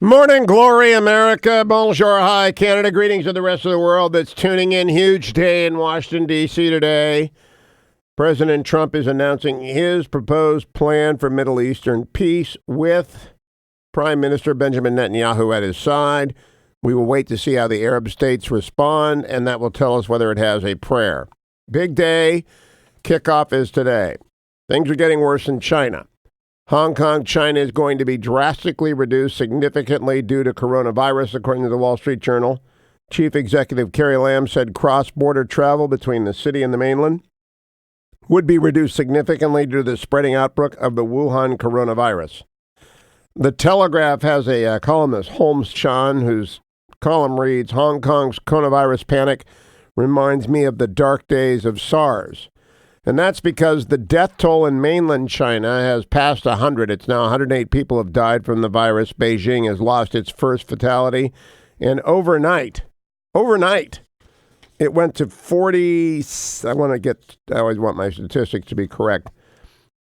Morning glory, America. Bonjour, hi, Canada. Greetings to the rest of the world that's tuning in. Huge day in Washington, D.C. today. President Trump is announcing his proposed plan for Middle Eastern peace with Prime Minister Benjamin Netanyahu at his side. We will wait to see how the Arab states respond, and that will tell us whether it has a prayer. Big day. Kickoff is today. Things are getting worse in China. Hong Kong, China is going to be drastically reduced significantly due to coronavirus, according to the Wall Street Journal. Chief Executive Carrie Lam said cross-border travel between the city and the mainland would be reduced significantly due to the spreading outbreak of the Wuhan coronavirus. The Telegraph has a columnist, Holmes Chan, whose column reads, Hong Kong's coronavirus panic reminds me of the dark days of SARS. And that's because the death toll in mainland China has passed 100. It's now 108 people have died from the virus. Beijing has lost its first fatality. And overnight, it went to 40. I always want my statistics to be correct.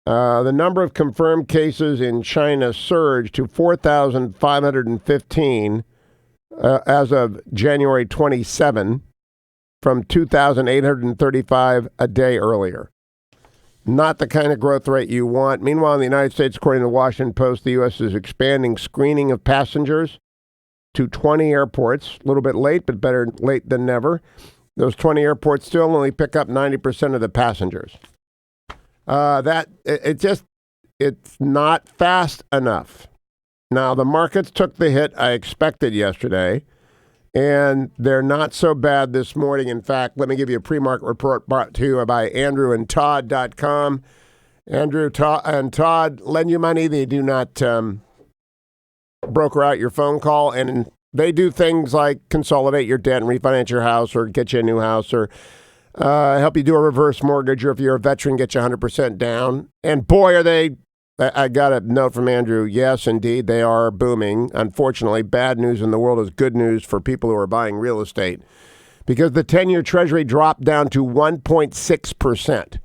The number of confirmed cases in China surged to 4,515 as of January 27 from 2,835 a day earlier. Not the kind of growth rate you want. Meanwhile, in the United States, according to the Washington Post, the U.S. is expanding screening of passengers to 20 airports. A little bit late, but better late than never. Those 20 airports still only pick up 90% of the passengers. It's not fast enough. Now, the markets took the hit I expected yesterday, and they're not so bad this morning. In fact, let me give you a pre-market report brought to you by andrewandtodd.com. Andrew and Todd lend you money. They do not broker out your phone call, and they do things like consolidate your debt and refinance your house or get you a new house or help you do a reverse mortgage, or if you're a veteran, get you 100% down. And boy, are they... I got a note from Andrew. Yes, indeed, they are booming. Unfortunately, bad news in the world is good news for people who are buying real estate, because the 10-year Treasury dropped down to 1.6%.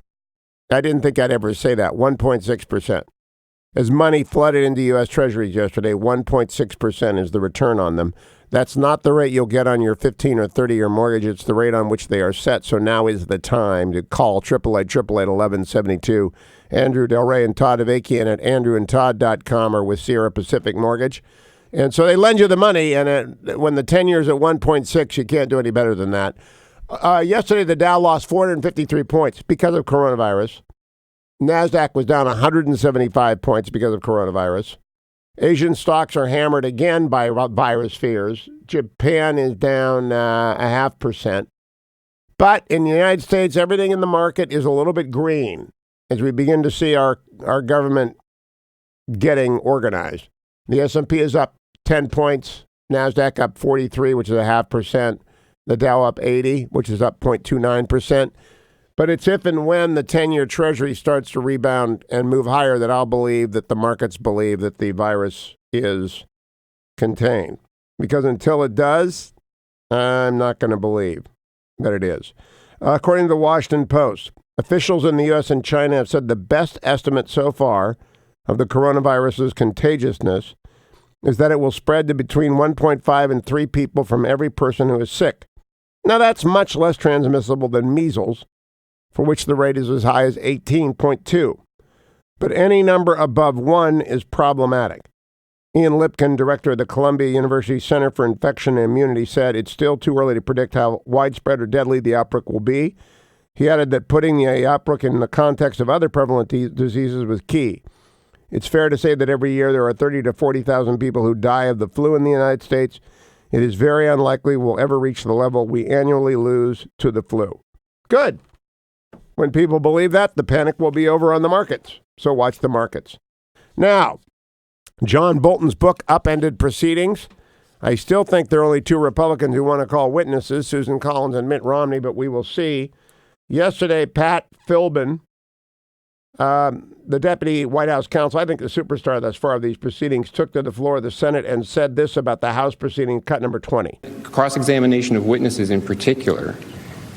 I didn't think I'd ever say that, 1.6%. As money flooded into U.S. Treasuries yesterday, 1.6% is the return on them. That's not the rate you'll get on your 15 or 30-year mortgage. It's the rate on which they are set. So now is the time to call 888-888-1172. Andrew Del Rey and Todd Avakian at andrewandtodd.com or with Sierra Pacific Mortgage. And so they lend you the money, and when the 10 years at 1.6, you can't do any better than that. Yesterday, the Dow lost 453 points because of coronavirus. NASDAQ was down 175 points because of coronavirus. Asian stocks are hammered again by virus fears. Japan is down 0.5%. But in the United States, everything in the market is a little bit green as we begin to see our government getting organized. The S&P is up 10 points. NASDAQ up 43, which is 0.5%. The Dow up 80, which is up 0.29%. But it's if and when the 10-year Treasury starts to rebound and move higher that I'll believe that the markets believe that the virus is contained. Because until it does, I'm not going to believe that it is. According to the Washington Post, officials in the U.S. and China have said the best estimate so far of the coronavirus's contagiousness is that it will spread to between 1.5 and 3 people from every person who is sick. Now, that's much less transmissible than measles, for which the rate is as high as 18.2. But any number above 1 is problematic. Ian Lipkin, director of the Columbia University Center for Infection and Immunity, said it's still too early to predict how widespread or deadly the outbreak will be. He added that putting the outbreak in the context of other prevalent diseases was key. It's fair to say that every year there are 30 to 40,000 people who die of the flu in the United States. It is very unlikely we'll ever reach the level we annually lose to the flu. Good. When people believe that, the panic will be over on the markets. So watch the markets. Now, John Bolton's book upended proceedings. I still think there are only 2 Republicans who want to call witnesses, Susan Collins and Mitt Romney, but we will see. Yesterday, Pat Philbin, the deputy White House counsel, I think the superstar thus far of these proceedings, took to the floor of the Senate and said this about the House proceeding, cut number 20. Cross-examination of witnesses in particular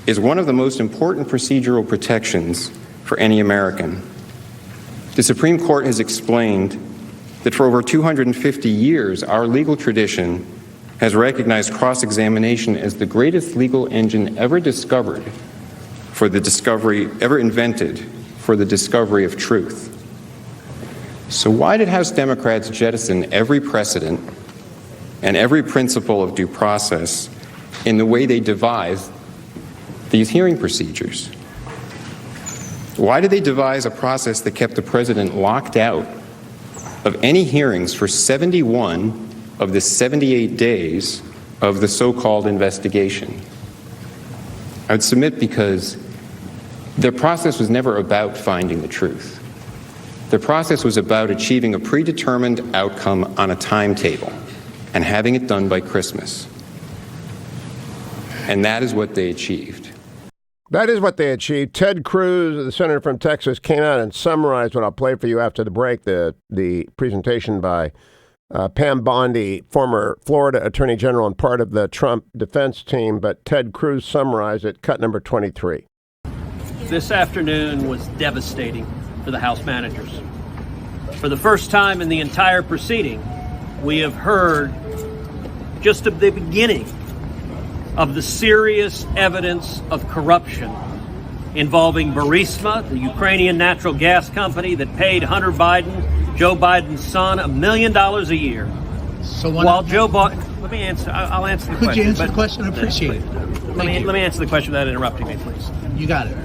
is one of the most important procedural protections for any American. The Supreme Court has explained that for over 250 years, our legal tradition has recognized cross-examination as the greatest legal engine ever invented for the discovery of truth. So why did House Democrats jettison every precedent and every principle of due process in the way they devised these hearing procedures? Why did they devise a process that kept the president locked out of any hearings for 71 of the 78 days of the so-called investigation? I would submit because their process was never about finding the truth. Their process was about achieving a predetermined outcome on a timetable and having it done by Christmas. And that is what they achieved. That is what they achieved. Ted Cruz, the senator from Texas, came out and summarized what I'll play for you after the break, the presentation by Pam Bondi, former Florida Attorney General and part of the Trump defense team. But Ted Cruz summarized it, cut number 23. This afternoon was devastating for the House managers. For the first time in the entire proceeding, we have heard just of the beginning of the serious evidence of corruption involving Burisma, the Ukrainian natural gas company that paid Hunter Biden, Joe Biden's son, $1 million a year. So while Joe Biden, let me answer. I'll answer the question. Could you answer the question? I appreciate it. Let me answer the question without interrupting me, please. You got it.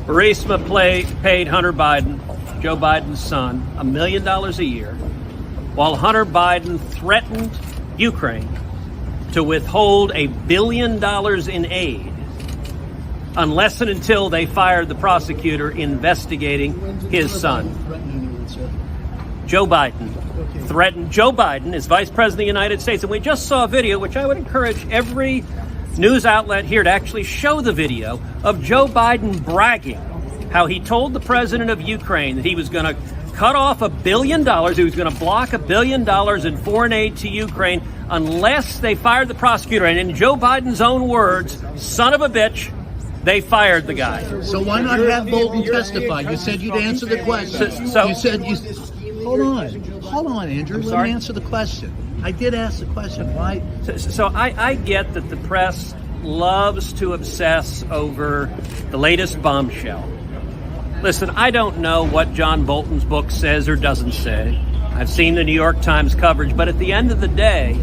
Burisma paid Hunter Biden, Joe Biden's son, $1 million a year, while Hunter Biden threatened Ukraine to withhold $1 billion in aid unless and until they fired the prosecutor investigating his son. Joe Biden threatened. Joe Biden is Vice President of the United States, and we just saw a video, which I would encourage every news outlet here to actually show the video of Joe Biden bragging how he told the president of Ukraine that he was going to cut off $1 billion, he was going to block $1 billion in foreign aid to Ukraine unless they fired the prosecutor. And in Joe Biden's own words, son of a bitch, they fired the guy. So why not have Bolton testify? You said you'd answer the question. Hold on, Andrew. Let me answer the question. I did ask the question. Why? So I get that the press loves to obsess over the latest bombshell. Listen, I don't know what John Bolton's book says or doesn't say. I've seen the New York Times coverage, but at the end of the day,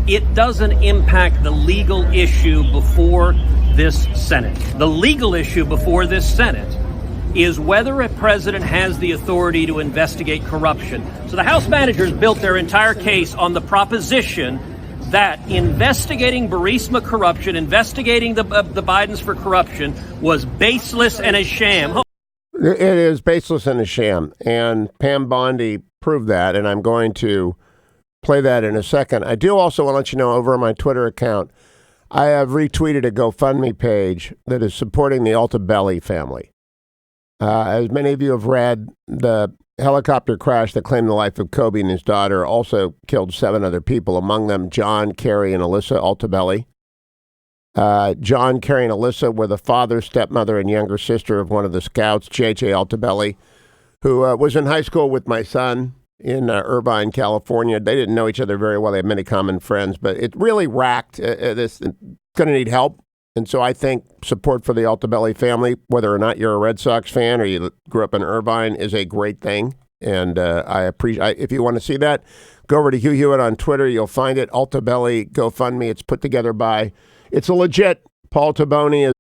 it doesn't impact the legal issue before this Senate. The legal issue before this Senate is whether a president has the authority to investigate corruption. So the House managers built their entire case on the proposition that investigating Burisma corruption, investigating the Bidens for corruption was baseless and a sham. It is baseless and a sham, and Pam Bondi proved that, and I'm going to play that in a second. I do also want to let you know, over on my Twitter account, I have retweeted a GoFundMe page that is supporting the Altabelli family. As many of you have read, the helicopter crash that claimed the life of Kobe and his daughter also killed 7 other people, among them John, Carrie, and Alyssa Altabelli. John, Carrie, and Alyssa were the father, stepmother, and younger sister of one of the scouts, J.J. Altabelli, who was in high school with my son in Irvine, California. They didn't know each other very well. They had many common friends, but it really racked. This going to need help. And so I think support for the Altabelli family, whether or not you're a Red Sox fan or you grew up in Irvine, is a great thing. And I appreciate, if you want to see that, go over to Hugh Hewitt on Twitter. You'll find it, Altabelli GoFundMe. It's put together by, it's a legit, Paul Taboni.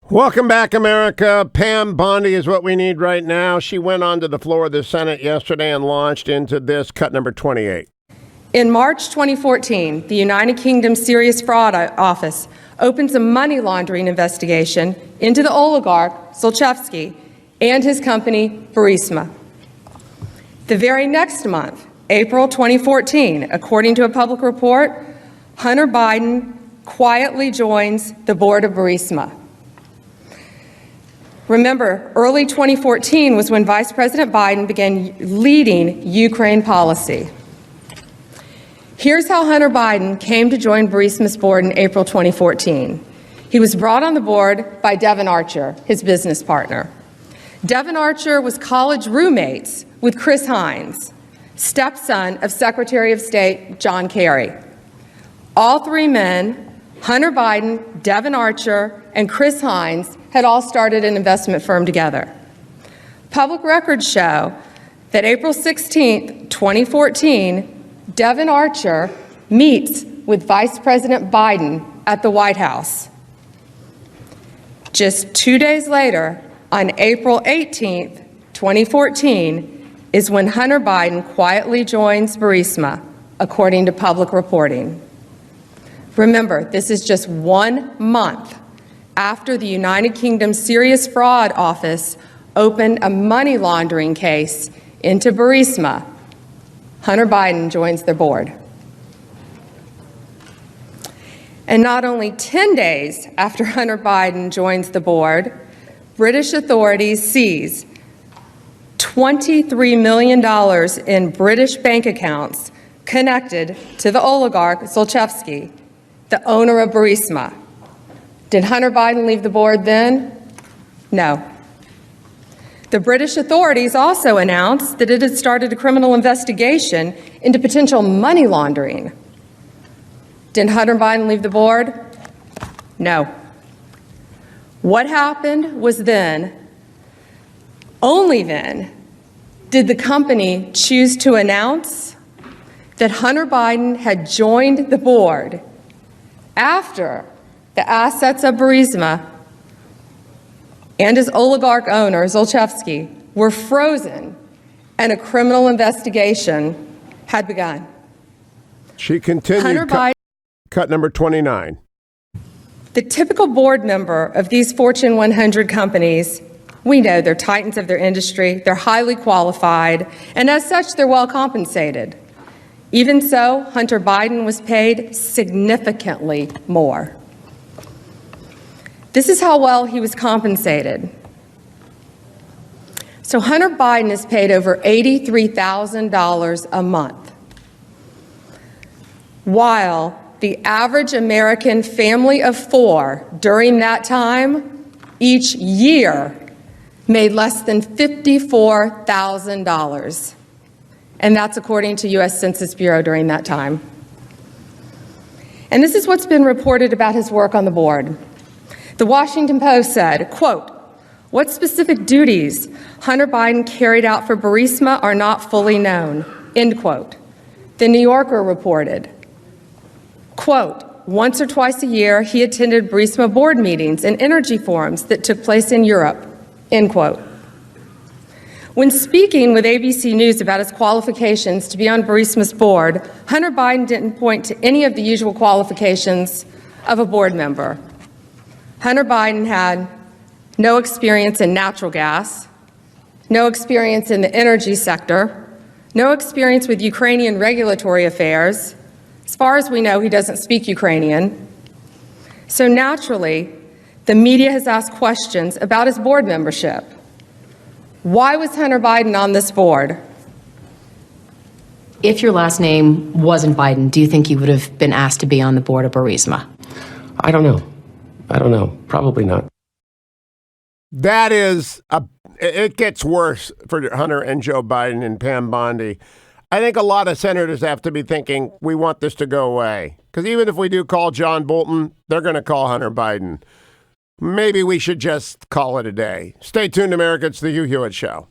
Welcome back, America. Pam Bondi is what we need right now. She went onto the floor of the Senate yesterday and launched into this cut number 28. In March 2014, the United Kingdom Serious Fraud Office opens a money laundering investigation into the oligarch Zlochevsky and his company Burisma. The very next month, April 2014, according to a public report, Hunter Biden quietly joins the board of Burisma. Remember, early 2014 was when Vice President Biden began leading Ukraine policy. Here's how Hunter Biden came to join Burisma's board in April 2014. He was brought on the board by Devon Archer, his business partner. Devon Archer was college roommates with Chris Hines, stepson of Secretary of State John Kerry. All three men, Hunter Biden, Devon Archer, and Chris Hines, had all started an investment firm together. Public records show that April 16, 2014, Devon Archer meets with Vice President Biden at the White House. Just 2 days later, on April 18, 2014, is when Hunter Biden quietly joins Burisma, according to public reporting. Remember, this is just 1 month after the United Kingdom Serious Fraud Office opened a money laundering case into Burisma. Hunter Biden joins their board. And not only 10 days after Hunter Biden joins the board, British authorities seize $23 million in British bank accounts connected to the oligarch Zlochevsky, the owner of Burisma. Did Hunter Biden leave the board then? No. The British authorities also announced that it had started a criminal investigation into potential money laundering. Did Hunter Biden leave the board? No. What happened was then, only then, did the company choose to announce that Hunter Biden had joined the board after the assets of Burisma and his oligarch owner, Zlochevsky, were frozen and a criminal investigation had begun. She continued. Hunter Biden, cut number 29. the typical board member of these Fortune 100 companies, we know they're titans of their industry, they're highly qualified, and as such, they're well compensated. Even so, Hunter Biden was paid significantly more. This is how well he was compensated. So Hunter Biden is paid over $83,000 a month, while the average American family of four during that time, each year, made less than $54,000. And that's according to U.S. Census Bureau during that time. And this is what's been reported about his work on the board. The Washington Post said, quote, "What specific duties Hunter Biden carried out for Burisma are not fully known," end quote. The New Yorker reported, quote, "Once or twice a year, he attended Burisma board meetings and energy forums that took place in Europe," end quote. When speaking with ABC News about his qualifications to be on Burisma's board, Hunter Biden didn't point to any of the usual qualifications of a board member. Hunter Biden had no experience in natural gas, no experience in the energy sector, no experience with Ukrainian regulatory affairs. As far as we know, he doesn't speak Ukrainian. So naturally, the media has asked questions about his board membership. Why was Hunter Biden on this board? If your last name wasn't Biden, do you think you would have been asked to be on the board of Burisma? I don't know. Probably not. That is, it gets worse for Hunter and Joe Biden and Pam Bondi. I think a lot of senators have to be thinking, we want this to go away. Because even if we do call John Bolton, they're going to call Hunter Biden. Maybe we should just call it a day. Stay tuned, America. It's the Hugh Hewitt Show.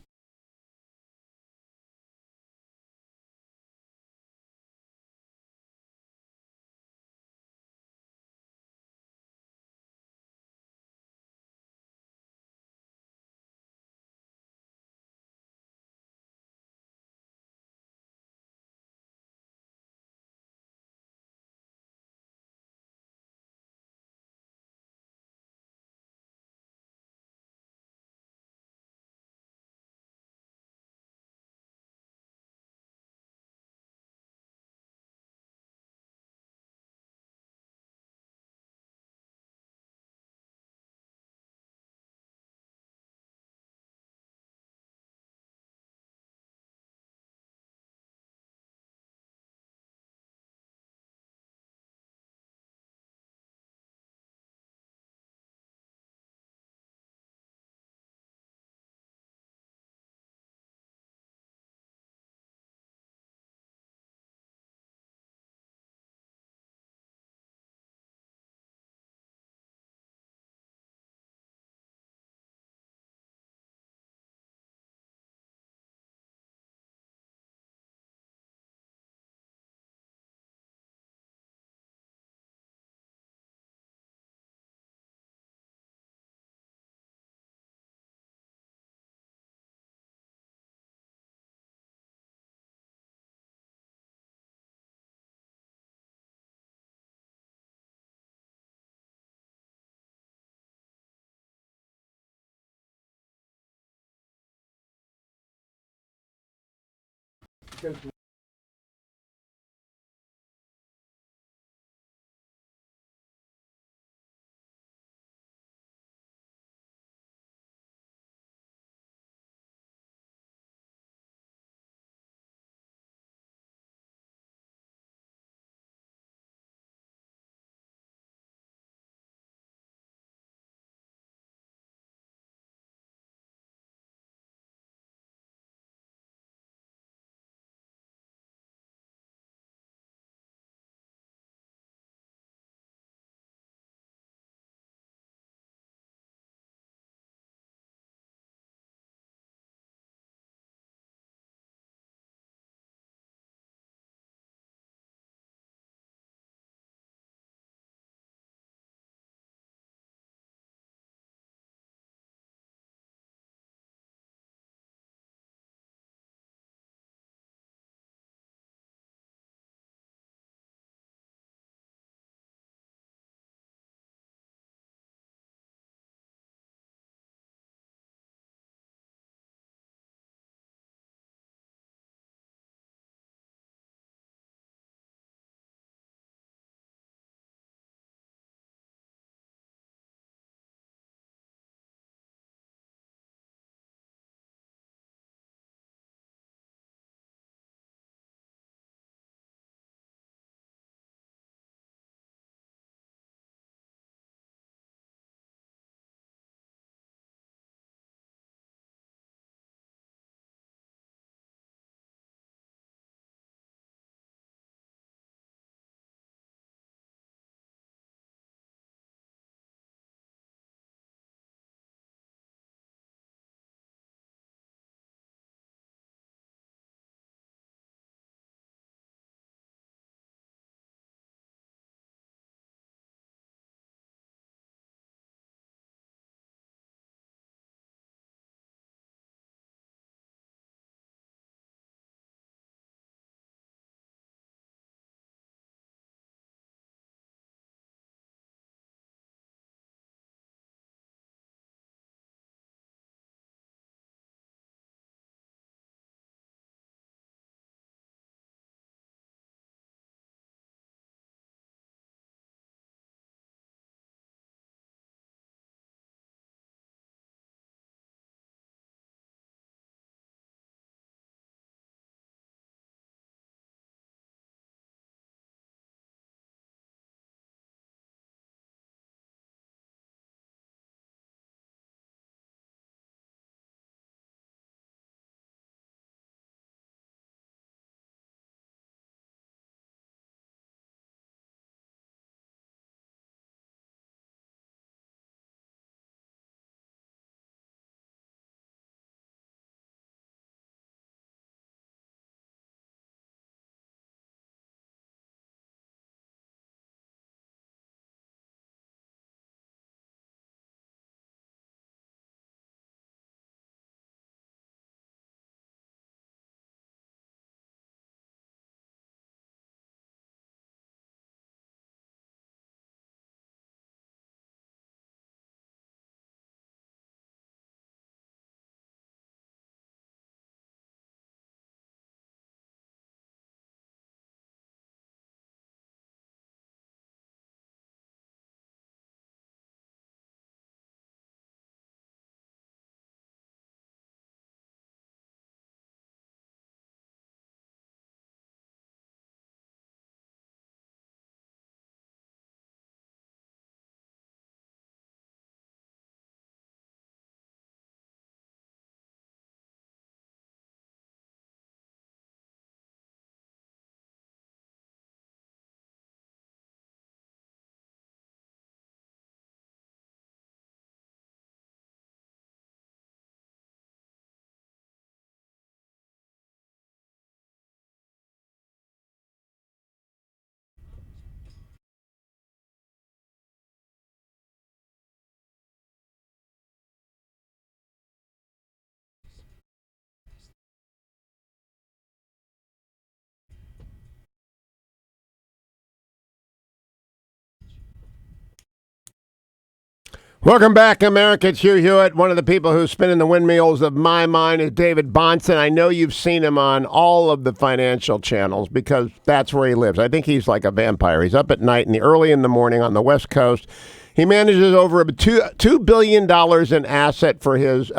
Welcome back, America. It's Hugh Hewitt. One of the people who's spinning the windmills of my mind is David Bahnsen. I know you've seen him on all of the financial channels because that's where he lives. I think he's like a vampire. He's up at night and early in the morning on the West Coast. He manages over $2 billion in asset for his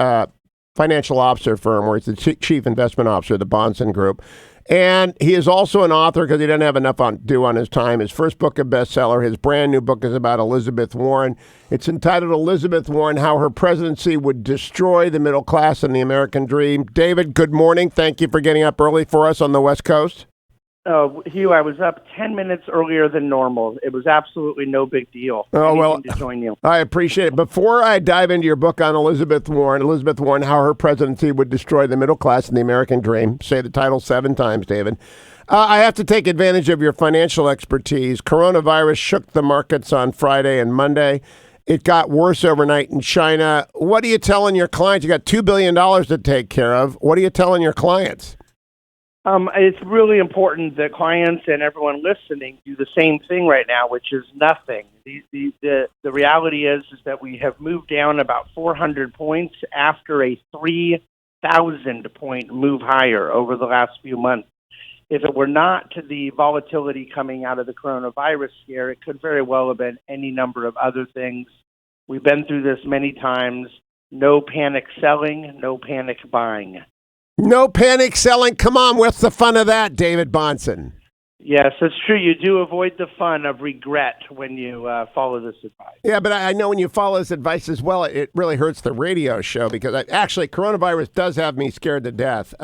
financial officer firm, where he's the chief investment officer of the Bahnsen Group. And he is also an author because he doesn't have enough to do on his time. His first book, a bestseller. His brand new book is about Elizabeth Warren. It's entitled Elizabeth Warren, How Her Presidency Would Destroy the Middle Class and the American Dream. David, good morning. Thank you for getting up early for us on the West Coast. Hugh, I was up 10 minutes earlier than normal. It was absolutely no big deal. Oh, well, to join you. I appreciate it. Before I dive into your book on Elizabeth Warren, How Her Presidency Would Destroy the Middle Class and the American Dream. Say the title 7 times, David. I have to take advantage of your financial expertise. Coronavirus shook the markets on Friday and Monday. It got worse overnight in China. What are you telling your clients? You got $2 billion to take care of. What are you telling your clients? It's really important that clients and everyone listening do the same thing right now, which is nothing. The reality is that we have moved down about 400 points after a 3,000-point move higher over the last few months. If it were not to the volatility coming out of the coronavirus scare, it could very well have been any number of other things. We've been through this many times. No panic selling, no panic buying. No panic selling. Come on, what's the fun of that, David Bahnsen? Yes, it's true. You do avoid the fun of regret when you follow this advice. Yeah, but I know when you follow this advice as well, it really hurts the radio show because actually coronavirus does have me scared to death.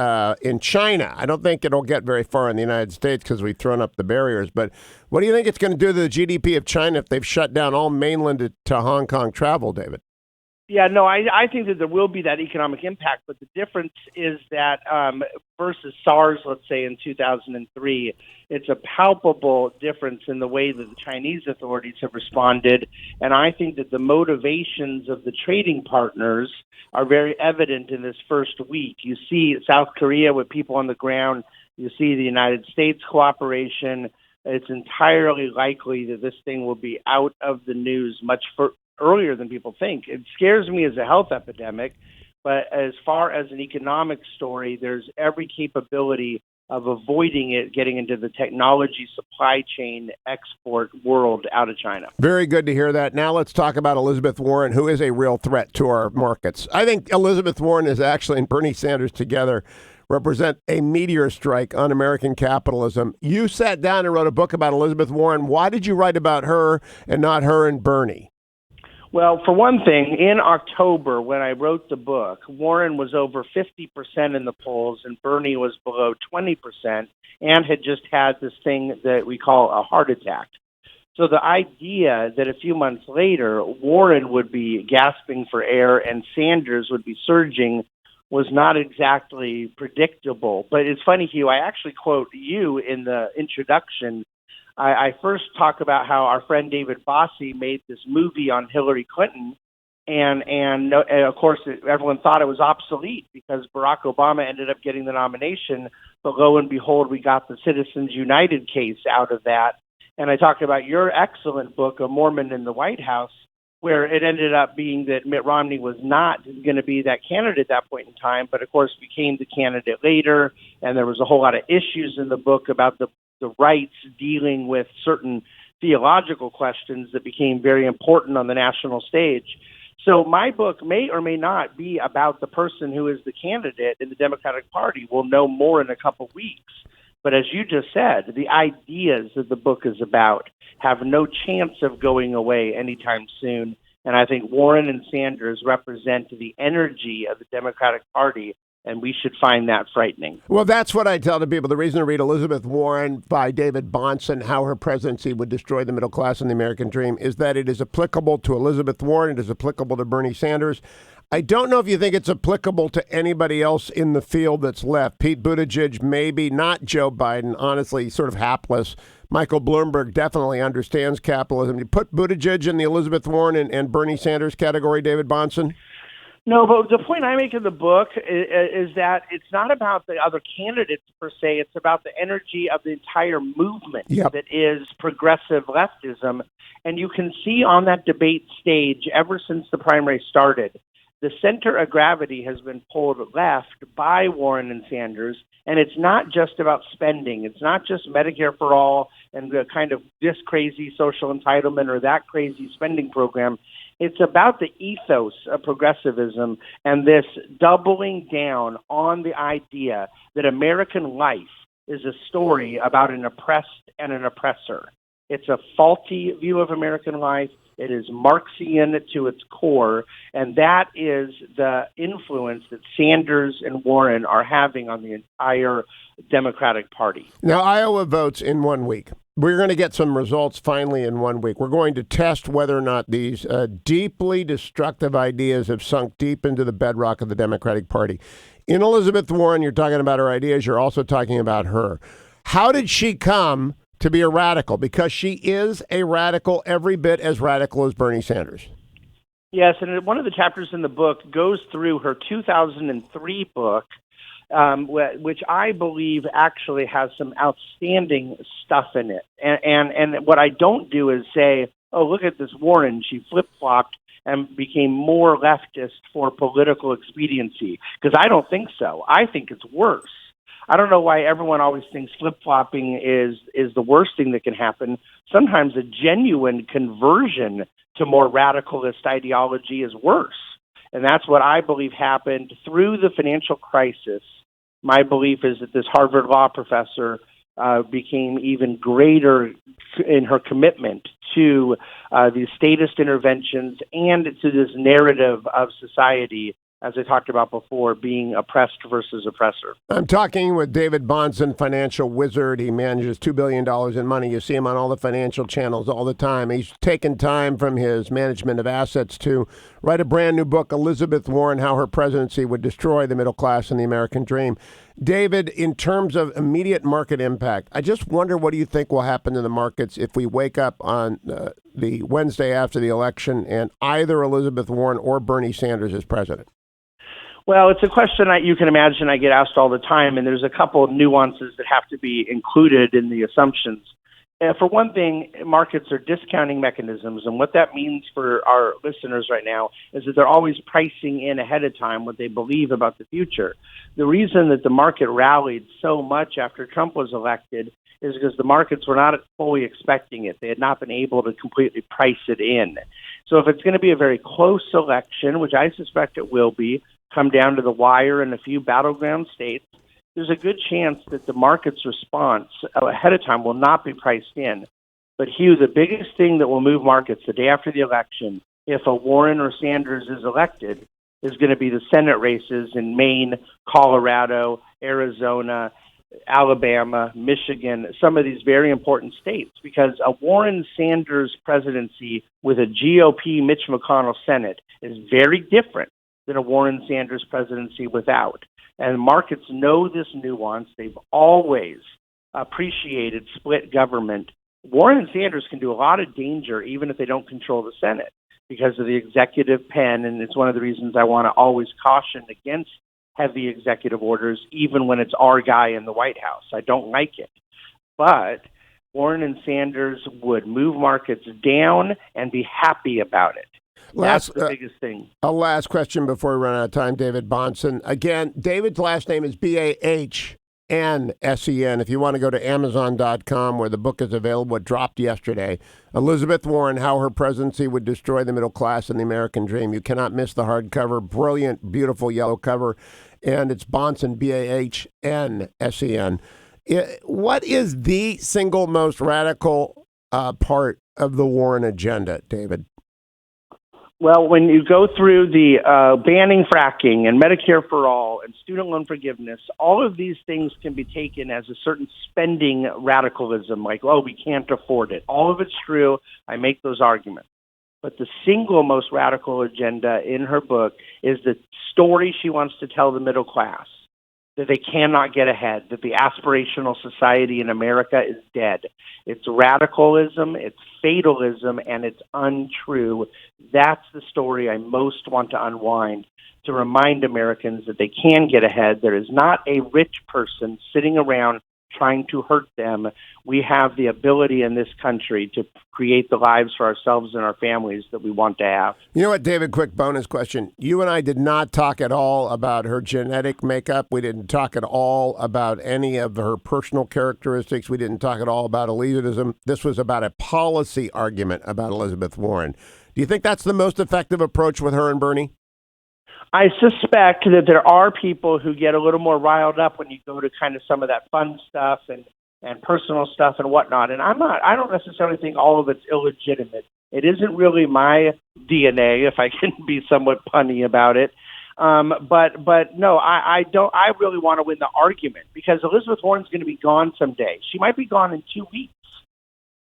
In China, I don't think it'll get very far in the United States because we've thrown up the barriers. But what do you think it's going to do to the GDP of China if they've shut down all mainland to Hong Kong travel, David? Yeah, no, I think that there will be that economic impact, but the difference is that versus SARS, let's say, in 2003, it's a palpable difference in the way that the Chinese authorities have responded, and I think that the motivations of the trading partners are very evident in this first week. You see South Korea with people on the ground. You see the United States cooperation. It's entirely likely that this thing will be out of the news much earlier than people think. It scares me as a health epidemic, but as far as an economic story, there's every capability of avoiding it getting into the technology supply chain export world out of China. Very good to hear that. Now let's talk about Elizabeth Warren, who is a real threat to our markets. I think Elizabeth Warren is actually, and Bernie Sanders together, represent a meteor strike on American capitalism. You sat down and wrote a book about Elizabeth Warren. Why did you write about her and not her and Bernie? Well, for one thing, in October, when I wrote the book, Warren was over 50% in the polls and Bernie was below 20% and had just had this thing that we call a heart attack. So the idea that a few months later, Warren would be gasping for air and Sanders would be surging was not exactly predictable. But it's funny, Hugh, I actually quote you in the introduction. I first talk about how our friend David Bossie made this movie on Hillary Clinton, and of course everyone thought it was obsolete because Barack Obama ended up getting the nomination, but lo and behold, we got the Citizens United case out of that. And I talked about your excellent book, A Mormon in the White House, where it ended up being that Mitt Romney was not going to be that candidate at that point in time, but of course became the candidate later, and there was a whole lot of issues in the book about the rights dealing with certain theological questions that became very important on the national stage. So my book may or may not be about the person who is the candidate in the Democratic Party. We'll know more in a couple weeks. But as you just said, the ideas that the book is about have no chance of going away anytime soon. And I think Warren and Sanders represent the energy of the Democratic Party, and we should find that frightening. Well, that's what I tell the people. The reason to read Elizabeth Warren by David Bahnsen, How Her Presidency Would Destroy the Middle Class and the American Dream, is that it is applicable to Elizabeth Warren. It is applicable to Bernie Sanders. I don't know if you think it's applicable to anybody else in the field that's left. Pete Buttigieg, maybe, not Joe Biden, honestly, sort of hapless. Michael Bloomberg definitely understands capitalism. You put Buttigieg in the Elizabeth Warren and Bernie Sanders category, David Bahnsen? No, but the point I make in the book is that it's not about the other candidates per se. It's about the energy of the entire movement that is progressive leftism. And you can see on that debate stage, ever since the primary started, the center of gravity has been pulled left by Warren and Sanders. And it's not just about spending. It's not just Medicare for all and the kind of this crazy social entitlement or that crazy spending program. It's about the ethos of progressivism and this doubling down on the idea that American life is a story about an oppressed and an oppressor. It's a faulty view of American life. It is Marxian to its core, and that is the influence that Sanders and Warren are having on the entire Democratic Party. Now, Iowa votes in 1 week. We're going to get some results finally in 1 week. We're going to test whether or not these deeply destructive ideas have sunk deep into the bedrock of the Democratic Party. In Elizabeth Warren, you're talking about her ideas. You're also talking about her. How did she come to be a radical? Because she is a radical, every bit as radical as Bernie Sanders. Yes, and one of the chapters in the book goes through her 2003 book, which I believe actually has some outstanding stuff in it. And what I don't do is say, oh, look at this Warren, she flip-flopped and became more leftist for political expediency, because I don't think so. I think it's worse. I don't know why everyone always thinks flip-flopping is the worst thing that can happen. Sometimes a genuine conversion to more radicalist ideology is worse. And that's what I believe happened through the financial crisis. My belief is that this Harvard law professor became even greater in her commitment to these statist interventions and to this narrative of society, as I talked about before, being oppressed versus oppressor. I'm talking with David Bahnsen, financial wizard. He manages $2 billion in money. You see him on all the financial channels all the time. He's taken time from his management of assets to write a brand new book, Elizabeth Warren, How Her Presidency Would Destroy the Middle Class and the American Dream. David, in terms of immediate market impact, I just wonder, what do you think will happen to the markets if we wake up on the Wednesday after the election and either Elizabeth Warren or Bernie Sanders is president? Well, it's a question that you can imagine I get asked all the time, and there's a couple of nuances that have to be included in the assumptions. For one thing, markets are discounting mechanisms, and what that means for our listeners right now is that they're always pricing in ahead of time what they believe about the future. The reason that the market rallied so much after Trump was elected is because the markets were not fully expecting it. They had not been able to completely price it in. So if it's going to be a very close election, which I suspect it will be, come down to the wire in a few battleground states, there's a good chance that the market's response ahead of time will not be priced in. But Hugh, the biggest thing that will move markets the day after the election, if a Warren or Sanders is elected, is going to be the Senate races in Maine, Colorado, Arizona, Alabama, Michigan, some of these very important states, because a Warren-Sanders presidency with a GOP Mitch McConnell Senate is very different than a Warren-Sanders presidency without. And markets know this nuance. They've always appreciated split government. Warren and Sanders can do a lot of danger even if they don't control the Senate because of the executive pen, and it's one of the reasons I want to always caution against heavy executive orders, even when it's our guy in the White House. I don't like it. But Warren and Sanders would move markets down and be happy about it. That's the biggest thing. A last question before we run out of time, David Bahnsen. Again, David's last name is Bahnsen. If you want to go to Amazon.com, where the book is available, it dropped yesterday. Elizabeth Warren, How Her Presidency Would Destroy the Middle Class and the American Dream. You cannot miss the hardcover. Brilliant, beautiful yellow cover. And it's Bahnsen, Bahnsen. What is the single most radical part of the Warren agenda, David? Well, when you go through the banning fracking and Medicare for all and student loan forgiveness, all of these things can be taken as a certain spending radicalism, like, oh, we can't afford it. All of it's true. I make those arguments. But the single most radical agenda in her book is the story she wants to tell the middle class. that they cannot get ahead, that the aspirational society in America is dead. It's radicalism, it's fatalism, and it's untrue. That's the story I most want to unwind, to remind Americans that they can get ahead. There is not a rich person sitting around trying to hurt them. We have the ability in this country to create the lives for ourselves and our families that we want to have. You know what, David, quick bonus question. You and I did not talk at all about her genetic makeup. We didn't talk at all about any of her personal characteristics. We didn't talk at all about elitism. This was about a policy argument about Elizabeth Warren. Do you think that's the most effective approach with her and Bernie? I suspect that there are people who get a little more riled up when you go to kind of some of that fun stuff and personal stuff and whatnot. And I don't necessarily think all of it's illegitimate. It isn't really my DNA, if I can be somewhat punny about it. But no, I don't. I really want to win the argument, because Elizabeth Warren's going to be gone someday. She might be gone in 2 weeks.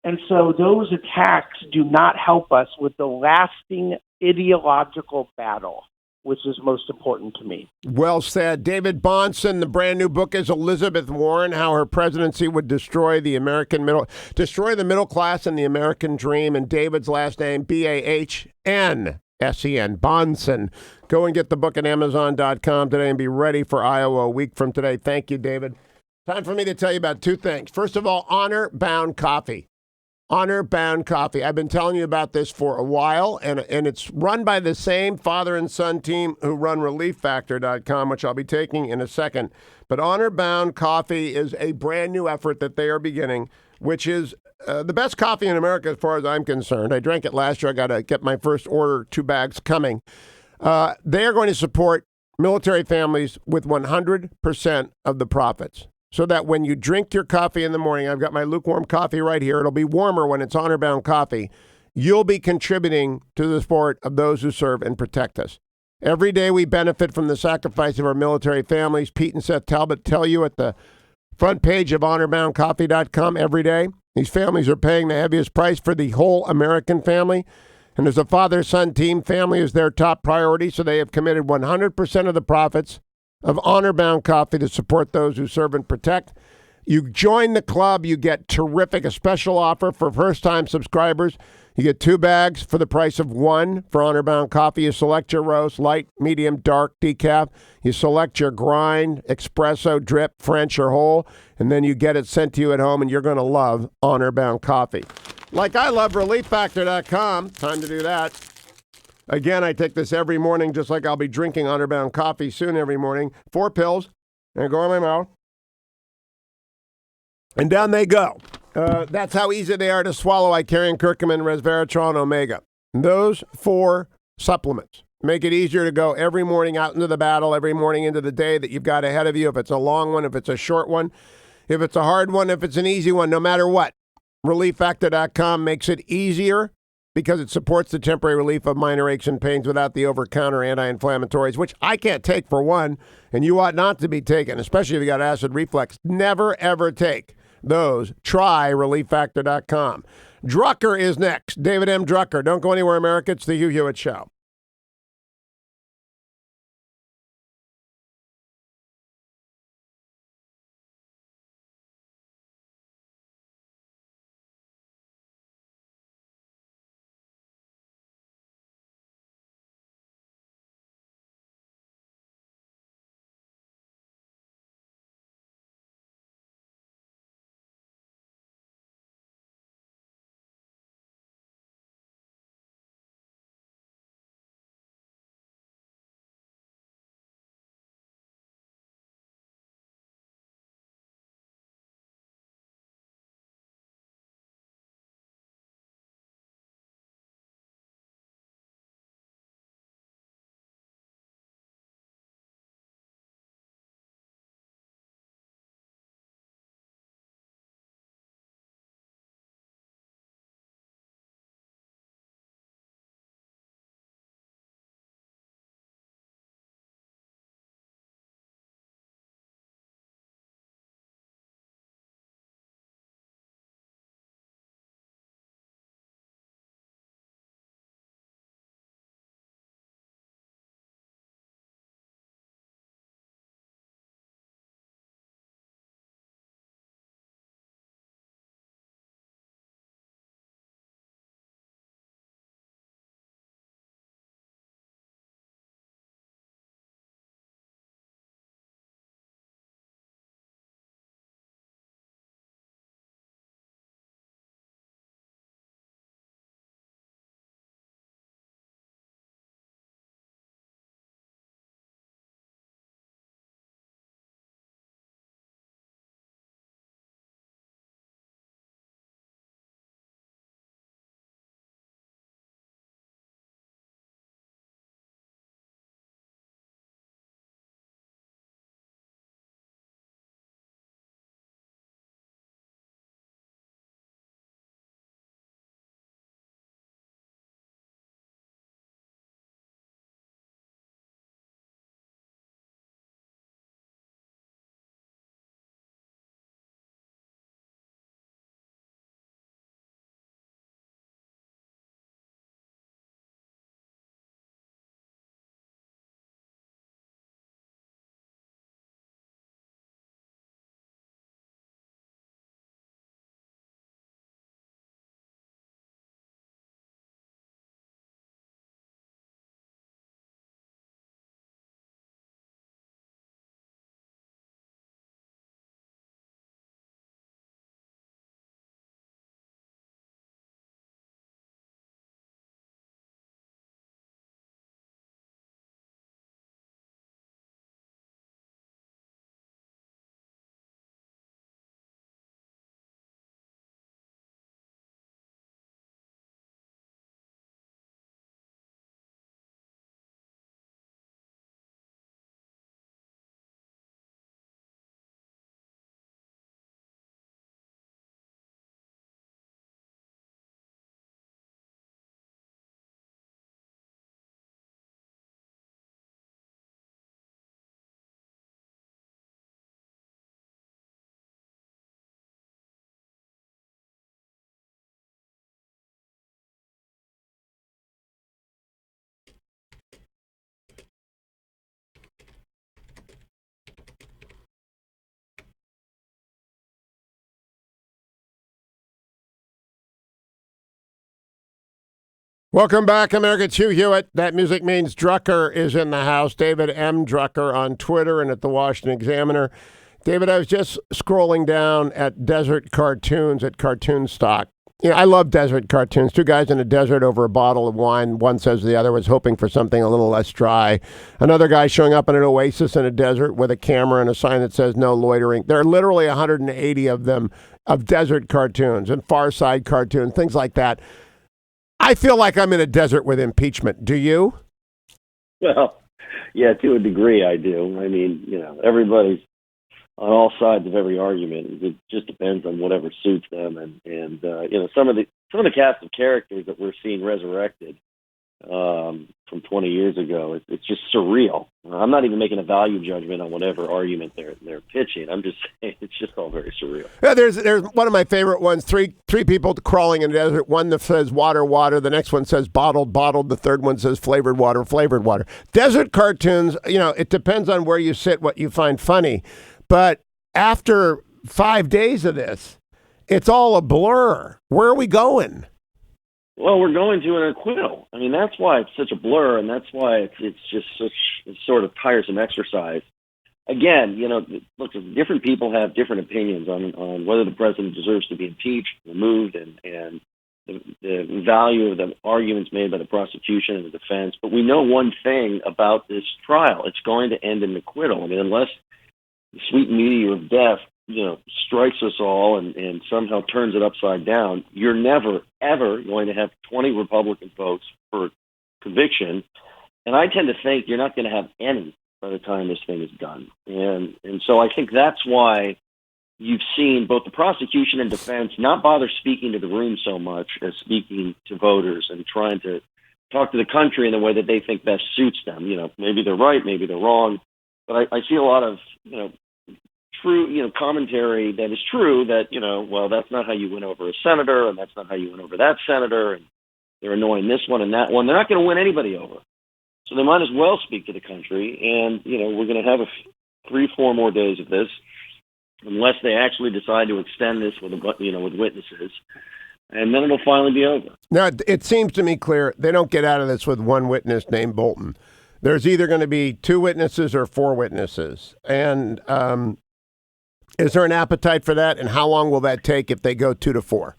And so those attacks do not help us with the lasting ideological battle, which is most important to me. Well said. David Bahnsen, the brand new book is Elizabeth Warren, How Her Presidency Would Destroy the Middle Class and the American Dream. And David's last name, Bahnsen, Bahnsen. Go and get the book at Amazon.com today and be ready for Iowa a week from today. Thank you, David. Time for me to tell you about two things. First of all, Honor Bound Coffee. Honor Bound Coffee. I've been telling you about this for a while, and it's run by the same father and son team who run ReliefFactor.com, which I'll be taking in a second. But Honor Bound Coffee is a brand new effort that they are beginning, which is the best coffee in America as far as I'm concerned. I drank it last year. I got to get my first order, 2 bags coming. They are going to support military families with 100% of the profits. So that when you drink your coffee in the morning, I've got my lukewarm coffee right here. It'll be warmer when it's Honor Bound Coffee. You'll be contributing to the support of those who serve and protect us. Every day we benefit from the sacrifice of our military families. Pete and Seth Talbot tell you at the front page of HonorBoundCoffee.com every day. These families are paying the heaviest price for the whole American family. And as a father-son team, family is their top priority, so they have committed 100% of the profits of Honor Bound Coffee to support those who serve and protect. You join the club, you get a special offer for first-time subscribers. You get 2 bags for the price of 1 for Honor Bound Coffee. You select your roast, light, medium, dark, decaf. You select your grind, espresso, drip, French, or whole, and then you get it sent to you at home, and you're going to love Honor Bound Coffee. Like I love ReliefFactor.com. Time to do that. Again, I take this every morning, just like I'll be drinking Honor Bound Coffee soon every morning. 4 pills, and go in my mouth. And down they go. That's how easy they are to swallow. Icarian, curcumin, resveratrol, and omega. And those 4 supplements make it easier to go every morning out into the battle, every morning into the day that you've got ahead of you. If it's a long one, if it's a short one, if it's a hard one, if it's an easy one, no matter what. ReliefFactor.com makes it easier, because it supports the temporary relief of minor aches and pains without the over-counter anti-inflammatories, which I can't take for one, and you ought not to be taken, especially if you got acid reflux. Never, ever take those. Try ReliefFactor.com. Drucker is next. David M. Drucker. Don't go anywhere, America. It's the Hugh Hewitt Show. Welcome back, America. It's Hugh Hewitt. That music means Drucker is in the house. David M. Drucker on Twitter and at the Washington Examiner. David, I was just scrolling down at desert cartoons at Cartoon Stock. I love desert cartoons. Two guys in a desert over a bottle of wine. One says the other was hoping for something a little less dry. Another guy showing up in an oasis in a desert with a camera and a sign that says no loitering. There are literally 180 of them, of desert cartoons and Far Side cartoons, things like that. I feel like I'm in a desert with impeachment. Do you? Well, yeah, to a degree I do. I mean, everybody's on all sides of every argument. It just depends on whatever suits them. And some of the cast of characters that we're seeing resurrected from 20 years ago, it's just surreal. I'm not even making a value judgment on whatever argument they're pitching. I'm just saying it's just all very surreal. Yeah, there's one of my favorite ones. Three people crawling in the desert. One that says water, water. The next one says bottled, bottled. The third one says flavored water, flavored water. Desert cartoons, it depends on where you sit, what you find funny. But after 5 days of this, it's all a blur. Where are we going? Well, we're going to an acquittal. I mean, that's why it's such a blur, and that's why it's just such a sort of tiresome exercise. Again, look, different people have different opinions on whether the president deserves to be impeached, removed, and the value of the arguments made by the prosecution and the defense. But we know one thing about this trial. It's going to end in acquittal. I mean, unless the sweet meteor of death, strikes us all and somehow turns it upside down, you're never, ever going to have 20 Republican votes for conviction. And I tend to think you're not going to have any by the time this thing is done. And so I think that's why you've seen both the prosecution and defense not bother speaking to the room so much as speaking to voters and trying to talk to the country in the way that they think best suits them. Maybe they're right, maybe they're wrong. But I see a lot of, true, commentary that is true that, well, that's not how you win over a senator, and that's not how you win over that senator, and they're annoying this one and that one. They're not going to win anybody over. So they might as well speak to the country, and, we're going to have 3-4 more days of this, unless they actually decide to extend this with witnesses, and then it'll finally be over. Now, it seems to me clear they don't get out of this with one witness named Bolton. There's either going to be 2 witnesses or 4 witnesses. And is there an appetite for that? And how long will that take if they go 2 to 4?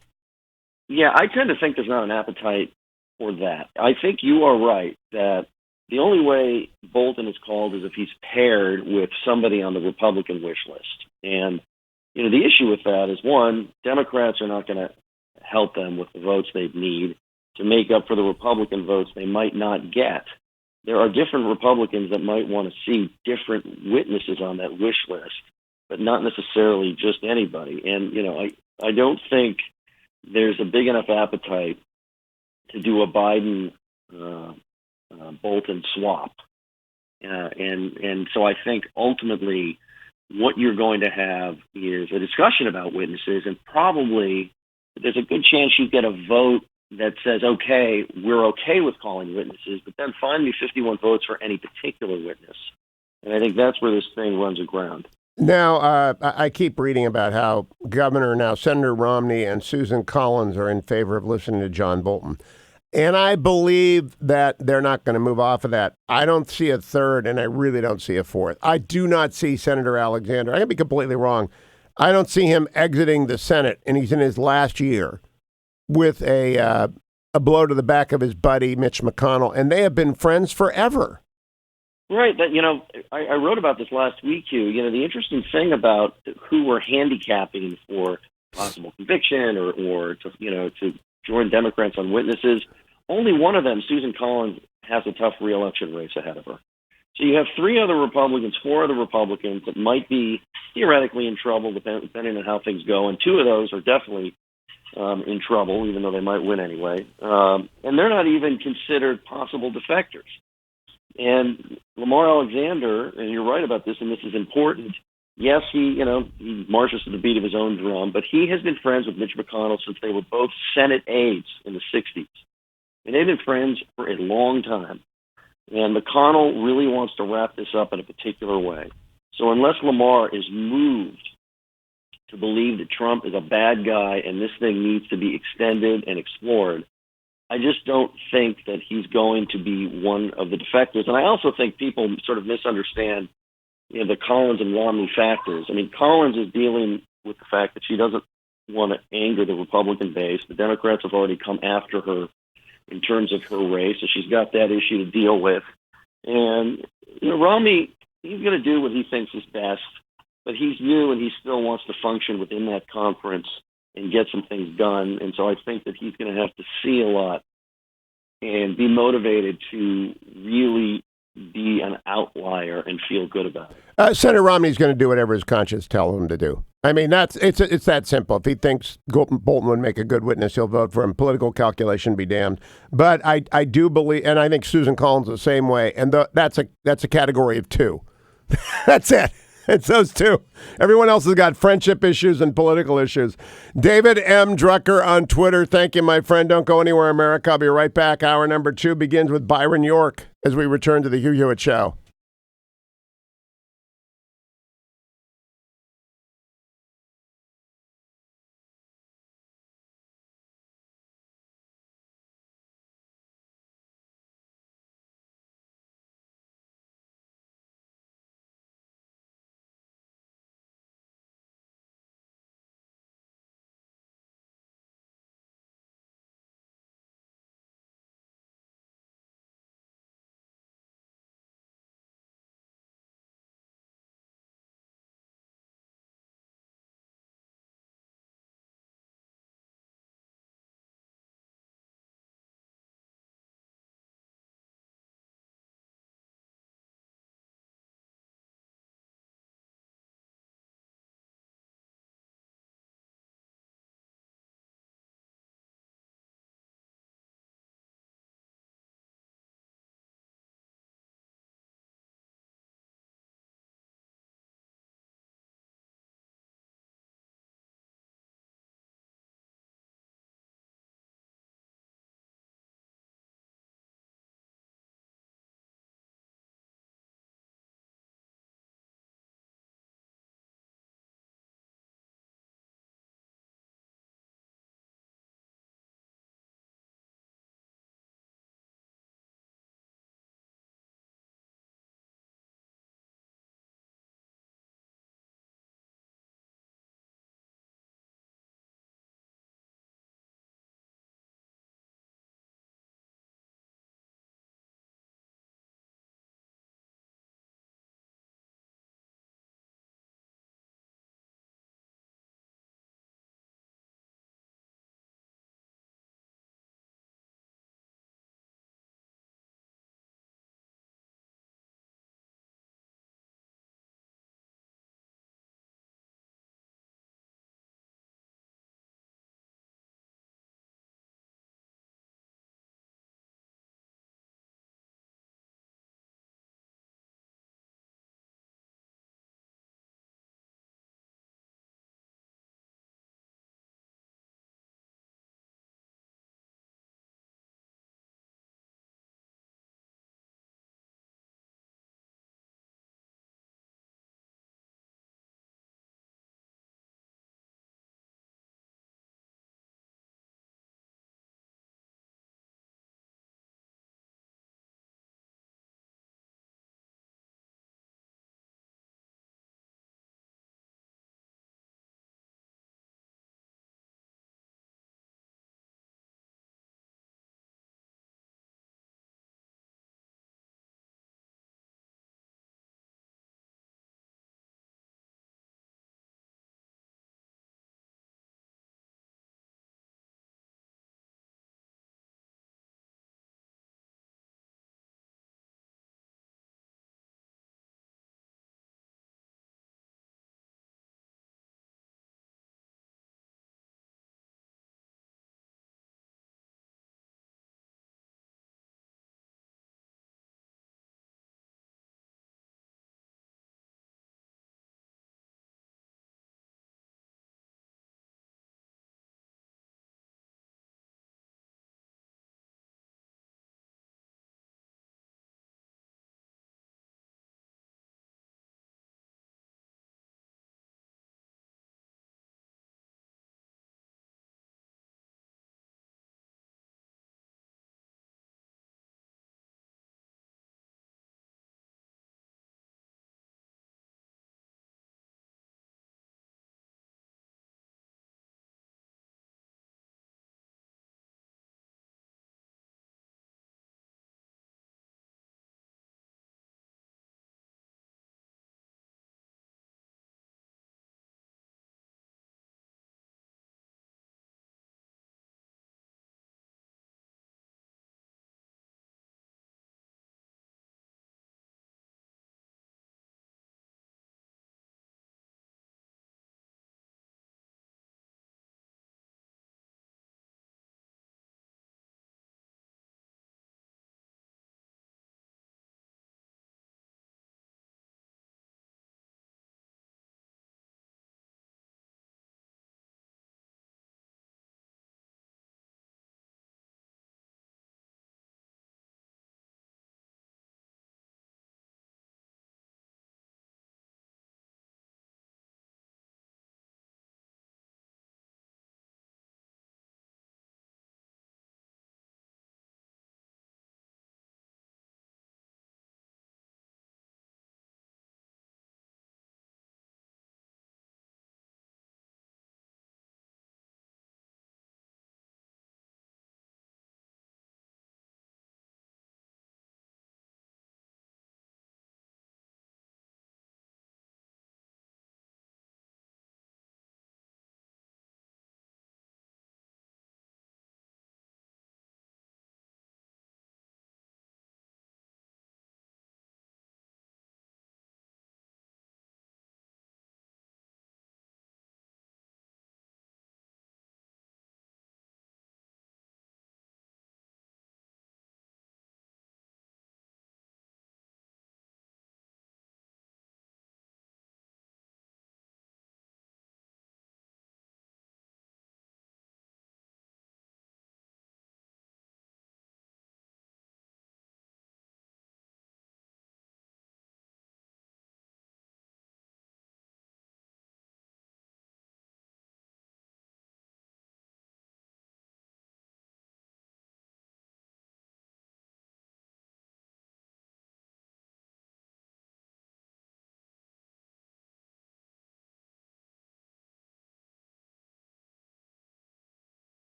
Yeah, I tend to think there's not an appetite for that. I think you are right that the only way Bolton is called is if he's paired with somebody on the Republican wish list. And, the issue with that is, one, Democrats are not going to help them with the votes they need to make up for the Republican votes they might not get. There are different Republicans that might want to see different witnesses on that wish list, but not necessarily just anybody. And, I don't think there's a big enough appetite to do a Biden Bolton swap. And so I think ultimately what you're going to have is a discussion about witnesses, and probably there's a good chance you get a vote that says, okay, we're okay with calling witnesses, but then find me 51 votes for any particular witness. And I think that's where this thing runs aground. Now, I keep reading about how Senator Romney and Susan Collins are in favor of listening to John Bolton. And I believe that they're not going to move off of that. I don't see a third, and I really don't see a fourth. I do not see Senator Alexander. I could be completely wrong. I don't see him exiting the Senate, and he's in his last year, with a blow to the back of his buddy, Mitch McConnell, and they have been friends forever. Right. That I wrote about this last week, Hugh. The interesting thing about who we're handicapping for possible conviction or to join Democrats on witnesses, only one of them, Susan Collins, has a tough re-election race ahead of her. So you have 4 other Republicans that might be theoretically in trouble, depending on how things go, and 2 of those are definitely in trouble, even though they might win anyway. And they're not even considered possible defectors. And Lamar Alexander, and you're right about this, and this is important, yes, he marches to the beat of his own drum, but he has been friends with Mitch McConnell since they were both Senate aides in the 60s. And they've been friends for a long time. And McConnell really wants to wrap this up in a particular way. So unless Lamar is moved to believe that Trump is a bad guy and this thing needs to be extended and explored, I just don't think that he's going to be one of the defectors. And I also think people sort of misunderstand, the Collins and Romney factors. I mean, Collins is dealing with the fact that she doesn't want to anger the Republican base. The Democrats have already come after her in terms of her race, so she's got that issue to deal with. And Romney, he's going to do what he thinks is best, but he's new and he still wants to function within that conference and get some things done. And so I think that he's going to have to see a lot and be motivated to really be an outlier and feel good about it. Senator Romney's going to do whatever his conscience tells him to do. I mean, it's that simple. If he thinks Bolton would make a good witness, he'll vote for him. Political calculation be damned. But I do believe, and I think Susan Collins the same way. And that's a category of two. That's it. It's those two. Everyone else has got friendship issues and political issues. David M. Drucker on Twitter. Thank you, my friend. Don't go anywhere, America. I'll be right back. Hour number 2 begins with Byron York as we return to the Hugh Hewitt Show.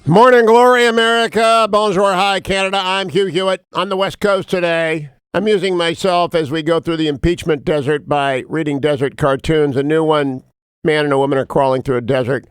Morning glory, America. Bonjour, hi, Canada. I'm Hugh Hewitt on the West Coast today. Amusing myself as we go through the impeachment desert by reading desert cartoons. A new one, man and a woman are crawling through a desert.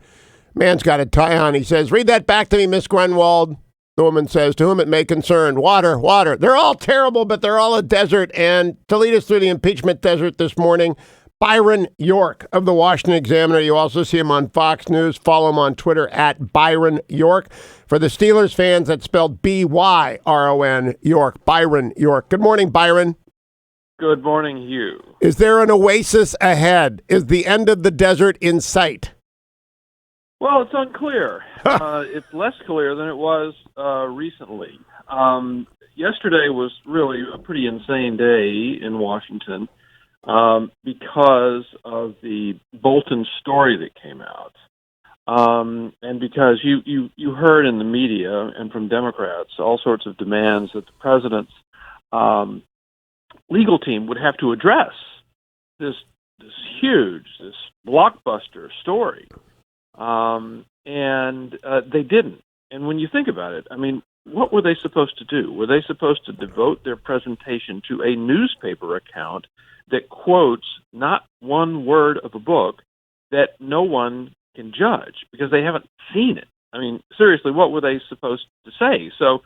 Man's got a tie on. He says, read that back to me, Miss Grenwald. The woman says, to whom it may concern, water, water. They're all terrible, but they're all a desert. And to lead us through the impeachment desert this morning, Byron York of the Washington Examiner. You also see him on Fox News. Follow him on Twitter at Byron York. For the Steelers fans, that's spelled B-Y-R-O-N, York. Byron York. Good morning, Byron. Good morning, Hugh. Is there an oasis ahead? Is the end of the desert in sight? Well, it's unclear. It's less clear than it was recently. Yesterday was really a pretty insane day in Washington because of the Bolton story that came out. And because you heard in the media and from Democrats all sorts of demands that the president's legal team would have to address this huge, this blockbuster story. And they didn't. And when you think about it, I mean, what were they supposed to do? Were they supposed to devote their presentation to a newspaper account that quotes not one word of a book that no one can judge because they haven't seen it? I mean, seriously, what were they supposed to say? So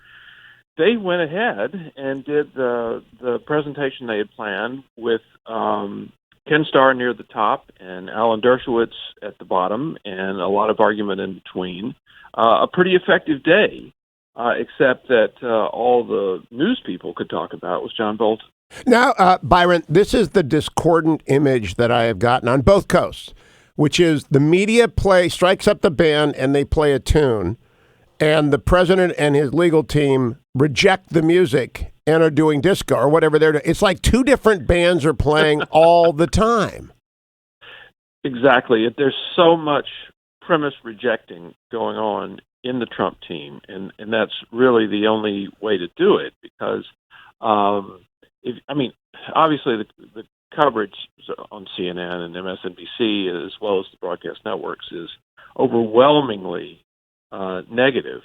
they went ahead and did the presentation they had planned with Ken Starr near the top and Alan Dershowitz at the bottom and a lot of argument in between. A pretty effective day, except that all the news people could talk about was John Bolton. Now, Byron, this is the discordant image that I have gotten on both coasts, which is the media strikes up the band and they play a tune, and the president and his legal team reject the music and are doing disco or whatever they're doing. It's like two different bands are playing all the time. Exactly. There's so much premise rejecting going on in the Trump team, and that's really the only way to do it because, obviously the coverage on CNN and MSNBC as well as the broadcast networks is overwhelmingly negative.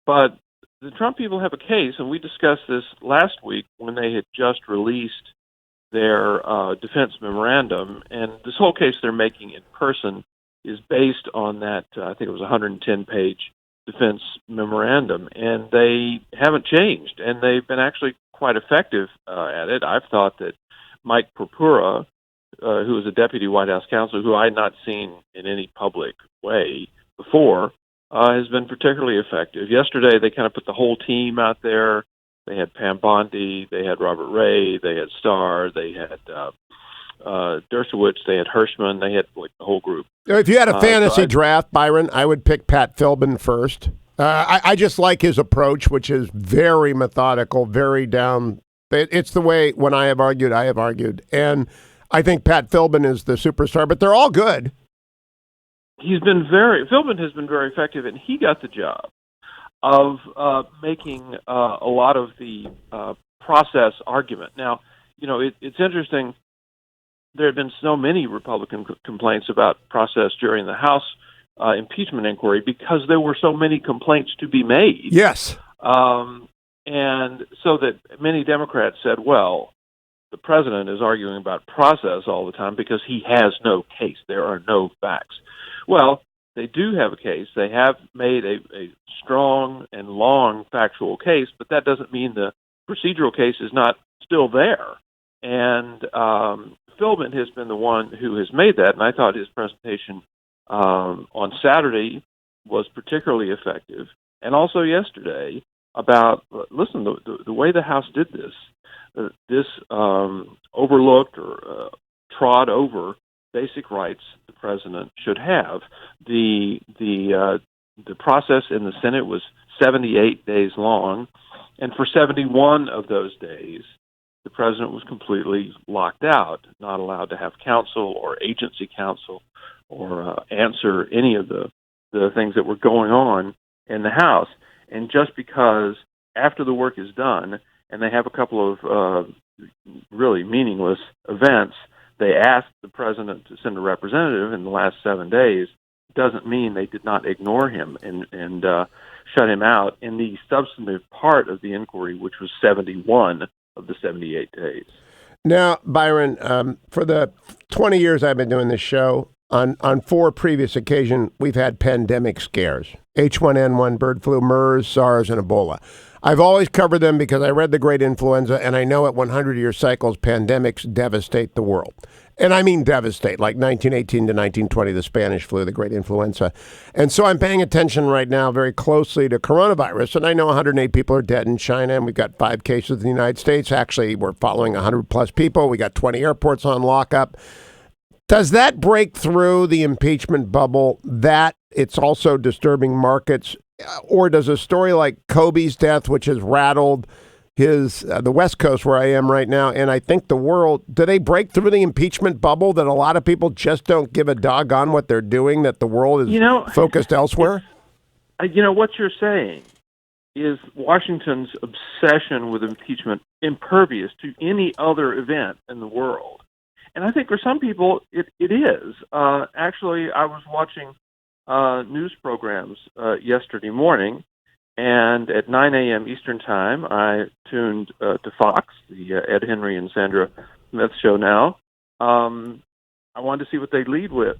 But the Trump people have a case, and we discussed this last week when they had just released their defense memorandum, and this whole case they're making in person is based on that, I think it was a 110-page defense memorandum, and they haven't changed, and they've been actually quite effective at it. I've thought that Mike Purpura, who is a deputy White House counsel, who I had not seen in any public way before, has been particularly effective. Yesterday, they kind of put the whole team out there. They had Pam Bondi, they had Robert Ray, they had Starr, they had Dershowitz, they had Hirschman, they had like the whole group. If you had a fantasy draft, Byron, I would pick Pat Philbin first. I just like his approach, which is very methodical, very down. It's the way when I have argued. And I think Pat Philbin is the superstar, but they're all good. Philbin has been very effective, and he got the job of making a lot of the process argument. Now, it's interesting. There have been so many Republican complaints about process during the House impeachment inquiry because there were so many complaints to be made. Yes. And so that many Democrats said, well, the president is arguing about process all the time because he has no case. There are no facts. Well, they do have a case. They have made a strong and long factual case, but that doesn't mean the procedural case is not still there. And Philbin has been the one who has made that, and I thought his presentation on Saturday was particularly effective, and also yesterday about, listen, the way the House did this overlooked or trod over basic rights the president should have. The process in the Senate was 78 days long, and for 71 of those days, the president was completely locked out, not allowed to have counsel or agency counsel or answer any of the things that were going on in the House. And just because after the work is done and they have a couple of really meaningless events, they asked the president to send a representative in the last 7 days, doesn't mean they did not ignore him. And shut him out in the substantive part of the inquiry, which was 71 of the 78 days. Now, Byron, for the 20 years I've been doing this show, on 4 previous occasions, we've had pandemic scares. H1N1, bird flu, MERS, SARS, and Ebola. I've always covered them because I read The Great Influenza, and I know at 100-year cycles, pandemics devastate the world. And I mean devastate, like 1918 to 1920, the Spanish flu, the Great Influenza. And so I'm paying attention right now very closely to coronavirus, and I know 108 people are dead in China, and we've got 5 cases in the United States. Actually, we're following 100-plus people. We got 20 airports on lockup. Does that break through the impeachment bubble that it's also disturbing markets? Or does a story like Kobe's death, which has rattled the West Coast where I am right now, and I think the world, do they break through the impeachment bubble that a lot of people just don't give a doggone what they're doing, that the world is focused elsewhere? What you're saying is Washington's obsession with impeachment impervious to any other event in the world. And I think for some people, it is. Actually, I was watching news programs yesterday morning, and at 9 a.m. Eastern Time, I tuned to Fox, the Ed Henry and Sandra Smith show now. I wanted to see what they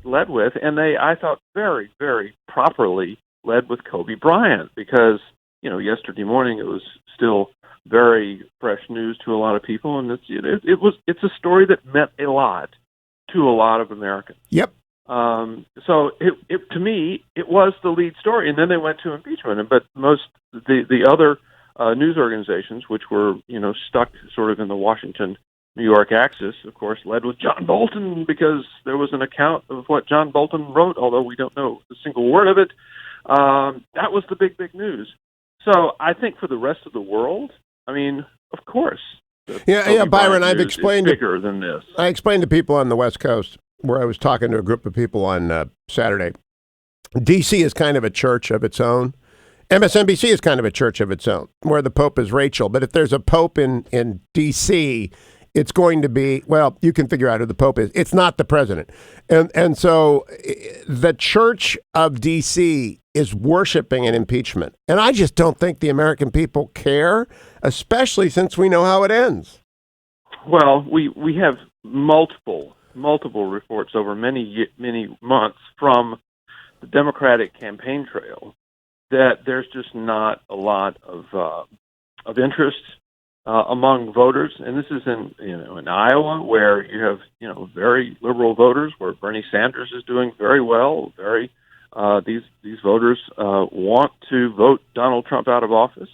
led with, and they, I thought, very, very properly led with Kobe Bryant, because, yesterday morning it was still very fresh news to a lot of people, and it's a story that meant a lot to a lot of Americans. Yep. So it to me, it was the lead story, and then they went to impeachment. But most the other news organizations, which were stuck sort of in the Washington, New York axis, of course, led with John Bolton, because there was an account of what John Bolton wrote, although we don't know a single word of it. That was the big news. So I think for the rest of the world, of course. Byron, I've explained bigger than this. I explained to people on the West Coast, where I was talking to a group of people on Saturday. D.C. is kind of a church of its own. MSNBC is kind of a church of its own, where the Pope is Rachel. But if there's a Pope in D.C., it's going to be, well, you can figure out who the Pope is. It's not the president. And so the church of D.C. is worshiping an impeachment. And I just don't think the American people care, especially since we know how it ends. Well, we have multiple reports over many months from the Democratic campaign trail that there's just not a lot of interest among voters, and this is in Iowa, where you have very liberal voters, where Bernie Sanders is doing very well. These voters want to vote Donald Trump out of office,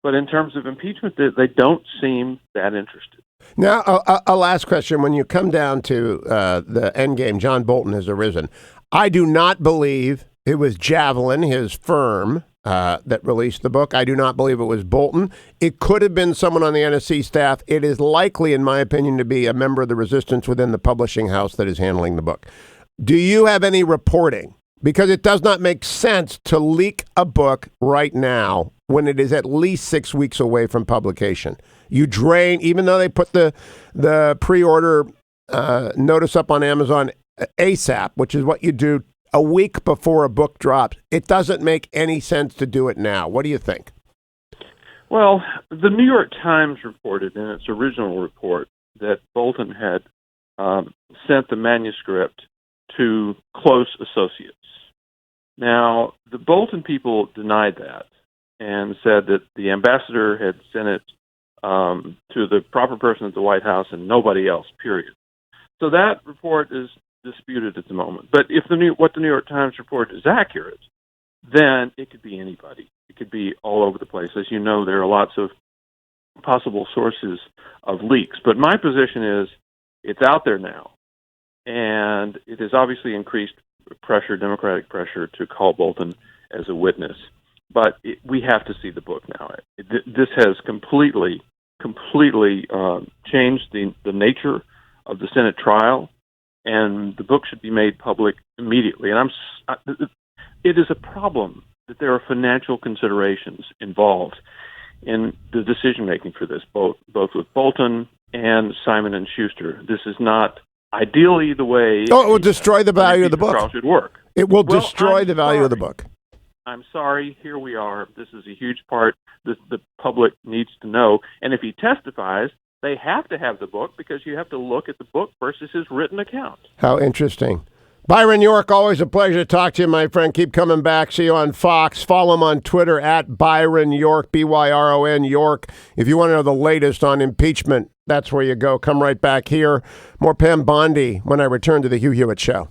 but in terms of impeachment, they don't seem that interested. Now, a last question. When you come down to the end game, John Bolton has arisen. I do not believe it was Javelin, his firm, that released the book. I do not believe it was Bolton. It could have been someone on the NSC staff. It is likely, in my opinion, to be a member of the resistance within the publishing house that is handling the book. Do you have any reporting? Because it does not make sense to leak a book right now when it is at least 6 weeks away from publication. You drain, even though they put the pre-order notice up on Amazon ASAP, which is what you do a week before a book drops. It doesn't make any sense to do it now. What do you think? Well, the New York Times reported in its original report that Bolton had sent the manuscript to close associates. Now, the Bolton people denied that and said that the ambassador had sent it to the proper person at the White House and nobody else, period. So that report is disputed at the moment. But if what the New York Times report is accurate, then it could be anybody. It could be all over the place. As you know, there are lots of possible sources of leaks. But my position is it's out there now, and it has obviously increased pressure, Democratic pressure, to call Bolton as a witness. But we have to see the book now. This has completely changed the nature of the Senate trial, and the book should be made public immediately. And it is a problem that there are financial considerations involved in the decision-making for this, both with Bolton and Simon & Schuster. This is not ideally the way... Oh, it will destroy the value of the book. Should work. It will destroy the value of the book. I'm sorry, here we are. This is a huge part that the public needs to know. And if he testifies, they have to have the book because you have to look at the book versus his written account. How interesting. Byron York, always a pleasure to talk to you, my friend. Keep coming back. See you on Fox. Follow him on Twitter at Byron York, Byron York. If you want to know the latest on impeachment, that's where you go. Come right back here. More Pam Bondi when I return to the Hugh Hewitt Show.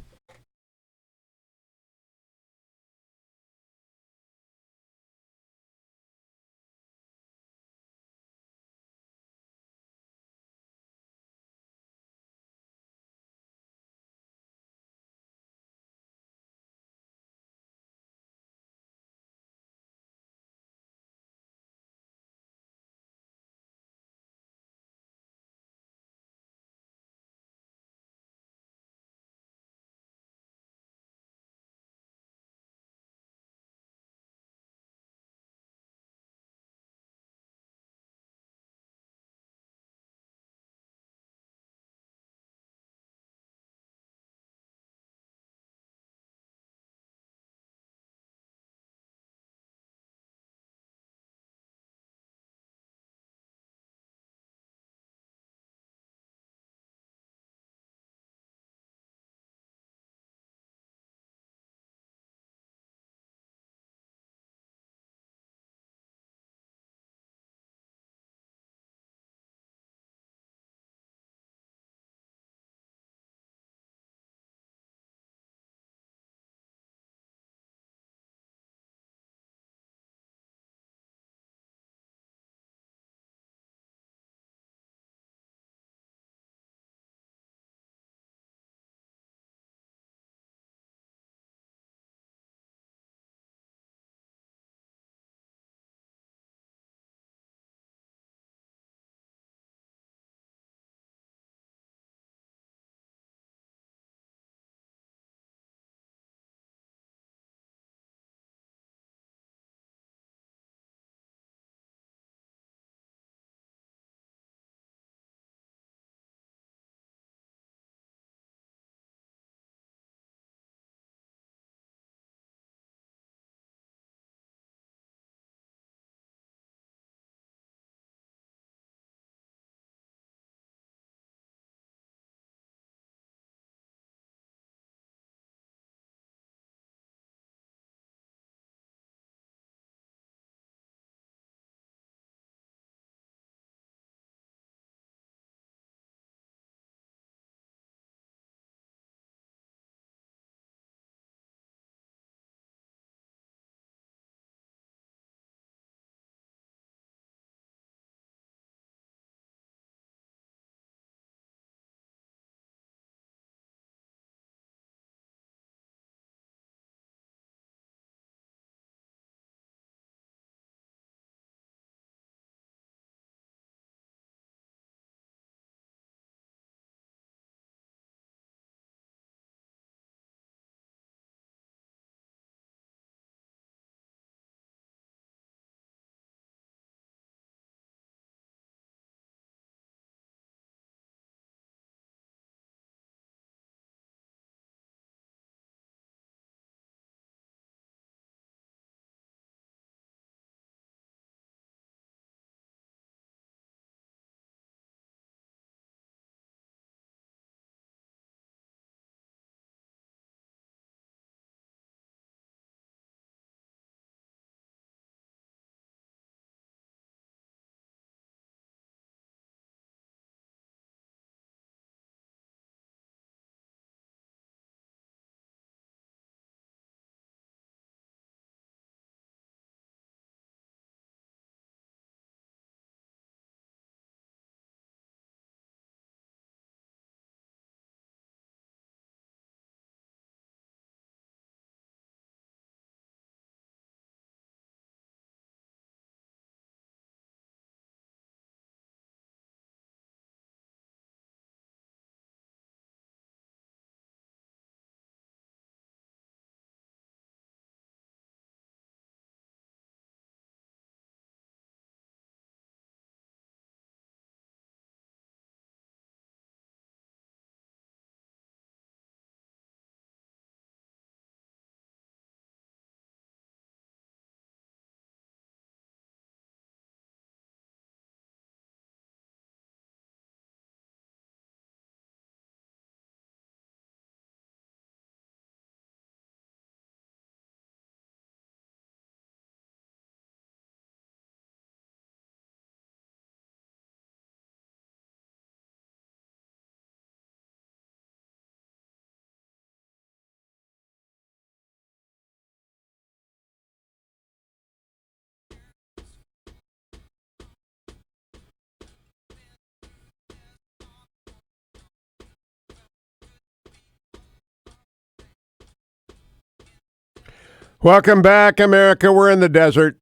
Welcome back, America. We're in the desert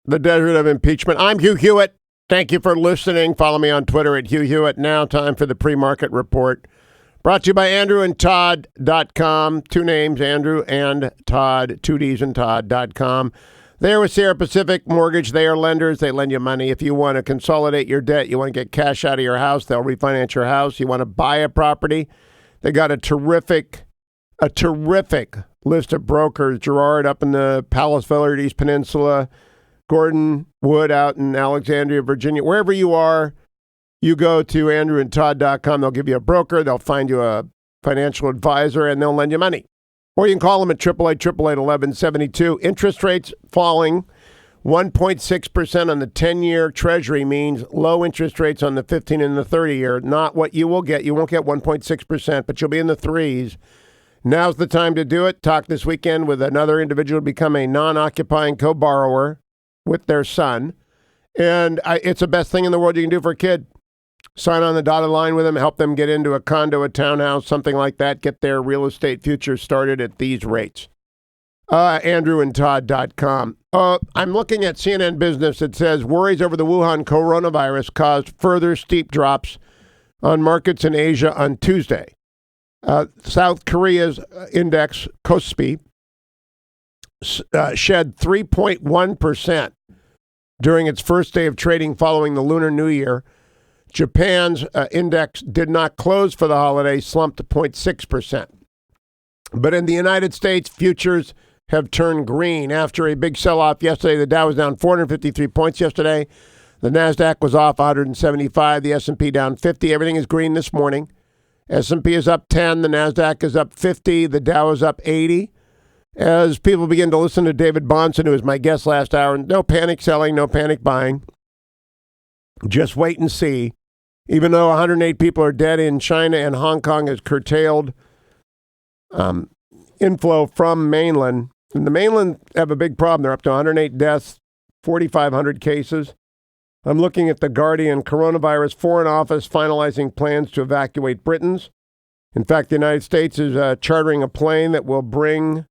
of impeachment. I'm Hugh Hewitt. Thank you for listening. Follow me on Twitter at Hugh Hewitt. Now time for the pre-market report. Brought to you by AndrewandTodd.com. Two names, Andrew and Todd, 2Ds and Todd.com. They're with Sierra Pacific Mortgage. They are lenders. They lend you money. If you want to consolidate your debt, you want to get cash out of your house, they'll refinance your house. You want to buy a property, they got a terrific list of brokers. Gerard up in the Palos Villard East Peninsula, Gordon Wood out in Alexandria, Virginia. Wherever you are, you go to AndrewandTodd.com. They'll give you a broker. They'll find you a financial advisor, and they'll lend you money. Or you can call them at 888-888-1172. Interest rates falling. 1.6% on the 10-year Treasury means low interest rates on the 15 and the 30-year. Not what you will get. You won't get 1.6%, but you'll be in the threes. Now's the time to do it. Talk this weekend with another individual to become a non-occupying co-borrower with their son. And it's the best thing in the world you can do for a kid. Sign on the dotted line with them, help them get into a condo, a townhouse, something like that. Get their real estate future started at these rates. AndrewandTodd.com. I'm looking at CNN Business. It says worries over the Wuhan coronavirus caused further steep drops on markets in Asia on Tuesday. South Korea's index, KOSPI, shed 3.1% during its first day of trading following the Lunar New Year. Japan's index did not close for the holiday, slumped to 0.6%. But in the United States, futures have turned green after a big sell-off yesterday. The Dow was down 453 points yesterday. The NASDAQ was off 175. The S&P down 50. Everything is green this morning. S&P is up 10. The NASDAQ is up 50. The Dow is up 80. As people begin to listen to David Bahnsen, who was my guest last hour, no panic selling, no panic buying. Just wait and see. Even though 108 people are dead in China and Hong Kong has curtailed inflow from mainland. And the mainland have a big problem. They're up to 108 deaths, 4,500 cases. I'm looking at the Guardian. Coronavirus Foreign Office finalizing plans to evacuate Britons. In fact, the United States is chartering a plane that will bring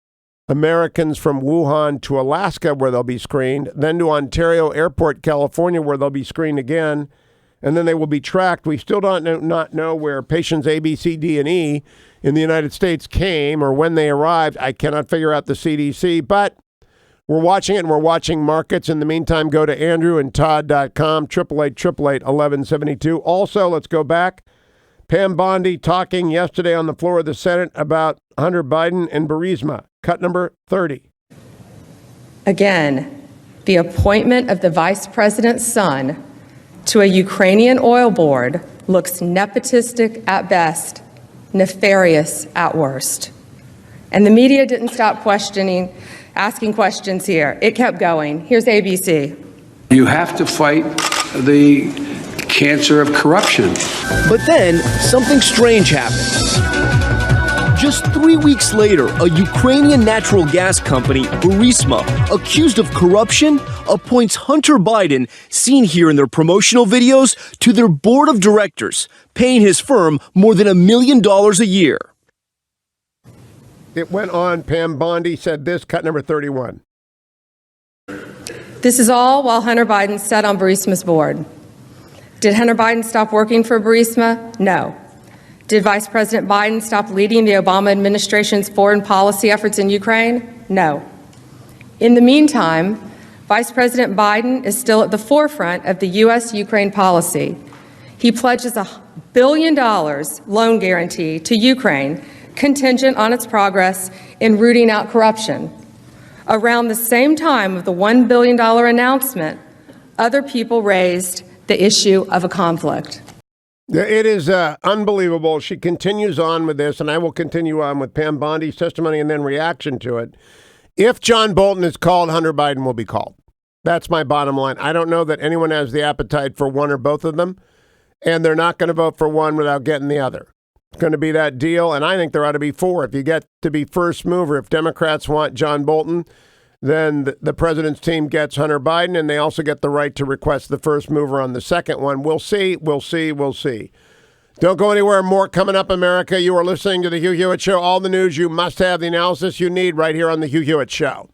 Americans from Wuhan to Alaska, where they'll be screened, then to Ontario Airport, California, where they'll be screened again, and then they will be tracked. We still not know where patients A, B, C, D, and E in the United States came or when they arrived. I cannot figure out the CDC, but we're watching it, and we're watching markets. In the meantime, go to AndrewandTodd.com, 888-888-1172. Also, let's go back. Pam Bondi talking yesterday on the floor of the Senate about Hunter Biden and Burisma. Cut number 30. Again, the appointment of the vice president's son to a Ukrainian oil board looks nepotistic at best, nefarious at worst. And the media didn't stop asking questions here. It kept going. Here's ABC. You have to fight the cancer of corruption. But then something strange happens. Just 3 weeks later, a Ukrainian natural gas company, Burisma, accused of corruption, appoints Hunter Biden, seen here in their promotional videos, to their board of directors, paying his firm more than $1 million a year. It went on. Pam Bondi said this, cut number 31. This is all while Hunter Biden sat on Burisma's board. Did Hunter Biden stop working for Burisma? No. Did Vice President Biden stop leading the Obama administration's foreign policy efforts in Ukraine? No. In the meantime, Vice President Biden is still at the forefront of the U.S.-Ukraine policy. He pledges $1 billion loan guarantee to Ukraine, contingent on its progress in rooting out corruption. Around the same time of the $1 billion announcement, other people raised the issue of a conflict. It is unbelievable. She continues on with this, and I will continue on with Pam Bondi's testimony and then reaction to it. If John Bolton is called, Hunter Biden will be called. That's my bottom line. I don't know that anyone has the appetite for one or both of them, and they're not going to vote for one without getting the other. It's going to be that deal, and I think there ought to be four. If you get to be first mover, if Democrats want John Bolton, then the president's team gets Hunter Biden, and they also get the right to request the first mover on the second one. We'll see. We'll see. We'll see. Don't go anywhere. More coming up, America. You are listening to The Hugh Hewitt Show. All the news you must have, the analysis you need right here on The Hugh Hewitt Show.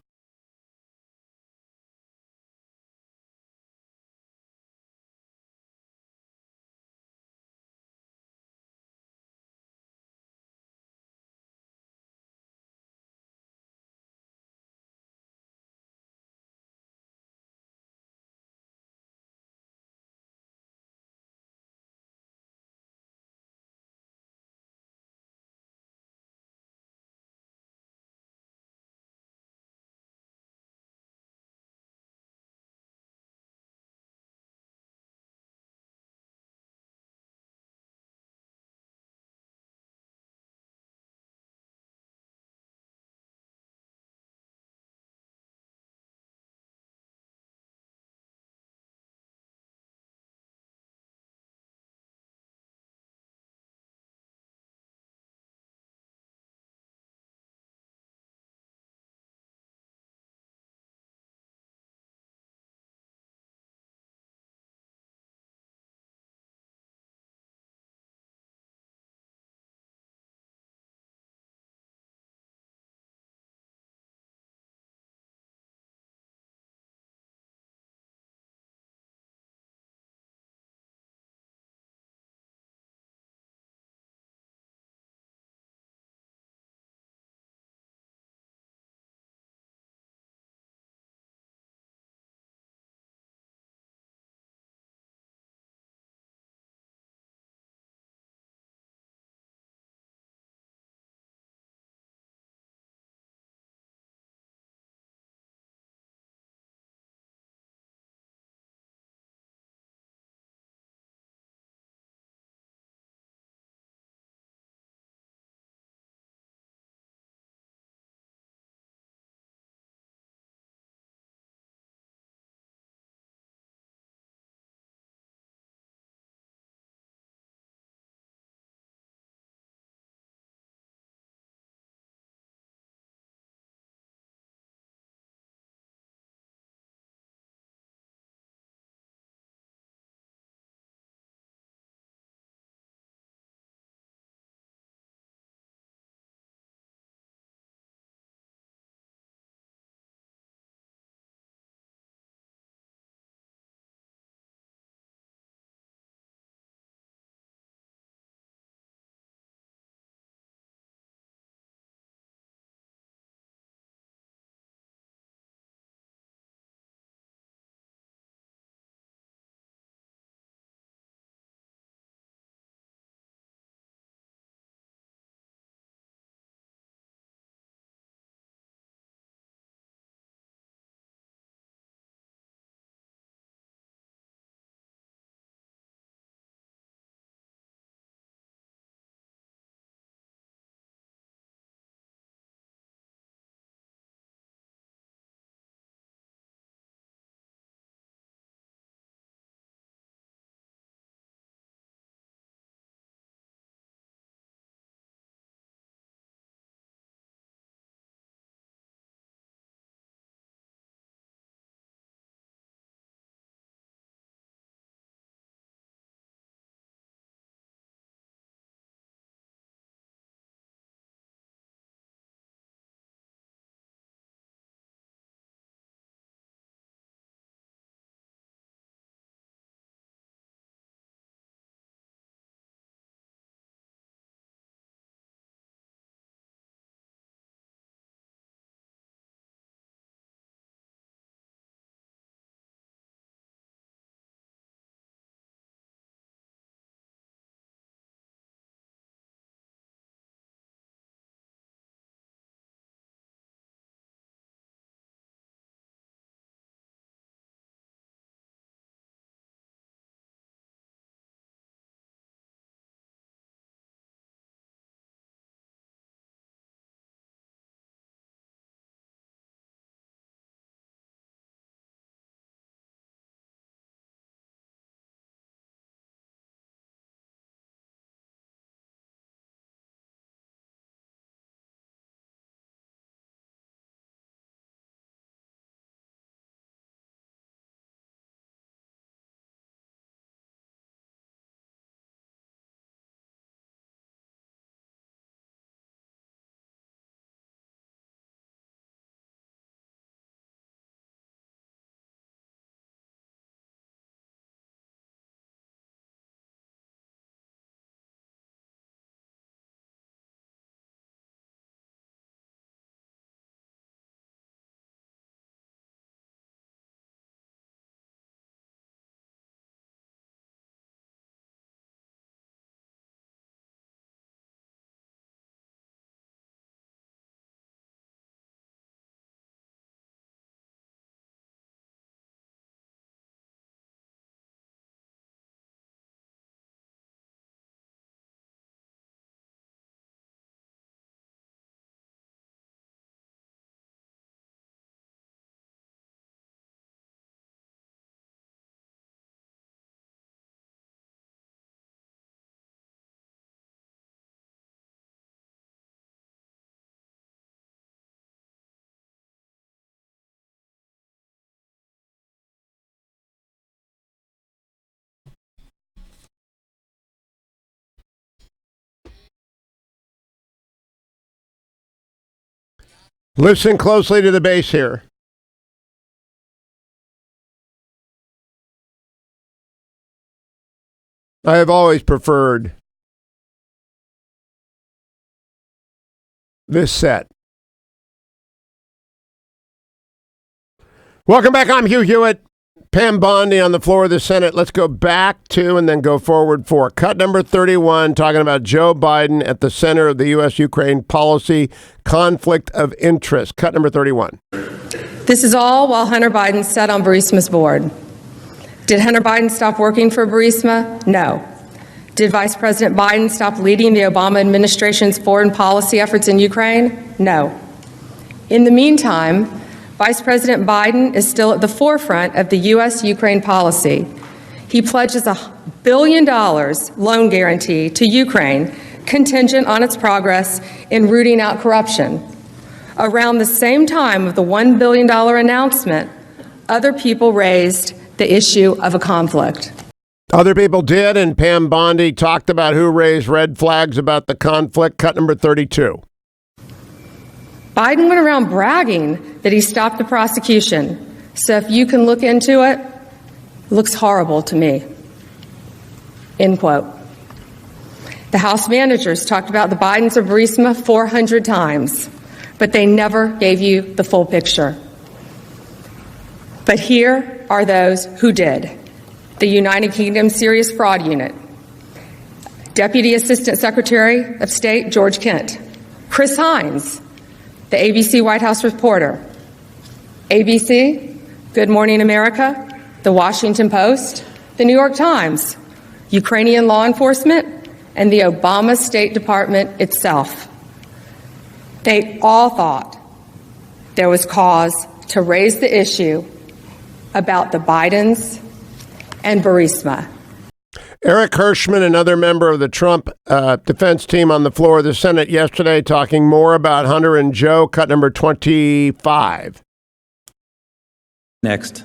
Listen closely to the bass here. I have always preferred this set. Welcome back. I'm Hugh Hewitt. Pam Bondi on the floor of the Senate. Let's go back to and then go forward for cut number 31, talking about Joe Biden at the center of the U.S.-Ukraine policy conflict of interest. Cut number 31. This is all while Hunter Biden sat on Burisma's board. Did Hunter Biden stop working for Burisma? No. Did Vice President Biden stop leading the Obama administration's foreign policy efforts in Ukraine? No. In the meantime, Vice President Biden is still at the forefront of the U.S.-Ukraine policy. He pledges $1 billion loan guarantee to Ukraine, contingent on its progress in rooting out corruption. Around the same time of the $1 billion announcement, other people raised the issue of a conflict. Other people did, and Pam Bondi talked about who raised red flags about the conflict. Cut number 32. Biden went around bragging that he stopped the prosecution. So if you can look into it, it looks horrible to me. End quote. The House managers talked about the Bidens of Burisma 400 times, but they never gave you the full picture. But here are those who did. The United Kingdom Serious Fraud Unit, Deputy Assistant Secretary of State George Kent, Chris Hines, the ABC White House reporter, ABC, Good Morning America, The Washington Post, The New York Times, Ukrainian law enforcement, and the Obama State Department itself. They all thought there was cause to raise the issue about the Bidens and Burisma. Eric Hirschman, another member of the Trump defense team on the floor of the Senate yesterday, talking more about Hunter and Joe. Cut number 25. Next.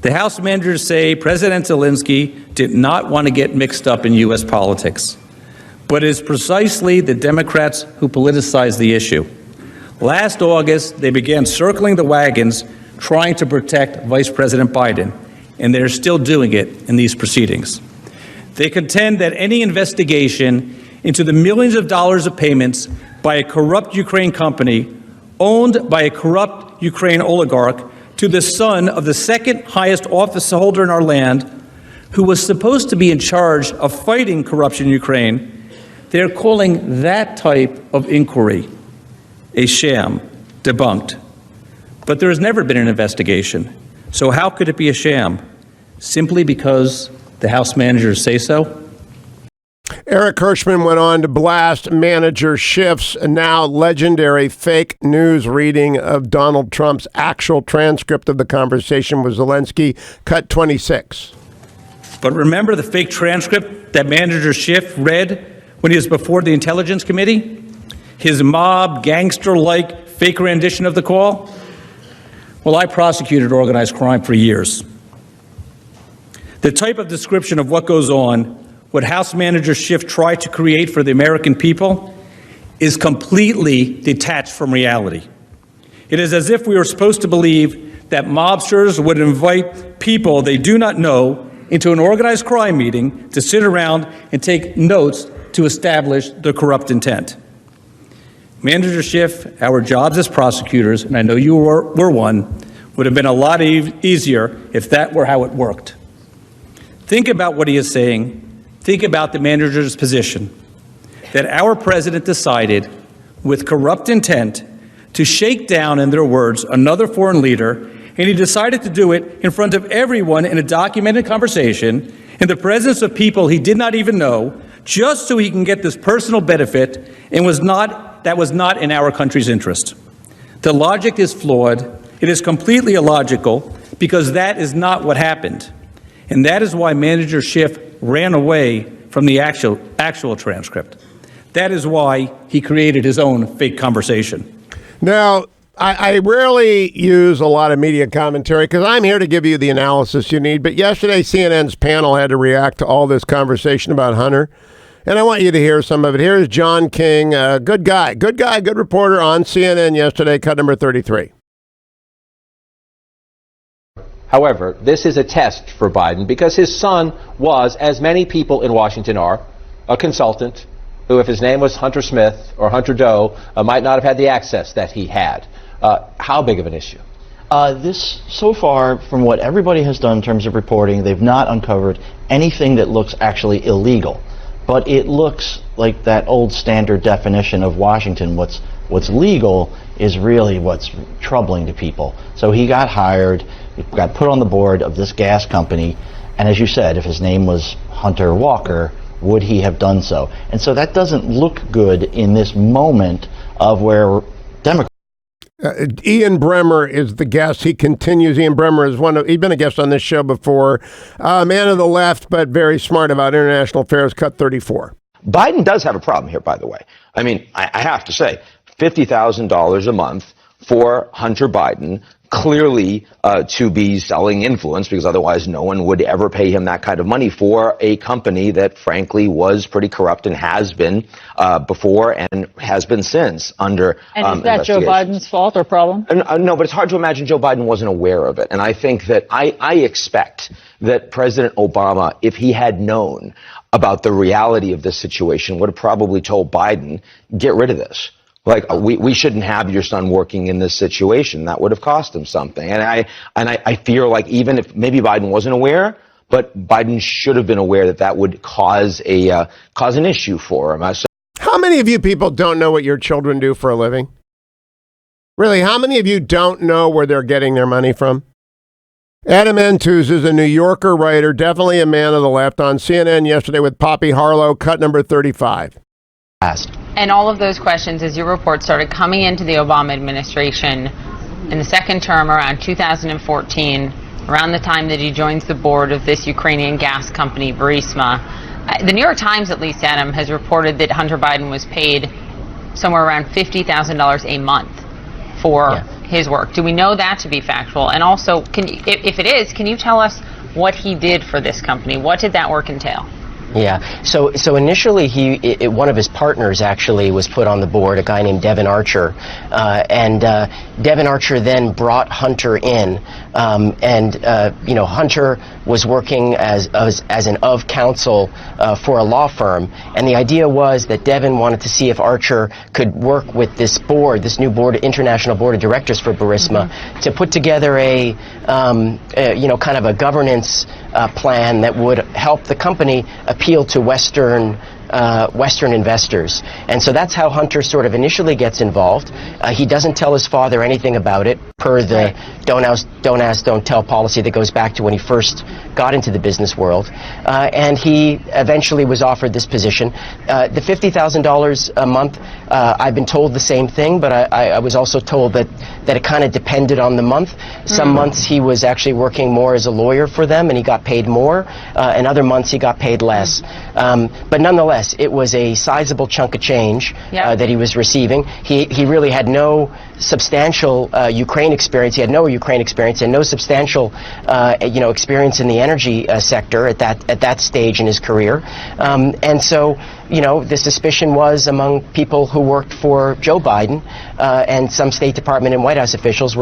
The House managers say President Zelensky did not want to get mixed up in U.S. politics, but it is precisely the Democrats who politicized the issue. Last August, they began circling the wagons trying to protect Vice President Biden, and they're still doing it in these proceedings. They contend that any investigation into the millions of dollars of payments by a corrupt Ukraine company owned by a corrupt Ukraine oligarch to the son of the second highest office holder in our land, who was supposed to be in charge of fighting corruption in Ukraine, they're calling that type of inquiry a sham, debunked. But there has never been an investigation. So how could it be a sham? Simply because the House managers say so? Eric Hirschman went on to blast manager Schiff's now legendary fake news reading of Donald Trump's actual transcript of the conversation with Zelensky. Cut 26. But remember the fake transcript that manager Schiff read when he was before the Intelligence Committee? His mob, gangster-like fake rendition of the call? Well, I prosecuted organized crime for years. The type of description of what goes on, what House Manager Schiff tried to create for the American people, is completely detached from reality. It is as if we were supposed to believe that mobsters would invite people they do not know into an organized crime meeting to sit around and take notes to establish the corrupt intent. Manager Schiff, our jobs as prosecutors, and I know you were one, would have been a lot easier if that were how it worked. Think about what he is saying. Think about the manager's position, that our president decided, with corrupt intent, to shake down, in their words, another foreign leader, and he decided to do it in front of everyone in a documented conversation, in the presence of people he did not even know, just so he can get this personal benefit, and that was not in our country's interest. The logic is flawed. It is completely illogical, because that is not what happened. And that is why Manager Schiff ran away from the actual transcript. That is why he created his own fake conversation. Now, I rarely use a lot of media commentary because I'm here to give you the analysis you need. But yesterday, CNN's panel had to react to all this conversation about Hunter. And I want you to hear some of it. Here's John King, good guy, good reporter on CNN yesterday, cut number 33. However, this is a test for Biden because his son was, as many people in Washington are, a consultant who, if his name was Hunter Smith or Hunter Doe, might not have had the access that he had. How big of an issue? This, so far, from what everybody has done in terms of reporting, they've not uncovered anything that looks actually illegal. But it looks like that old standard definition of Washington, what's legal is really what's troubling to people. So he got hired, got put on the board of this gas company, and as you said, if his name was Hunter Walker, would he have done so? And so that doesn't look good in this moment of where Democrats... Ian Bremmer is the guest. He continues. Ian Bremmer is he's been a guest on this show before. Man of the left, but very smart about international affairs, cut 34. Biden does have a problem here, by the way. I mean, I have to say, $50,000 a month for Hunter Biden, clearly to be selling influence, because otherwise no one would ever pay him that kind of money for a company that frankly was pretty corrupt and has been before and has been since under And is that Joe Biden's fault or problem? No, but it's hard to imagine Joe Biden wasn't aware of it. And I think that I expect that President Obama, if he had known about the reality of this situation, would have probably told Biden, get rid of this. Like, we shouldn't have your son working in this situation. That would have cost him something. And I feel like even if maybe Biden wasn't aware, but Biden should have been aware that would cause an issue for him. How many of you people don't know what your children do for a living? Really, how many of you don't know where they're getting their money from? Adam Entous is a New Yorker writer, definitely a man of the left, on CNN yesterday with Poppy Harlow, cut number 35. And all of those questions, as your report started coming into the Obama administration in the second term around 2014, around the time that he joins the board of this Ukrainian gas company, Burisma. The New York Times, at least, Adam, has reported that Hunter Biden was paid somewhere around $50,000 a month for his work. Do we know that to be factual? And also, if it is, can you tell us what he did for this company? What did that work entail? Yeah. So initially, one of his partners actually was put on the board, a guy named Devin Archer, and Devin Archer then brought Hunter in, Hunter was working as an of counsel for a law firm, and the idea was that Devin wanted to see if Archer could work with this board, this new board, international board of directors for Burisma, to put together a kind of a governance plan that would help the company appeal to Western investors. And so that's how Hunter sort of initially gets involved. He doesn't tell his father anything about it, per the don't ask, don't tell policy that goes back to when he first got into the business world. And he eventually was offered this position. The $50,000 a month, I've been told the same thing, but I was also told that it kind of depended on the month. Some months he was actually working more as a lawyer for them, and he got paid more, and other months he got paid less. But nonetheless, it was a sizable chunk of change that he was receiving. He really had no substantial Ukraine experience. He had no Ukraine experience and no substantial experience in the energy sector at that stage in his career. And so, the suspicion was among people who worked for Joe Biden and some State Department and White House officials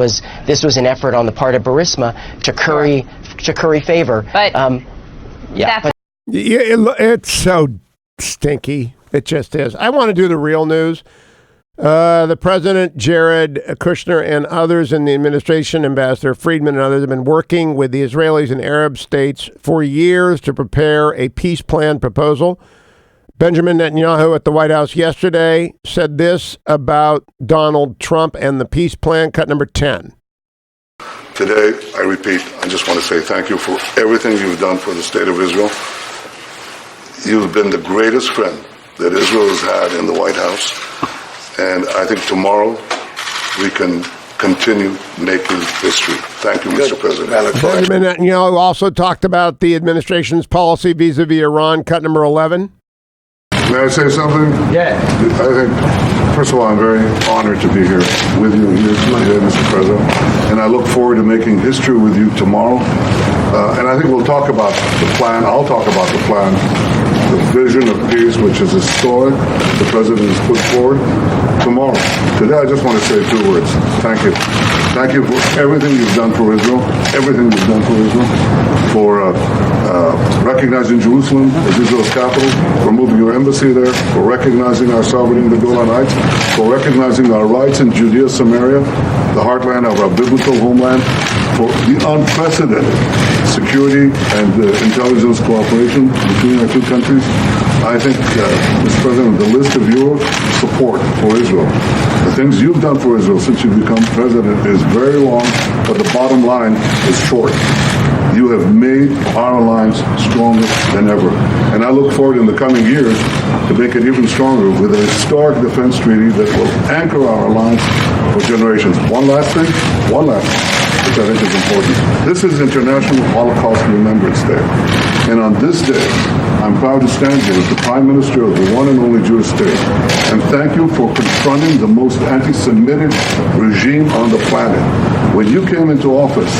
this was an effort on the part of Burisma to curry favor. But it's so stinky. It just is. I want to do the real news. The president, Jared Kushner, and others in the administration, Ambassador Friedman and others, have been working with the Israelis and Arab states for years to prepare a peace plan proposal. Benjamin Netanyahu at the White House yesterday said this about Donald Trump and the peace plan, cut number 10. Today, I repeat, I just want to say thank you for everything you've done for the state of Israel. You've been the greatest friend that Israel has had in the White House. And I think tomorrow we can continue making history. Thank you, Mr. President. Benjamin Netanyahu also talked about the administration's policy vis-a-vis Iran, cut number 11. May I say something? Yeah. I think, first of all, I'm very honored to be here with you here today, Mr. President. And I look forward to making history with you tomorrow. And I think we'll talk about the plan. I'll talk about the plan the vision of peace, which is historic, the president has put forward tomorrow. Today, I just want to say 2 words. Thank you. Thank you for everything you've done for Israel, for recognizing Jerusalem as Israel's capital, for moving your embassy there, for recognizing our sovereignty in the Golan Heights, for recognizing our rights in Judea, Samaria, the heartland of our biblical homeland, for the unprecedented security and intelligence cooperation between our 2 countries. I think, Mr. President, the list of your support for Israel, the things you've done for Israel since you've become president is very long, but the bottom line is short. You have made our alliance stronger than ever. And I look forward in the coming years to make it even stronger with a historic defense treaty that will anchor our alliance for generations. One last thing, which I think is important. This is International Holocaust Remembrance Day. And on this day, I'm proud to stand here as the Prime Minister of the one and only Jewish state and thank you for confronting the most anti-Semitic regime on the planet. When you came into office,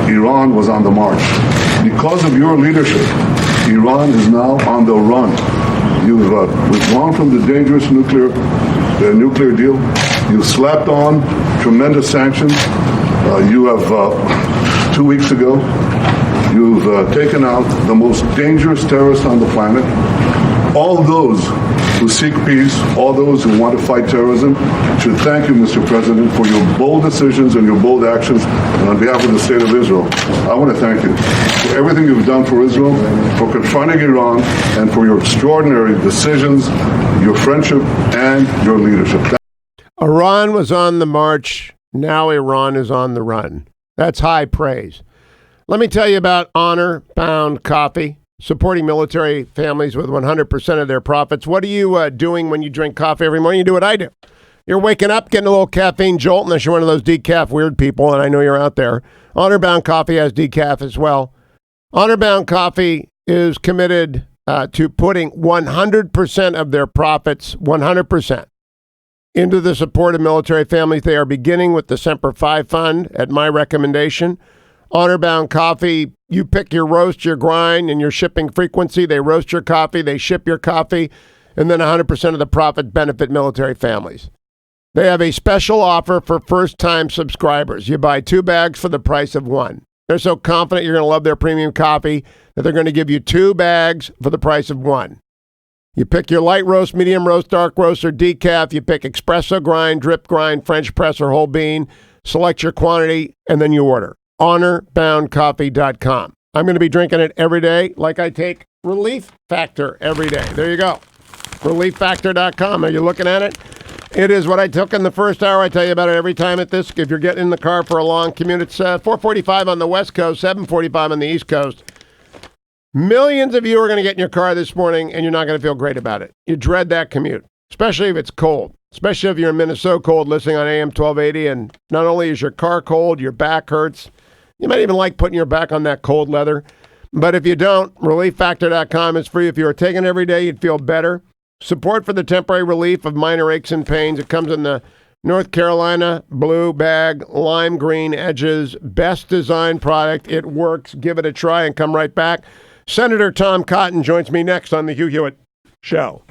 Iran was on the march. Because of your leadership, Iran is now on the run. You've withdrawn from the dangerous nuclear deal. You slapped on tremendous sanctions. You have, 2 weeks ago, you've taken out the most dangerous terrorist on the planet. All those who seek peace, all those who want to fight terrorism, should thank you, Mr. President, for your bold decisions and your bold actions. And on behalf of the State of Israel, I want to thank you for everything you've done for Israel, for confronting Iran, and for your extraordinary decisions, your friendship, and your leadership. Iran was on the march. Now Iran is on the run. That's high praise. Let me tell you about Honor Bound Coffee, supporting military families with 100% of their profits. What are you doing when you drink coffee every morning? You do what I do. You're waking up, getting a little caffeine jolt, unless you're one of those decaf weird people, and I know you're out there. Honor Bound Coffee has decaf as well. Honor Bound Coffee is committed to putting 100% of their profits, 100%, into the support of military families. They are beginning with the Semper Fi Fund at my recommendation. Honor Bound Coffee, you pick your roast, your grind, and your shipping frequency. They roast your coffee, they ship your coffee, and then 100% of the profit benefit military families. They have a special offer for first-time subscribers. You buy 2 bags for the price of 1. They're so confident you're going to love their premium coffee that they're going to give you 2 bags for the price of 1. You pick your light roast, medium roast, dark roast, or decaf. You pick espresso grind, drip grind, French press, or whole bean. Select your quantity, and then you order. HonorBoundCoffee.com. I'm going to be drinking it every day like I take Relief Factor every day. There you go. ReliefFactor.com. Are you looking at it? It is what I took in the first hour. I tell you about it every time at this. If you're getting in the car for a long commute, it's 4:45 on the West Coast, 7:45 on the East Coast. Millions of you are going to get in your car this morning, and you're not going to feel great about it. You dread that commute, especially if it's cold, especially if you're in Minnesota cold listening on AM 1280, and not only is your car cold, your back hurts. You might even like putting your back on that cold leather. But if you don't, ReliefFactor.com is free. If you were taking it every day, you'd feel better. Support for the temporary relief of minor aches and pains. It comes in the North Carolina blue bag, lime green edges, best design product. It works. Give it a try and come right back. Senator Tom Cotton joins me next on the Hugh Hewitt Show.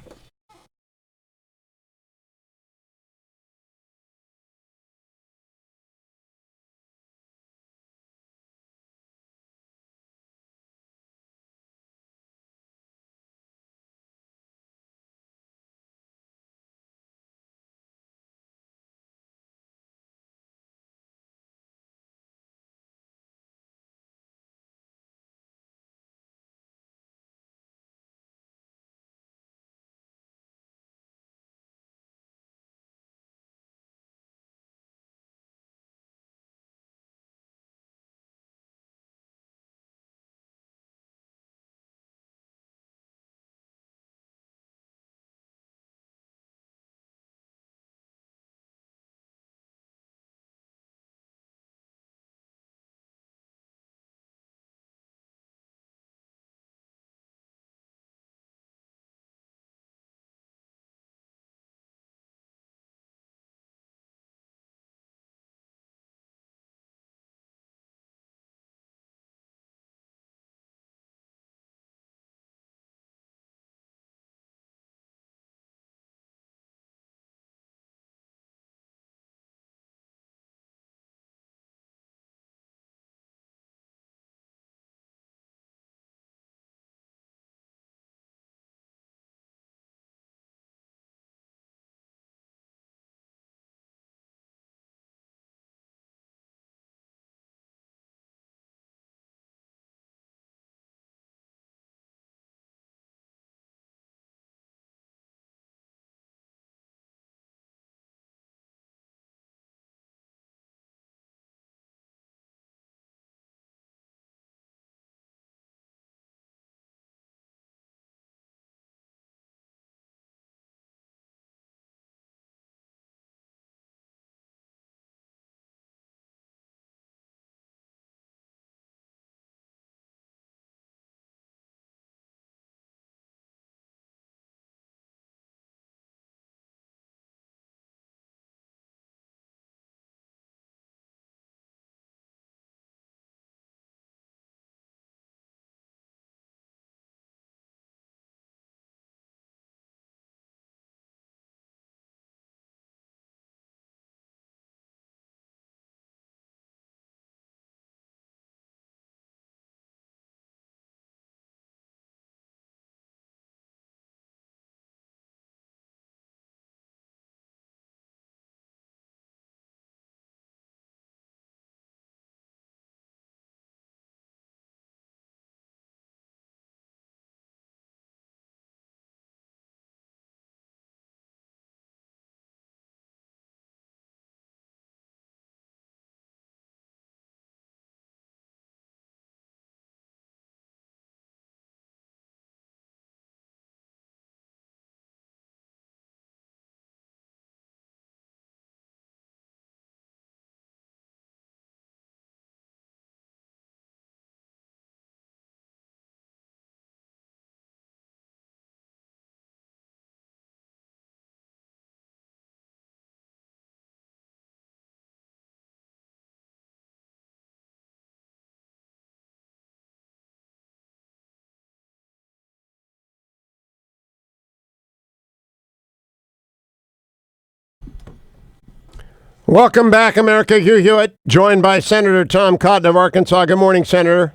Welcome back, America. Hugh Hewitt, joined by Senator Tom Cotton of Arkansas. Good morning, Senator.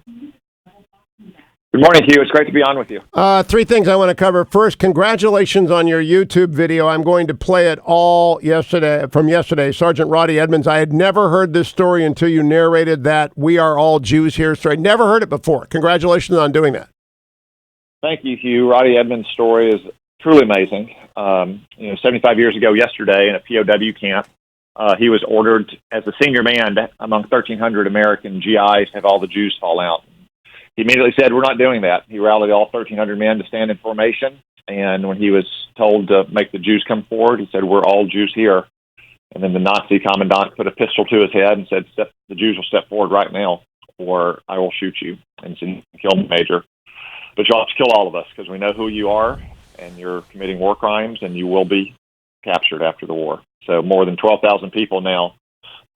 Good morning, Hugh. It's great to be on with you. Three things I want to cover. First, congratulations on your YouTube video. I'm going to play it all from yesterday. Sergeant Roddy Edmonds, I had never heard this story until you narrated that We Are All Jews Here story. Never heard it before. Congratulations on doing that. Thank you, Hugh. Roddy Edmonds' story is truly amazing. 75 years ago yesterday in a POW camp, he was ordered as a senior man among 1,300 American GIs to have all the Jews fall out. He immediately said, we're not doing that. He rallied all 1,300 men to stand in formation, and when he was told to make the Jews come forward, he said, we're all Jews here. And then the Nazi commandant put a pistol to his head and said, the Jews will step forward right now, or I will shoot you. And said, kill the major. But you'll have to kill all of us, because we know who you are, and you're committing war crimes, and you will be captured after the war. So more than 12,000 people now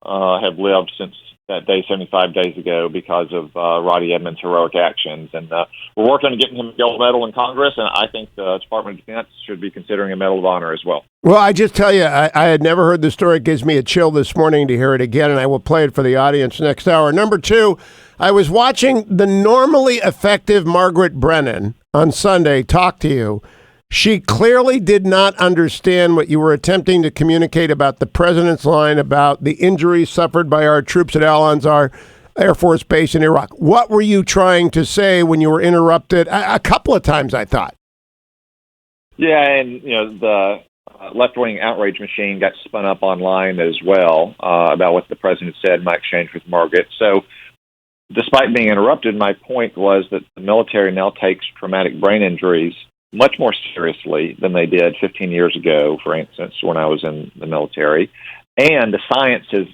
have lived since that day 75 days ago because of Roddy Edmonds' heroic actions. And we're working on getting him a gold medal in Congress, and I think the Department of Defense should be considering a Medal of Honor as well. Well, I just tell you, I had never heard the story. It gives me a chill this morning to hear it again, and I will play it for the audience next hour. Number two, I was watching the normally effective Margaret Brennan on Sunday talk to you. She clearly did not understand what you were attempting to communicate about the president's line about the injuries suffered by our troops at Al-Anzar Air Force Base in Iraq. What were you trying to say when you were interrupted a couple of times, I thought? Yeah, and the left-wing outrage machine got spun up online as well about what the president said in my exchange with Margaret. So despite being interrupted, my point was that the military now takes traumatic brain injuries much more seriously than they did 15 years ago, for instance, when I was in the military. And the science has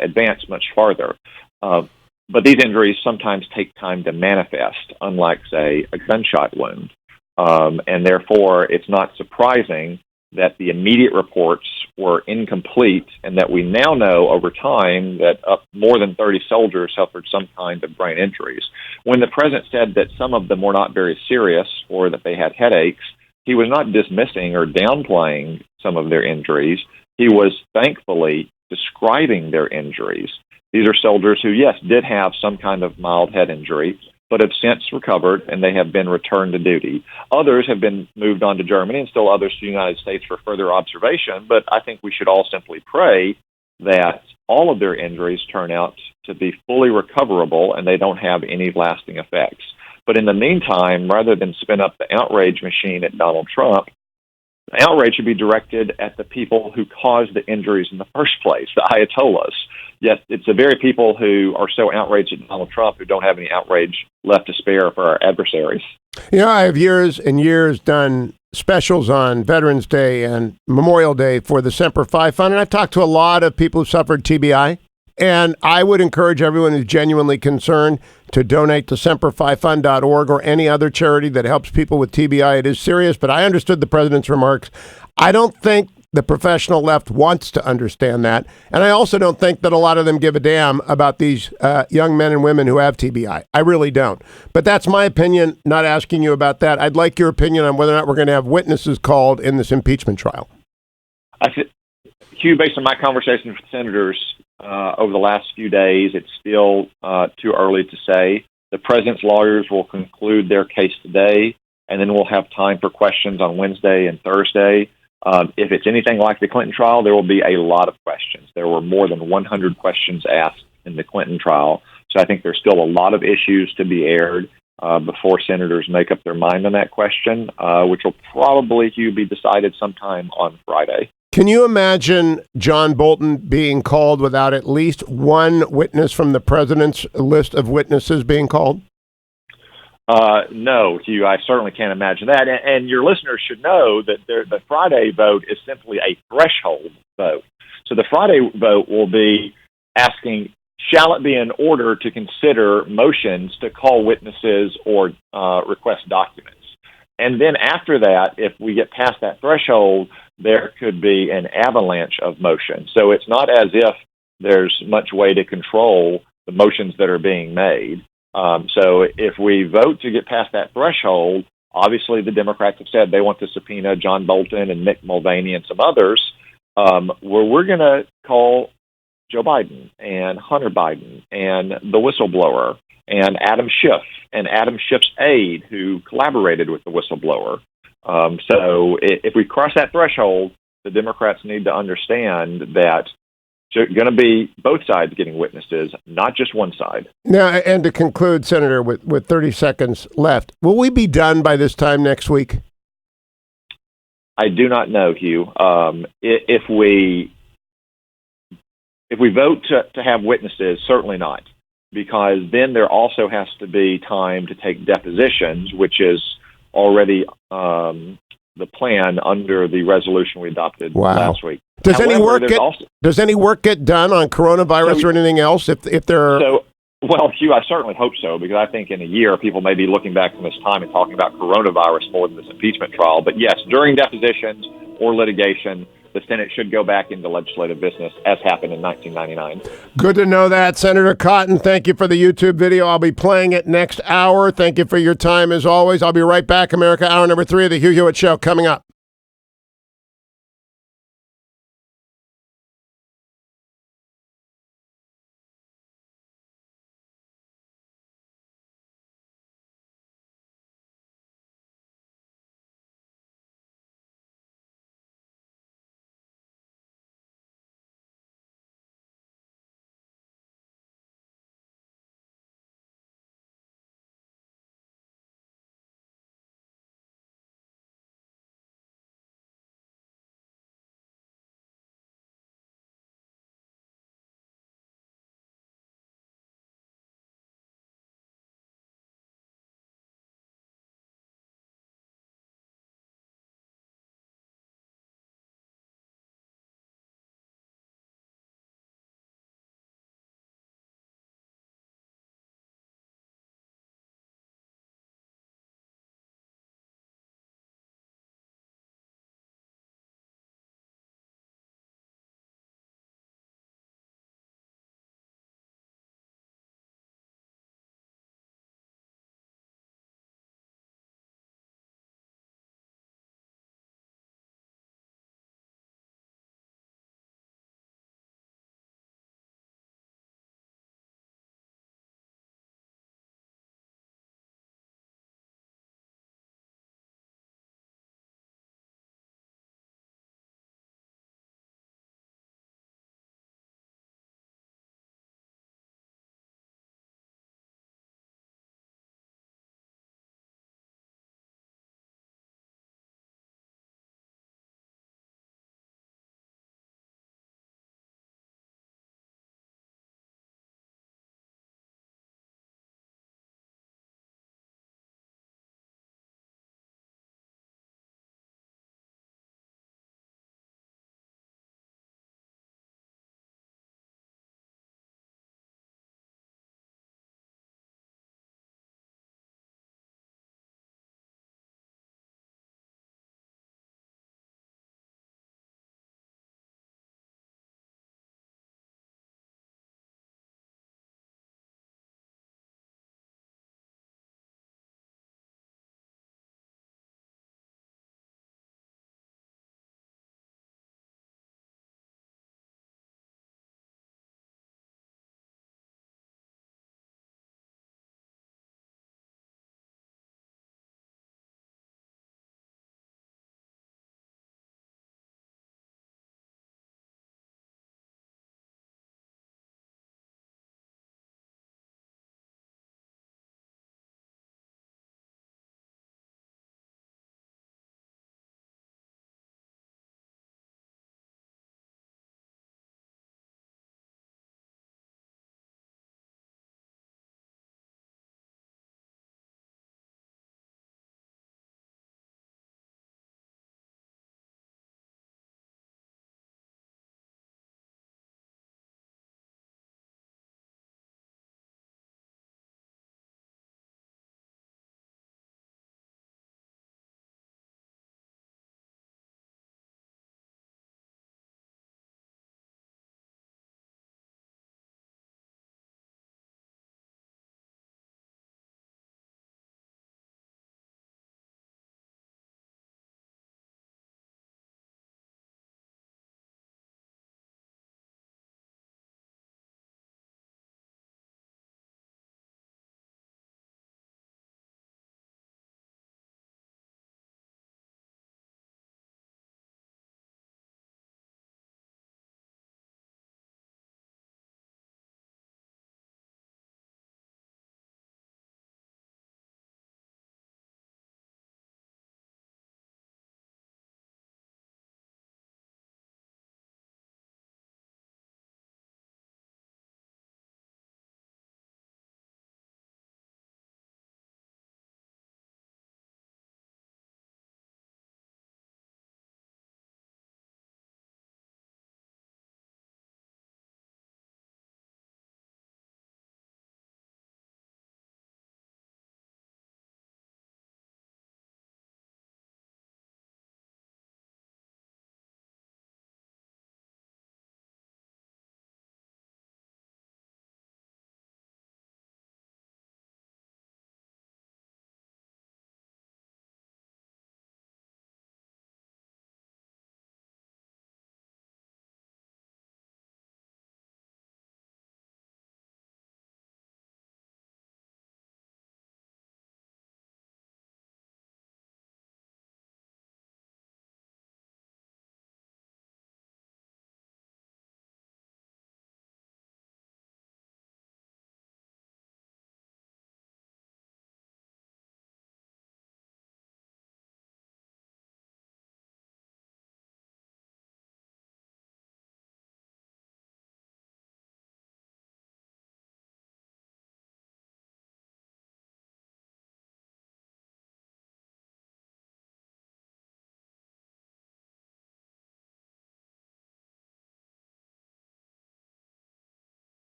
advanced much farther. But these injuries sometimes take time to manifest, unlike, say, a gunshot wound. And therefore, it's not surprising that the immediate reports were incomplete and that we now know over time that more than 30 soldiers suffered some kind of brain injuries. When the president said that some of them were not very serious or that they had headaches, he was not dismissing or downplaying some of their injuries. He was thankfully describing their injuries. These are soldiers who, yes, did have some kind of mild head injury, but have since recovered and they have been returned to duty. Others have been moved on to Germany and still others to the United States for further observation. But I think we should all simply pray that all of their injuries turn out to be fully recoverable and they don't have any lasting effects. But in the meantime, rather than spin up the outrage machine at Donald Trump, the outrage should be directed at the people who caused the injuries in the first place, the Ayatollahs. Yes, it's the very people who are so outraged at Donald Trump who don't have any outrage left to spare for our adversaries. I have years and years done specials on Veterans Day and Memorial Day for the Semper Fi Fund, and I've talked to a lot of people who suffered TBI, and I would encourage everyone who's genuinely concerned to donate to semperfifund.org or any other charity that helps people with TBI. It is serious, but I understood the president's remarks. I don't think the professional left wants to understand that, and I also don't think that a lot of them give a damn about these young men and women who have TBI. I really don't. But that's my opinion, not asking you about that. I'd like your opinion on whether or not we're going to have witnesses called in this impeachment trial. Hugh, based on my conversations with senators over the last few days, it's still too early to say. The president's lawyers will conclude their case today, and then we'll have time for questions on Wednesday and Thursday. If it's anything like the Clinton trial, there will be a lot of questions. There were more than 100 questions asked in the Clinton trial. So I think there's still a lot of issues to be aired before senators make up their mind on that question, which will probably, Hugh, be decided sometime on Friday. Can you imagine John Bolton being called without at least one witness from the president's list of witnesses being called? No, Hugh, I certainly can't imagine that. And your listeners should know that the Friday vote is simply a threshold vote. So the Friday vote will be asking, shall it be in order to consider motions to call witnesses or request documents? And then after that, if we get past that threshold, there could be an avalanche of motions. So it's not as if there's much way to control the motions that are being made. So if we vote to get past that threshold, obviously the Democrats have said they want to subpoena John Bolton and Mick Mulvaney and some others, where we're going to call Joe Biden and Hunter Biden and the whistleblower and Adam Schiff and Adam Schiff's aide who collaborated with the whistleblower. So if we cross that threshold, the Democrats need to understand that it's going to be both sides getting witnesses, not just one side. Now, and to conclude, Senator, with 30 seconds left, will we be done by this time next week? I do not know, Hugh. If we vote to have witnesses, certainly not, because then there also has to be time to take depositions, which is already the plan under the resolution we adopted last week. Does However, any work get done on coronavirus or anything else if there are? Well, Hugh, I certainly hope so, because I think in a year people may be looking back from this time and talking about coronavirus more than this impeachment trial. But yes, during depositions or litigation, the Senate should go back into legislative business, as happened in 1999. Good to know that. Senator Cotton, thank you for the YouTube video. I'll be playing it next hour. Thank you for your time, as always. I'll be right back. America, hour number 3 of the Hugh Hewitt Show coming up.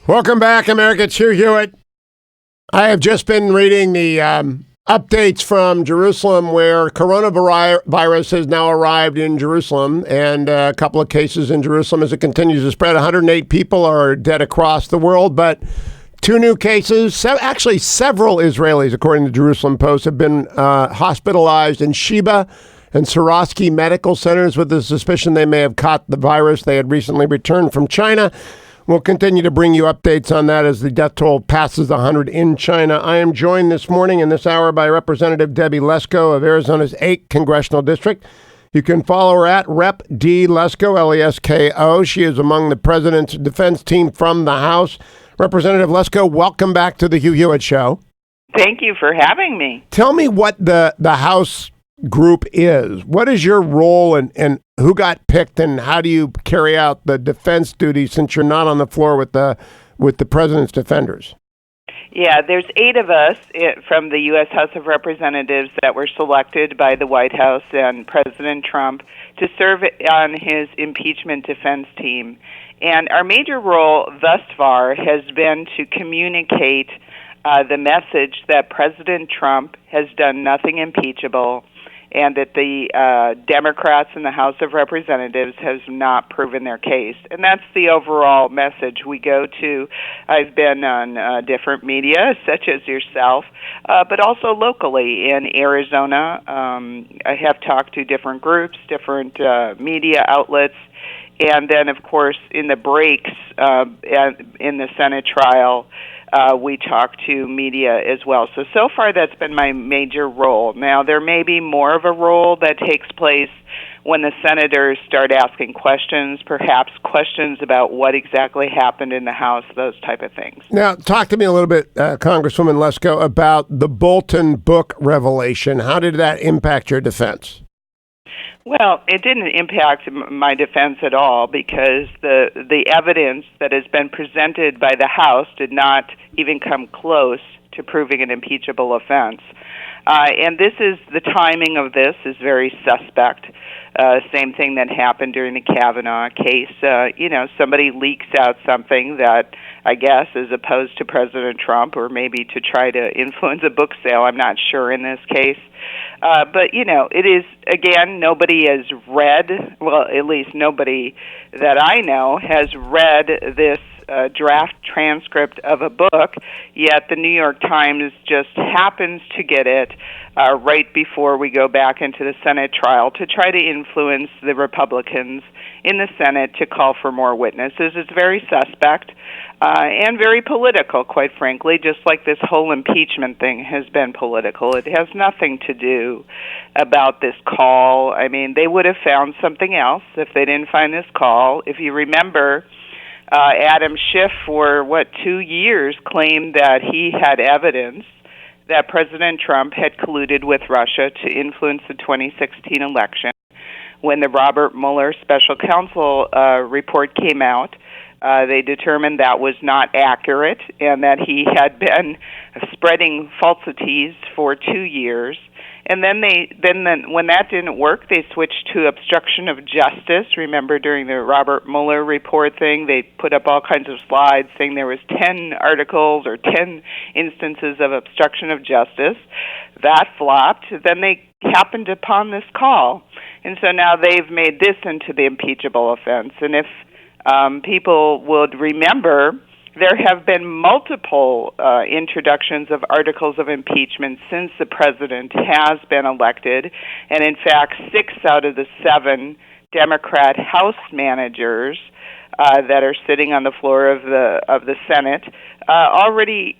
Welcome back, America. It's Hugh Hewitt. I have just been reading the updates from Jerusalem where coronavirus has now arrived in Jerusalem and a couple of cases in Jerusalem as it continues to spread. 108 people are dead across the world, but 2 new cases. Actually, several Israelis, according to Jerusalem Post, have been hospitalized in Sheba and Sorovsky medical centers with the suspicion they may have caught the virus. They had recently returned from China. We'll continue to bring you updates on that as the death toll passes 100 in China. I am joined this morning in this hour by Representative Debbie Lesko of Arizona's 8th Congressional District. You can follow her at Rep. D. Lesko, Lesko. She is among the president's defense team from the House. Representative Lesko, welcome back to the Hugh Hewitt Show. Thank you for having me. Tell me what the House group is. What is your role and who got picked and how do you carry out the defense duties since you're not on the floor with the president's defenders? Yeah, there's 8 of us from the U.S. House of Representatives that were selected by the White House and President Trump to serve on his impeachment defense team. And our major role thus far has been to communicate the message that President Trump has done nothing impeachable and that the Democrats in the House of Representatives has not proven their case. And that's the overall message we go to. I've been on different media, such as yourself, but also locally in Arizona. I have talked to different groups, different media outlets, and then, of course, in the breaks in the Senate trial, we talk to media as well. So far, that's been my major role. Now, there may be more of a role that takes place when the senators start asking questions, perhaps questions about what exactly happened in the House, those type of things. Now, talk to me a little bit, Congresswoman Lesko, about the Bolton book revelation. How did that impact your defense? Well, it didn't impact my defense at all because the evidence that has been presented by the House did not even come close to proving an impeachable offense. And the timing of this is very suspect. Same thing that happened during the Kavanaugh case. Somebody leaks out something that I guess is opposed to President Trump or maybe to try to influence a book sale. I'm not sure in this case. But, it is, again, nobody has read, well, at least nobody that I know has read this draft transcript of a book, yet the New York Times just happens to get it right before we go back into the Senate trial to try to influence the Republicans in the Senate to call for more witnesses. It's very suspect and very political, quite frankly, just like this whole impeachment thing has been political. It has nothing to do about this call. I mean, they would have found something else if they didn't find this call. If you remember, Adam Schiff, for 2 years, claimed that he had evidence that President Trump had colluded with Russia to influence the 2016 election. When the Robert Mueller special counsel report came out, they determined that was not accurate and that he had been spreading falsities for 2 years. And then when that didn't work, they switched to obstruction of justice. Remember, during the Robert Mueller report thing, they put up all kinds of slides saying there was 10 articles or 10 instances of obstruction of justice. That flopped. Then they happened upon this call. And so now they've made this into the impeachable offense. And if people would remember, there have been multiple introductions of articles of impeachment since the president has been elected, and in fact, 6 out of the 7 Democrat House managers that are sitting on the floor of the Senate already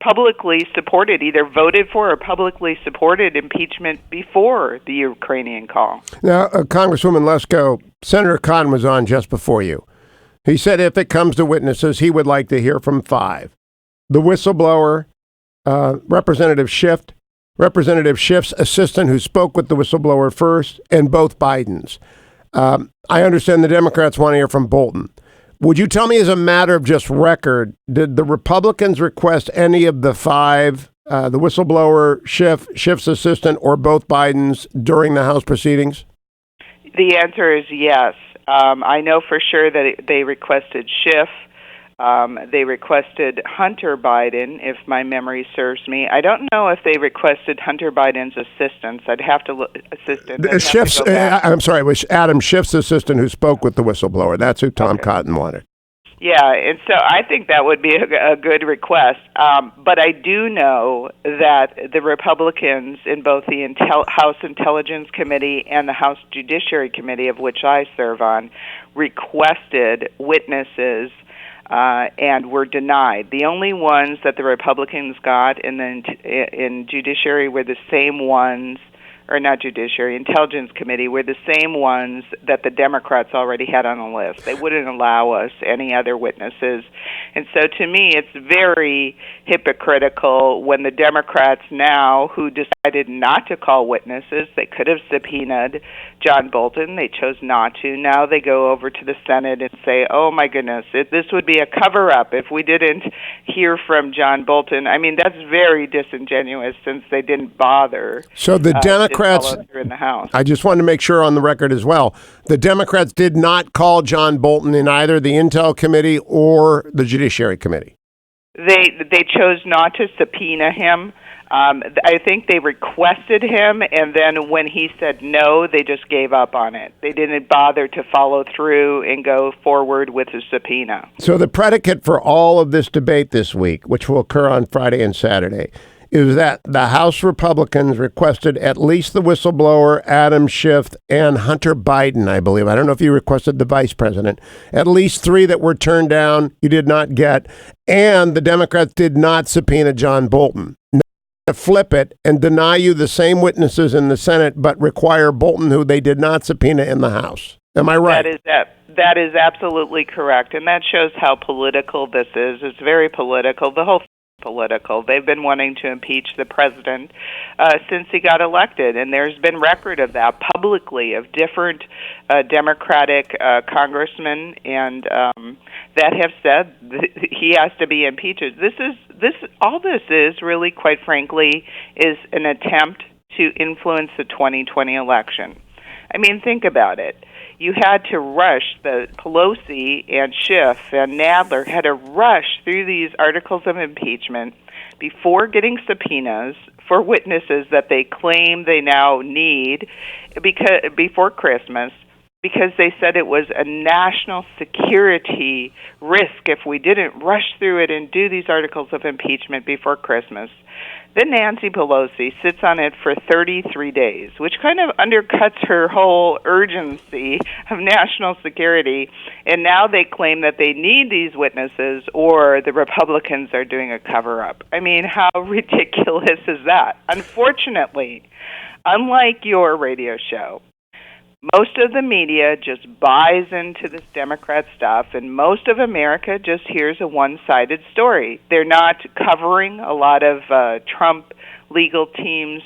publicly supported, either voted for or publicly supported impeachment before the Ukrainian call. Now, Congresswoman Lesko, Senator Cotton was on just before you. He said if it comes to witnesses, he would like to hear from 5. The whistleblower, Representative Schiff's assistant who spoke with the whistleblower first, and both Bidens. I understand the Democrats want to hear from Bolton. Would you tell me as a matter of just record, did the Republicans request any of the 5, the whistleblower, Schiff's assistant, or both Bidens during the House proceedings? The answer is yes. I know for sure that they requested Schiff. They requested Hunter Biden, if my memory serves me. I don't know if they requested Hunter Biden's assistance. I'd have to look. I'm sorry, it was Adam Schiff's assistant who spoke with the whistleblower. That's who Tom Cotton wanted. Yeah, and so I think that would be a good request. But I do know that the Republicans in both the House Intelligence Committee and the House Judiciary Committee, of which I serve on, requested witnesses and were denied. The only ones that the Republicans got in Judiciary were the same ones, or not Judiciary, Intelligence Committee, were the same ones that the Democrats already had on the list. They wouldn't allow us any other witnesses. And so to me, it's very hypocritical when the Democrats now, who decided not to call witnesses, they could have subpoenaed John Bolton. They chose not to. Now they go over to the Senate and say, oh my goodness, this would be a cover-up if we didn't hear from John Bolton. I mean, that's very disingenuous since they didn't bother. So the Democrats, in the House. I just wanted to make sure on the record as well, the Democrats did not call John Bolton in either the Intel Committee or the Judiciary Committee. They chose not to subpoena him. I think they requested him, and then when he said no, they just gave up on it. They didn't bother to follow through and go forward with the subpoena. So the predicate for all of this debate this week, which will occur on Friday and Saturday, is that the House Republicans requested at least the whistleblower, Adam Schiff, and Hunter Biden, I believe. I don't know if you requested the vice president. At least 3 that were turned down, you did not get. And the Democrats did not subpoena John Bolton. Now, to flip it and deny you the same witnesses in the Senate, but require Bolton, who they did not subpoena in the House. Am I right? That is absolutely correct. And that shows how political this is. It's very political. The whole political. They've been wanting to impeach the president since he got elected, and there's been record of that publicly of different Democratic congressmen and that have said he has to be impeached. All this is really, quite frankly, is an attempt to influence the 2020 election. I mean, think about it. You had to rush, the Pelosi and Schiff and Nadler had to rush through these articles of impeachment before getting subpoenas for witnesses that they claim they now need before Christmas, because they said it was a national security risk if we didn't rush through it and do these articles of impeachment before Christmas. Then Nancy Pelosi sits on it for 33 days, which kind of undercuts her whole urgency of national security. And now they claim that they need these witnesses or the Republicans are doing a cover-up. I mean, how ridiculous is that? Unfortunately, unlike your radio show, most of the media just buys into this Democrat stuff, and most of America just hears a one-sided story. They're not covering a lot of Trump legal team's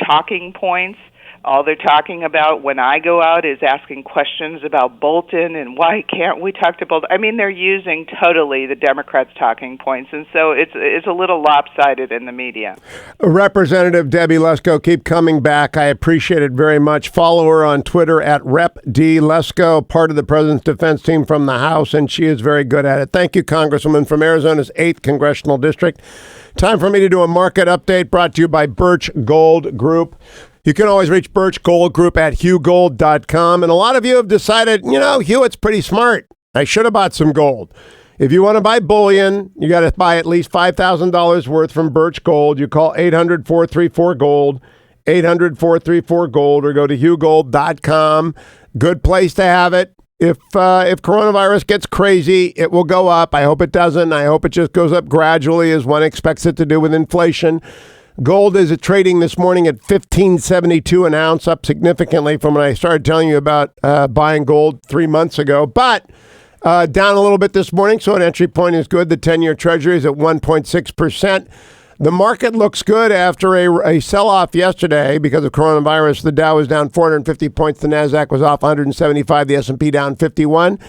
talking points. All they're talking about when I go out is asking questions about Bolton and why can't we talk to Bolton. I mean, they're using totally the Democrats' talking points, and so it's a little lopsided in the media. Representative Debbie Lesko, keep coming back. I appreciate it very much. Follow her on Twitter at Rep D Lesko, part of the President's Defense Team from the House, and she is very good at it. Thank you, Congresswoman from Arizona's 8th Congressional District. Time for me to do a market update brought to you by Birch Gold Group. You can always reach Birch Gold Group at hughgold.com. And a lot of you have decided, Hewitt's pretty smart. I should have bought some gold. If you want to buy bullion, you got to buy at least $5,000 worth from Birch Gold. You call 800-434-GOLD, 800-434-GOLD, or go to hughgold.com. Good place to have it. If coronavirus gets crazy, it will go up. I hope it doesn't. I hope it just goes up gradually as one expects it to do with inflation. Gold is trading this morning at $1,572 an ounce, up significantly from when I started telling you about buying gold 3 months ago, but down a little bit this morning, so an entry point is good. The 10-year Treasury is at 1.6%. The market looks good after a sell-off yesterday because of coronavirus. The Dow was down 450 points. The NASDAQ was off 175. The S&P down 51.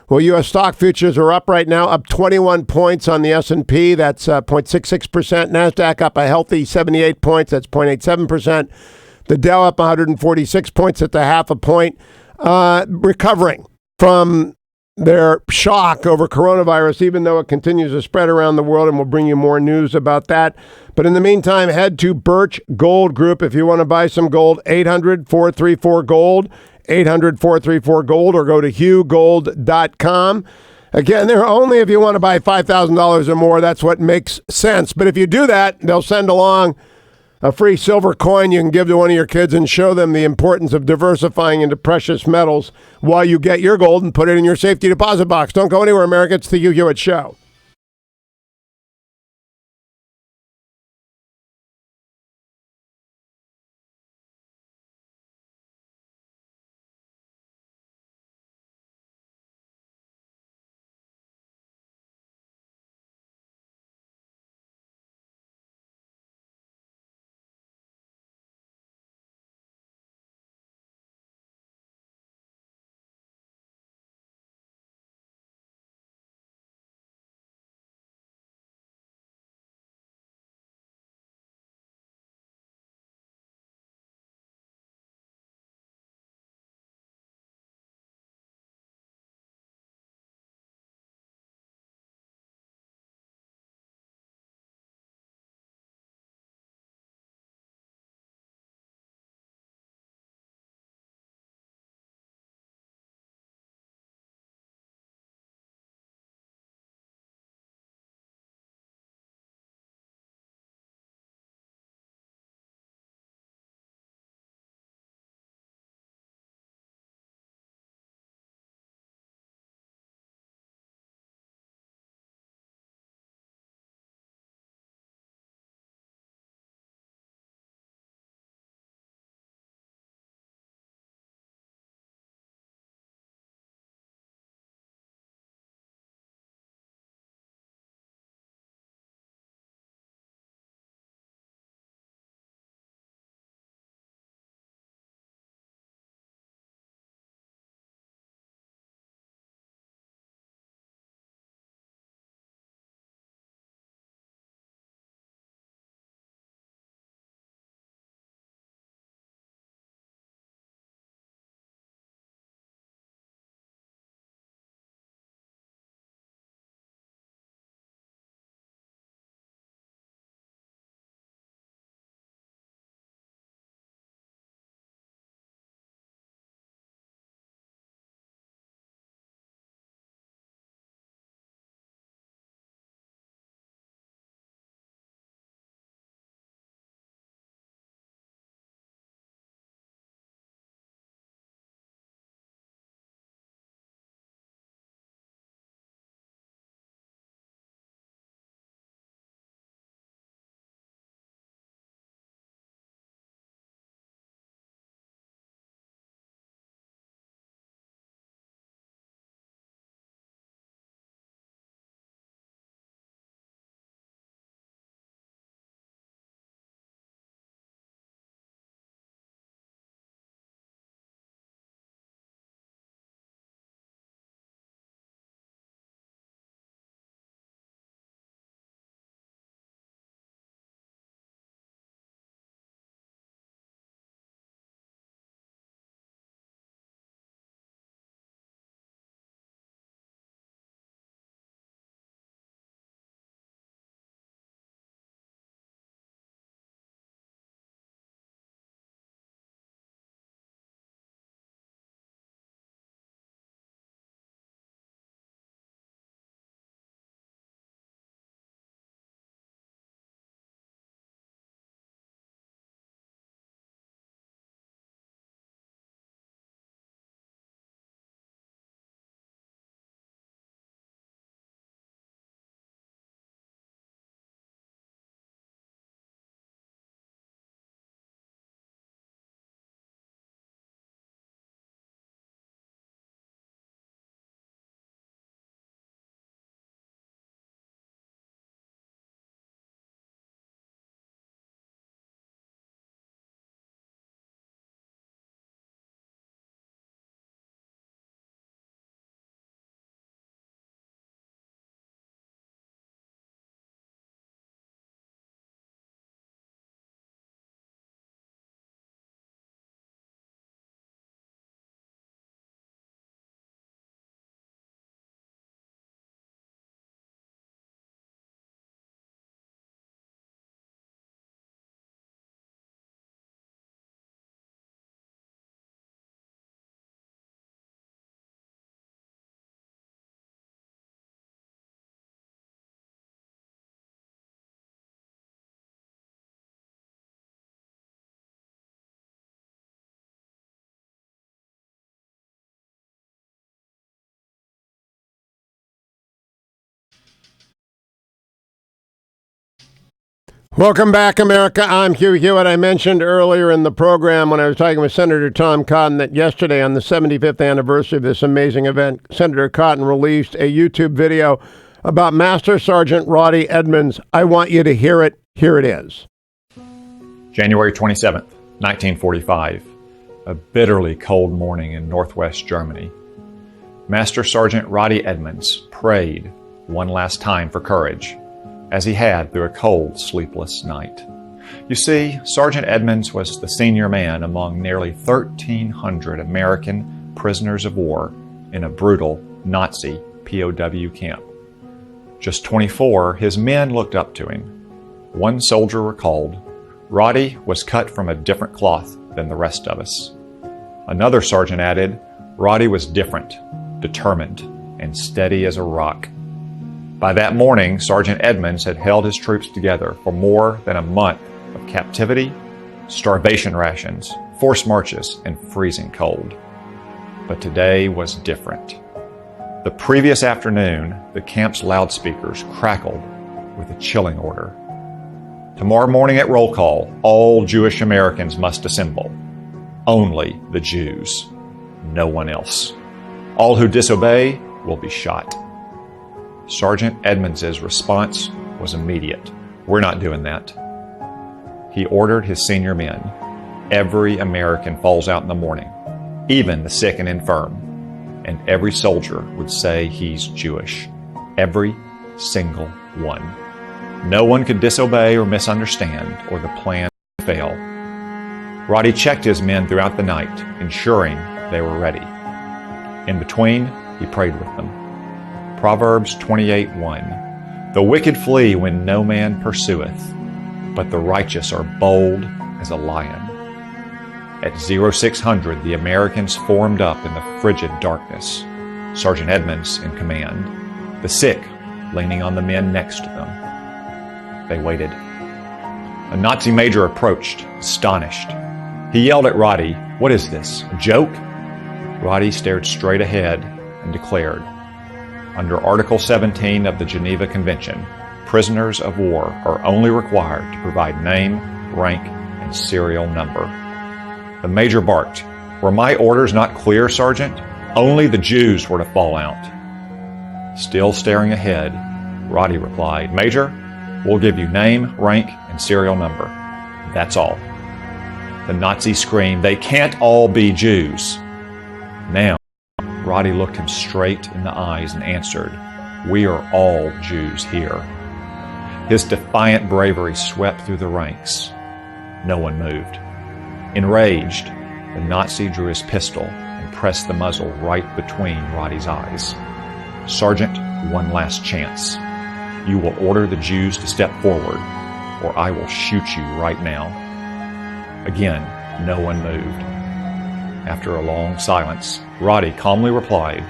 Well, U.S. stock futures are up right now, up 21 points on the S&P. That's 0.66%. NASDAQ up a healthy 78 points. That's 0.87%. The Dow up 146 points at the half a point. Recovering from their shock over coronavirus, even though it continues to spread around the world, and we'll bring you more news about that. But in the meantime, head to Birch Gold Group if you want to buy some gold, 800-434-GOLD, 800-434-GOLD, or go to hughgold.com. Again, they're only if you want to buy $5,000 or more. That's what makes sense. But if you do that, they'll send along a free silver coin you can give to one of your kids and show them the importance of diversifying into precious metals while you get your gold and put it in your safety deposit box. Don't go anywhere, America. It's the Hugh Hewitt Show. Welcome back, America. I'm Hugh Hewitt. I mentioned earlier in the program when I was talking with Senator Tom Cotton that yesterday, on the 75th anniversary of this amazing event, Senator Cotton released a YouTube video about Master Sergeant Roddy Edmonds. I want you to hear it. Here it is. January 27th, 1945. A bitterly cold morning in northwest Germany. Master Sergeant Roddy Edmonds prayed one last time for courage, as he had through a cold, sleepless night. You see, Sergeant Edmonds was the senior man among nearly 1,300 American prisoners of war in a brutal Nazi POW camp. Just 24, his men looked up to him. One soldier recalled, "Roddy was cut from a different cloth than the rest of us." Another sergeant added, "Roddy was different, determined, and steady as a rock." By that morning, Sergeant Edmonds had held his troops together for more than a month of captivity, starvation rations, forced marches, and freezing cold. But today was different. The previous afternoon, the camp's loudspeakers crackled with a chilling order. Tomorrow morning at roll call, all Jewish Americans must assemble. Only the Jews. No one else. All who disobey will be shot. Sergeant Edmonds' response was immediate. "We're not doing that." He ordered his senior men. Every American falls out in the morning, even the sick and infirm. And every soldier would say he's Jewish. Every single one. No one could disobey or misunderstand, or the plan would fail. Roddy checked his men throughout the night, ensuring they were ready. In between, he prayed with them. Proverbs 28:1. The wicked flee when no man pursueth, but the righteous are bold as a lion. At 0600, the Americans formed up in the frigid darkness. Sergeant Edmonds in command, the sick leaning on the men next to them. They waited. A Nazi major approached, astonished. He yelled at Roddy, "What is this, a joke?" Roddy stared straight ahead and declared, "Under Article 17 of the Geneva Convention, prisoners of war are only required to provide name, rank, and serial number." The major barked, "Were my orders not clear, Sergeant? Only the Jews were to fall out." Still staring ahead, Roddy replied, "Major, we'll give you name, rank, and serial number. That's all." The Nazi screamed, "They can't all be Jews." Now, Roddy looked him straight in the eyes and answered, "We are all Jews here." His defiant bravery swept through the ranks. No one moved. Enraged, the Nazi drew his pistol and pressed the muzzle right between Roddy's eyes. "Sergeant, one last chance. You will order the Jews to step forward, or I will shoot you right now." Again, no one moved. After a long silence, Roddy calmly replied,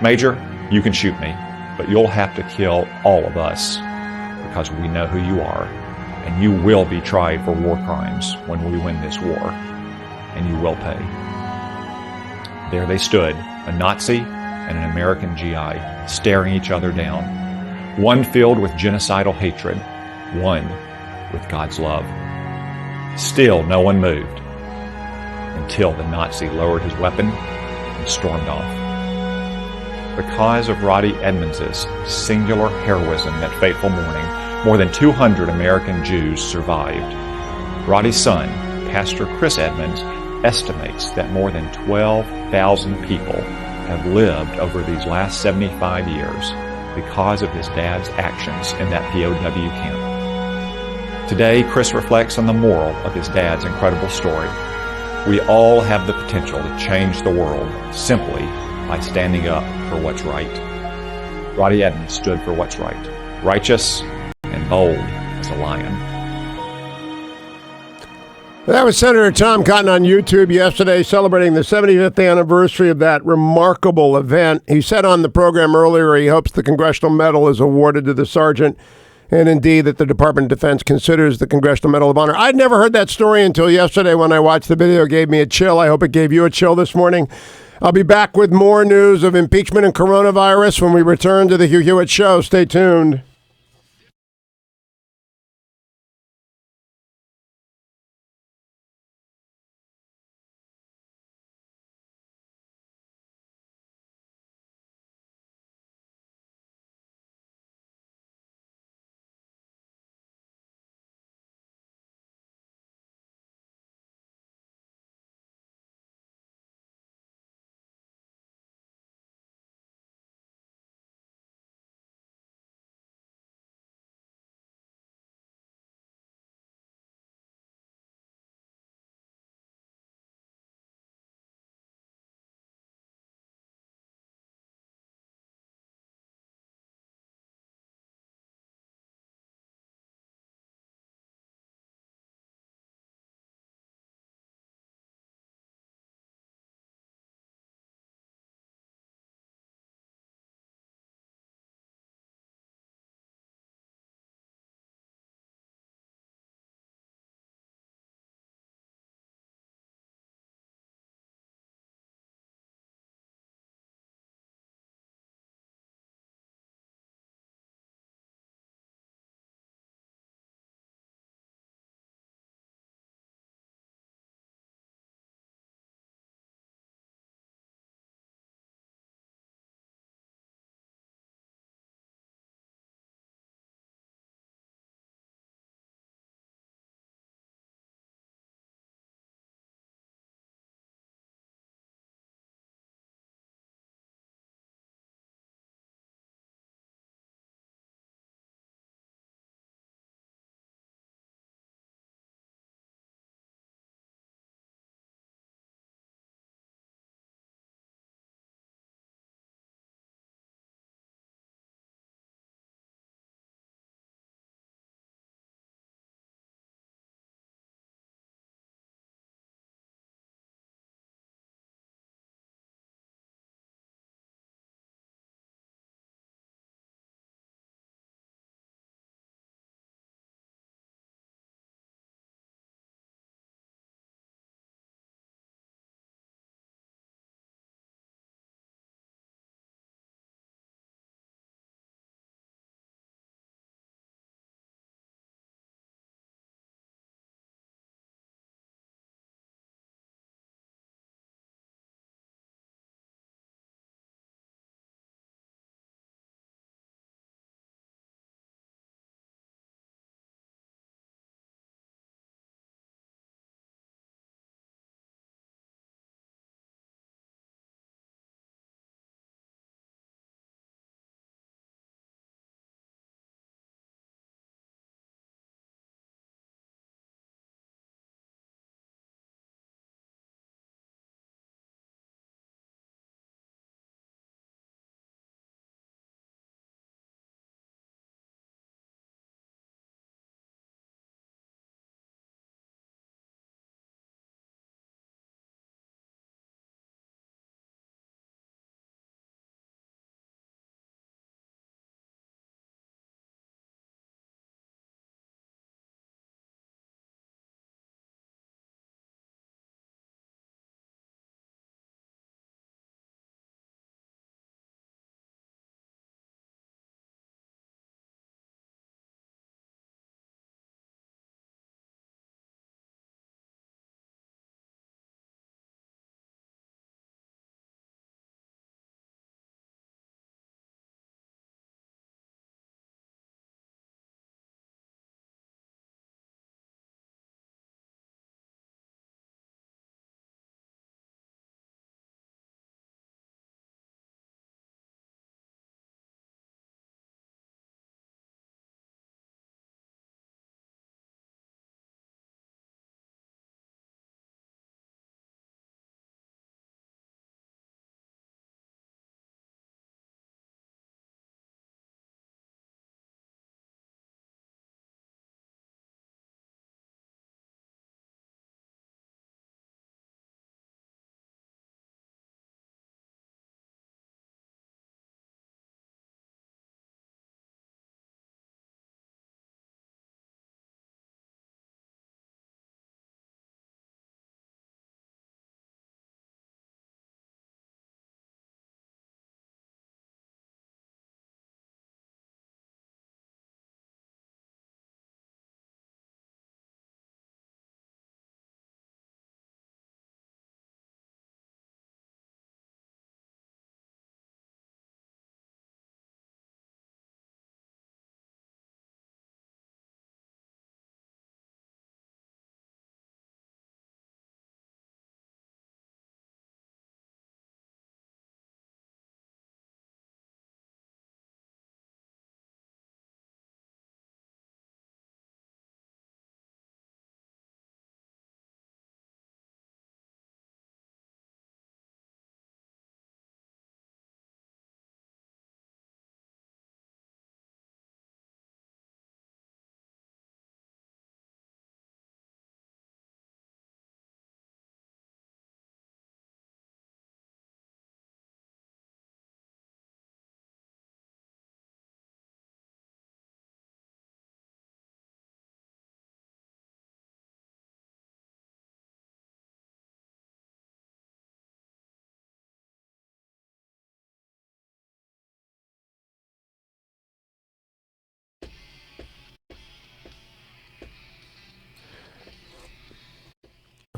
"Major, you can shoot me, but you'll have to kill all of us, because we know who you are, and you will be tried for war crimes when we win this war, and you will pay." There they stood, a Nazi and an American GI, staring each other down, one filled with genocidal hatred, one with God's love. Still no one moved, until the Nazi lowered his weapon and stormed off. Because of Roddy Edmonds' singular heroism that fateful morning, more than 200 American Jews survived. Roddy's son, Pastor Chris Edmonds, estimates that more than 12,000 people have lived over these last 75 years because of his dad's actions in that POW camp. Today, Chris reflects on the moral of his dad's incredible story. We all have the potential to change the world simply by standing up for what's right. Roddy Edmonds stood for what's right, righteous and bold as a lion. That was Senator Tom Cotton on YouTube yesterday, celebrating the 75th anniversary of that remarkable event. He said on the program earlier he hopes the Congressional Medal is awarded to the sergeant, and indeed that the Department of Defense considers the Congressional Medal of Honor. I'd never heard that story until yesterday when I watched the video. It gave me a chill. I hope it gave you a chill this morning. I'll be back with more news of impeachment and coronavirus when we return to the Hugh Hewitt Show. Stay tuned.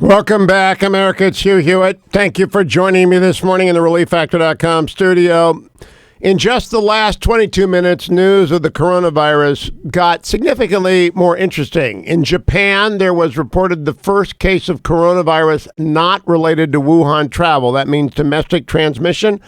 Welcome back, America. It's Hugh Hewitt. Thank you for joining me this morning in the ReliefFactor.com studio. In just the last 22 minutes, news of the coronavirus got significantly more interesting. In Japan, there was reported the first case of coronavirus not related to Wuhan travel. That means domestic transmission.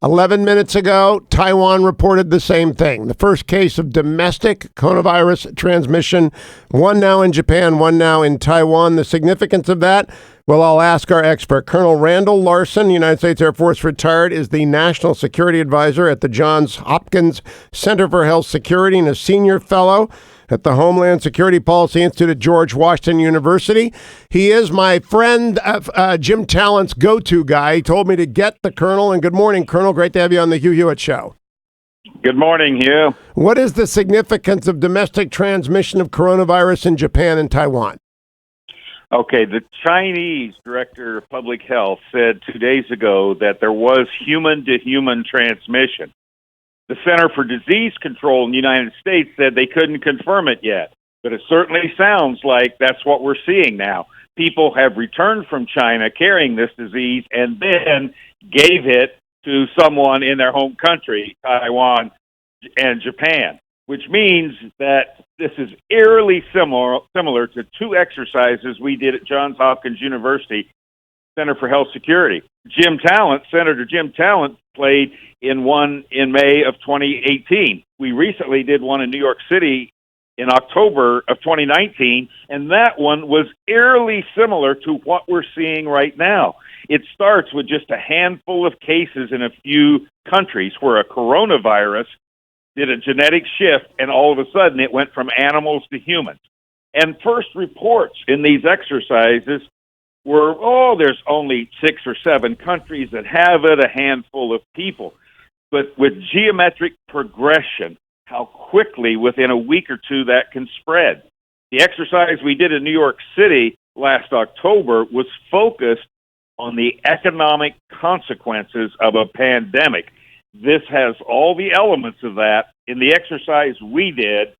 11 minutes ago, Taiwan reported the same thing. The first case of domestic coronavirus transmission, one now in Japan, one now in Taiwan. The significance of that? Well, I'll ask our expert. Colonel Randall Larson, United States Air Force retired, is the National Security Advisor at the Johns Hopkins Center for Health Security and a senior fellow at the Homeland Security Policy Institute at George Washington University. He is my friend, Jim Tallent's go-to guy. He told me to get the Colonel. And good morning, Colonel. Great to have you on the Hugh Hewitt Show. Good morning, Hugh. What is the significance of domestic transmission of coronavirus in Japan and Taiwan? Okay, the Chinese Director of Public Health said 2 days ago that there was human-to-human transmission. The Center for Disease Control in the United States said they couldn't confirm it yet, but it certainly sounds like that's what we're seeing now. People have returned from China carrying this disease and then gave it to someone in their home country, Taiwan and Japan, which means that this is eerily similar to two exercises we did at Johns Hopkins University Center for Health Security. Senator Jim Talent played in one in May of 2018. We recently did one in New York City in October of 2019, and that one was eerily similar to what we're seeing right now. It starts with just a handful of cases in a few countries where a coronavirus did a genetic shift, and all of a sudden it went from animals to humans. And first reports in these exercises were, there's only 6 or 7 countries that have it, a handful of people. But with geometric progression, how quickly within a week or two that can spread. The exercise we did in New York City last October was focused on the economic consequences of a pandemic. This has all the elements of that. In the exercise we did,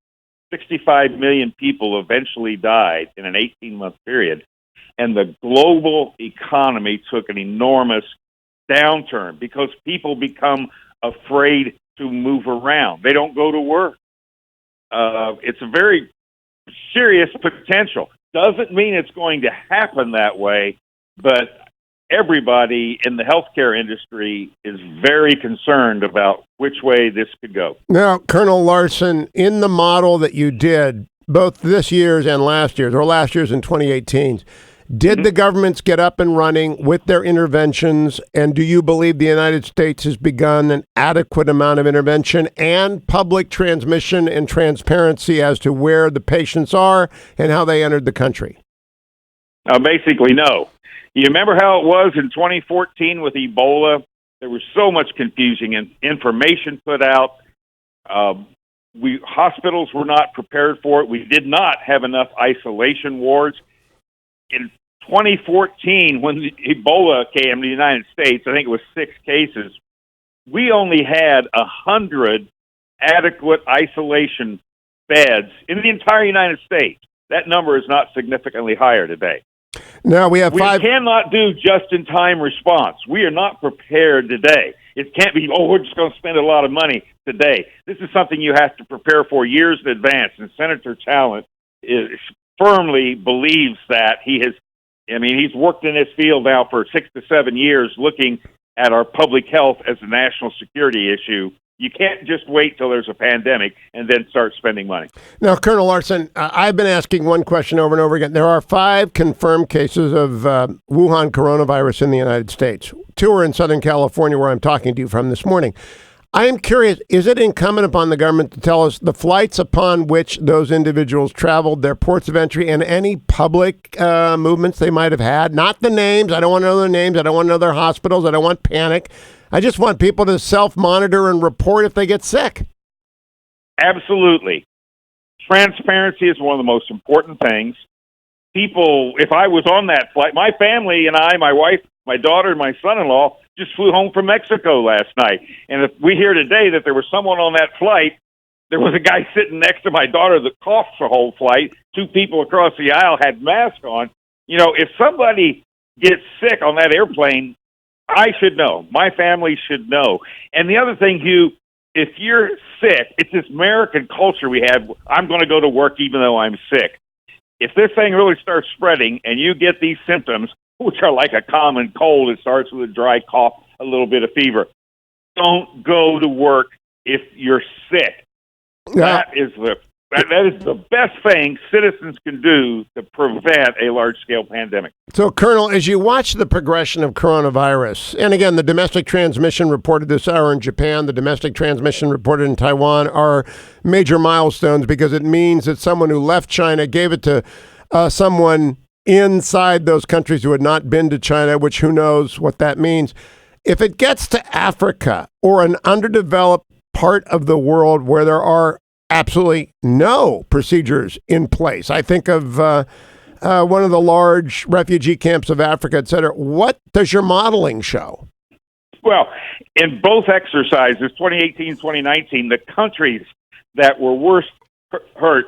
65 million people eventually died in an 18-month period. And the global economy took an enormous downturn because people become afraid to move around. They don't go to work. It's a very serious potential. Doesn't mean it's going to happen that way, but everybody in the healthcare industry is very concerned about which way this could go. Now, Colonel Larson, in the model that you did, both this year's and last year's, or last year's and 2018's, did the governments get up and running with their interventions, and do you believe the United States has begun an adequate amount of intervention and public transmission and transparency as to where the patients are and how they entered the country? Basically, no. You remember how it was in 2014 with Ebola? There was so much confusion and information put out. Hospitals were not prepared for it. We did not have enough isolation wards. In 2014, when Ebola came to the United States, I think it was 6 cases, we only had 100 adequate isolation beds in the entire United States. That number is not significantly higher today. Now we cannot do just-in-time response. We are not prepared today. It can't be, we're just going to spend a lot of money today. This is something you have to prepare for years in advance, and Senator Talent firmly believes that. He's worked in this field now for 6 to 7 years looking at our public health as a national security issue. You can't just wait till there's a pandemic and then start spending money. Now, Colonel Larson, I've been asking one question over and over again. There are 5 confirmed cases of Wuhan coronavirus in the United States. 2 are in Southern California, where I'm talking to you from this morning. I am curious, is it incumbent upon the government to tell us the flights upon which those individuals traveled, their ports of entry, and any public movements they might have had? Not the names. I don't want to know their names. I don't want to know their hospitals. I don't want panic. I just want people to self-monitor and report if they get sick. Absolutely. Transparency is one of the most important things. People, if I was on that flight, my family and I, my wife, my daughter, and my son-in-law just flew home from Mexico last night. And if we hear today that there was someone on that flight, there was a guy sitting next to my daughter that coughed the whole flight. 2 people across the aisle had masks on. If somebody gets sick on that airplane, I should know. My family should know. And the other thing, Hugh, if you're sick, it's this American culture we have. I'm going to go to work even though I'm sick. If this thing really starts spreading and you get these symptoms, which are like a common cold, it starts with a dry cough, a little bit of fever, don't go to work if you're sick. Yeah. That is the best thing citizens can do to prevent a large-scale pandemic. So, Colonel, as you watch the progression of coronavirus, and again, the domestic transmission reported this hour in Japan, the domestic transmission reported in Taiwan are major milestones because it means that someone who left China gave it to someone inside those countries who had not been to China, which who knows what that means. If it gets to Africa or an underdeveloped part of the world where there are absolutely no procedures in place. I think of one of the large refugee camps of Africa, et cetera. What does your modeling show? Well, in both exercises, 2018, 2019, the countries that were worst hurt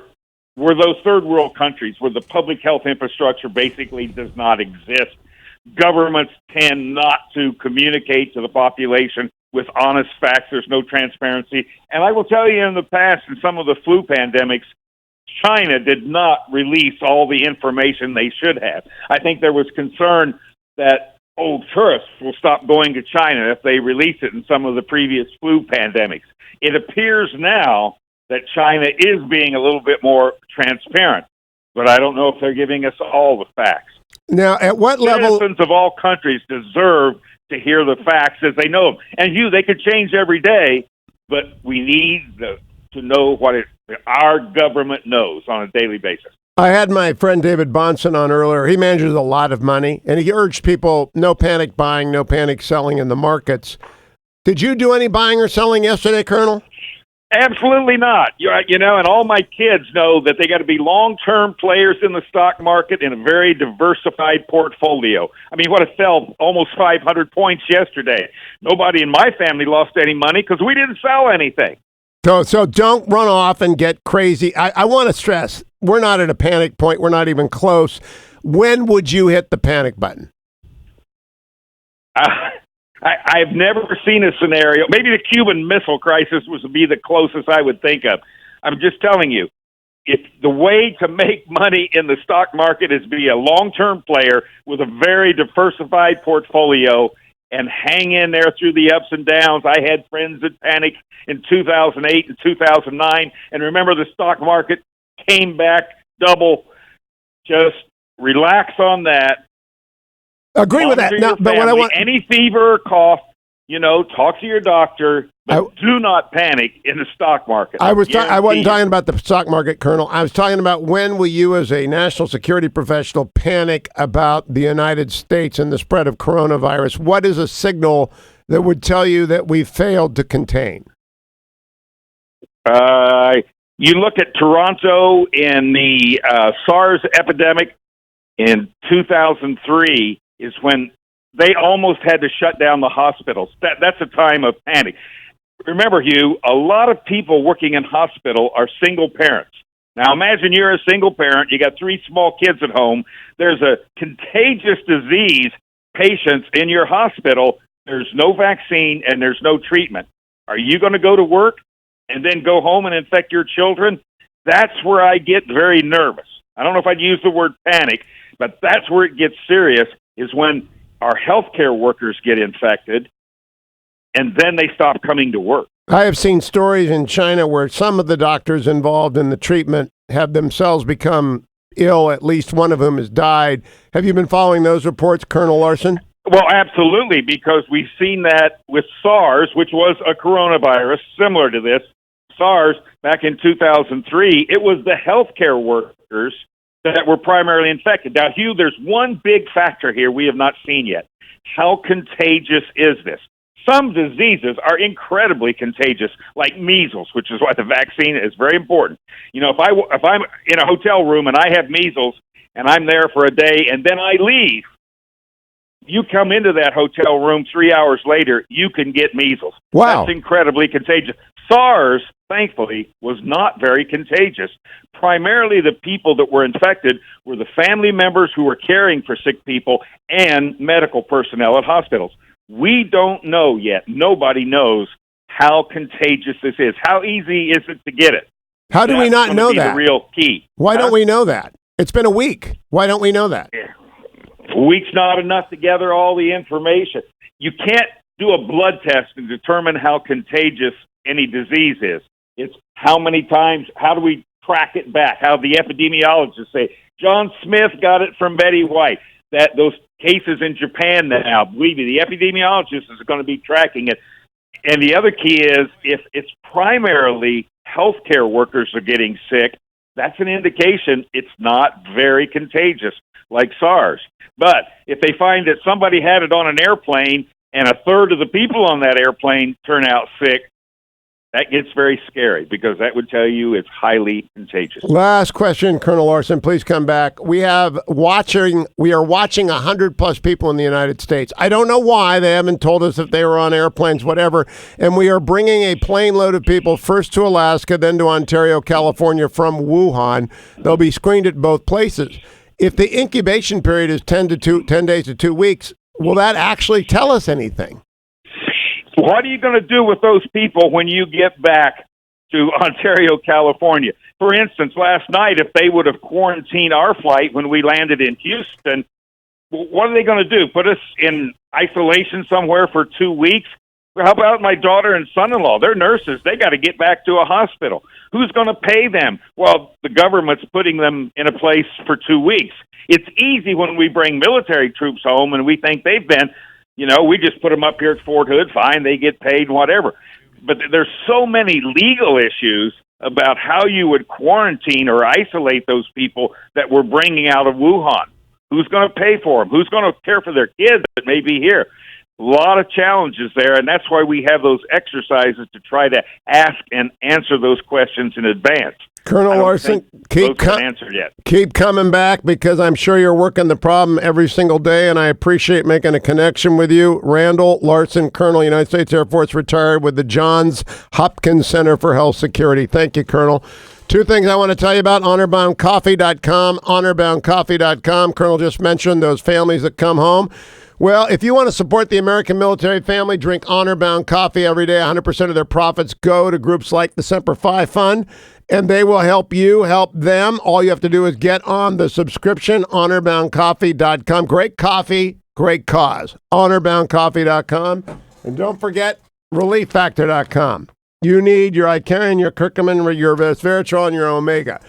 were those third world countries where the public health infrastructure basically does not exist. Governments tend not to communicate to the population with honest facts. There's no transparency. And I will tell you, in the past, in some of the flu pandemics, China did not release all the information they should have. I think there was concern that tourists will stop going to China if they release it in some of the previous flu pandemics. It appears now that China is being a little bit more transparent, but I don't know if they're giving us all the facts. Now, at what level? Citizens of all countries deserve to hear the facts as they know them. And Hugh, they could change every day, but we need to know what our government knows on a daily basis. I had my friend David Bahnsen on earlier. He manages a lot of money, and he urged people, no panic buying, no panic selling in the markets. Did you do any buying or selling yesterday, Colonel? Absolutely not. And all my kids know that they got to be long-term players in the stock market in a very diversified portfolio. I mean, what it fell almost 500 points yesterday. Nobody in my family lost any money because we didn't sell anything. So don't run off and get crazy. I want to stress, we're not at a panic point. We're not even close. When would you hit the panic button? I've never seen a scenario. Maybe the Cuban Missile Crisis would be the closest I would think of. I'm just telling you, if the way to make money in the stock market is be a long-term player with a very diversified portfolio and hang in there through the ups and downs. I had friends that panicked in 2008 and 2009, and remember the stock market came back double. Just relax on that. Agree with that. No, but when I want any fever or cough, talk to your doctor, but do not panic in the stock market. I wasn't talking about the stock market, Colonel. I was talking about when will you, as a national security professional, panic about the United States and the spread of coronavirus? What is a signal that would tell you that we failed to contain? You look at Toronto in the SARS epidemic in 2003. Is when they almost had to shut down the hospitals. That's a time of panic. Remember, Hugh, a lot of people working in hospital are single parents. Now, imagine you're a single parent. You got 3 small kids at home. There's a contagious disease patients in your hospital. There's no vaccine and there's no treatment. Are you going to go to work and then go home and infect your children? That's where I get very nervous. I don't know if I'd use the word panic, but that's where it gets serious, is when our healthcare workers get infected and then they stop coming to work. I have seen stories in China where some of the doctors involved in the treatment have themselves become ill. At least one of them has died. Have you been following those reports, Colonel Larson? Well, absolutely, because we've seen that with SARS, which was a coronavirus similar to this. SARS, back in 2003, it was the healthcare workers that were primarily infected. Now, Hugh, there's one big factor here we have not seen yet. How contagious is this? Some diseases are incredibly contagious, like measles, which is why the vaccine is very important. If I'm in a hotel room and I have measles and I'm there for a day and then I leave, you come into that hotel room 3 hours later, you can get measles. Wow. That's incredibly contagious. SARS, thankfully, was not very contagious. Primarily the people that were infected were the family members who were caring for sick people and medical personnel at hospitals. We don't know yet. Nobody knows how contagious this is. How easy is it to get it? How do we not know that? The real key. Why don't we know that? It's been a week. Why don't we know that? A week's not enough to gather all the information. You can't do a blood test and determine how contagious any disease is. It's how many times, how do we track it back? How the epidemiologists say, John Smith got it from Betty White. That those cases in Japan now, believe me, the epidemiologists is going to be tracking it. And the other key is if it's primarily healthcare workers are getting sick, that's an indication it's not very contagious like SARS. But if they find that somebody had it on an airplane and a third of the people on that airplane turn out sick, that gets very scary because that would tell you it's highly contagious. Last question, Colonel Larson, please come back. We are watching 100 plus people in the United States. I don't know why. They haven't told us if they were on airplanes, whatever. And we are bringing a plane load of people first to Alaska, then to Ontario, California from Wuhan. They'll be screened at both places. If the incubation period is 10 days to 2 weeks, will that actually tell us anything? What are you going to do with those people when you get back to Ontario, California? For instance, last night, if they would have quarantined our flight when we landed in Houston, what are they going to do? Put us in isolation somewhere for 2 weeks? How about my daughter and son-in-law? They're nurses. They got to get back to a hospital. Who's going to pay them? Well, the government's putting them in a place for 2 weeks. It's easy when we bring military troops home and we think they've been, we just put them up here at Fort Hood, fine, they get paid, whatever. But there's so many legal issues about how you would quarantine or isolate those people that we're bringing out of Wuhan. Who's going to pay for them? Who's going to care for their kids that may be here? A lot of challenges there, and that's why we have those exercises to try to ask and answer those questions in advance. Colonel Larson, keep coming back because I'm sure you're working the problem every single day, and I appreciate making a connection with you. Randall Larson, Colonel, United States Air Force, retired with the Johns Hopkins Center for Health Security. Thank you, Colonel. Two things I want to tell you about, honorboundcoffee.com, honorboundcoffee.com. Colonel just mentioned those families that come home. Well, if you want to support the American military family, drink Honor Bound coffee every day. 100% of their profits go to groups like the Semper Fi Fund, and they will help you help them. All you have to do is get on the subscription, honorboundcoffee.com. Great coffee, great cause. Honorboundcoffee.com. And don't forget, relieffactor.com. You need your Icarian, your curcumin, your resveratrol, and your omega.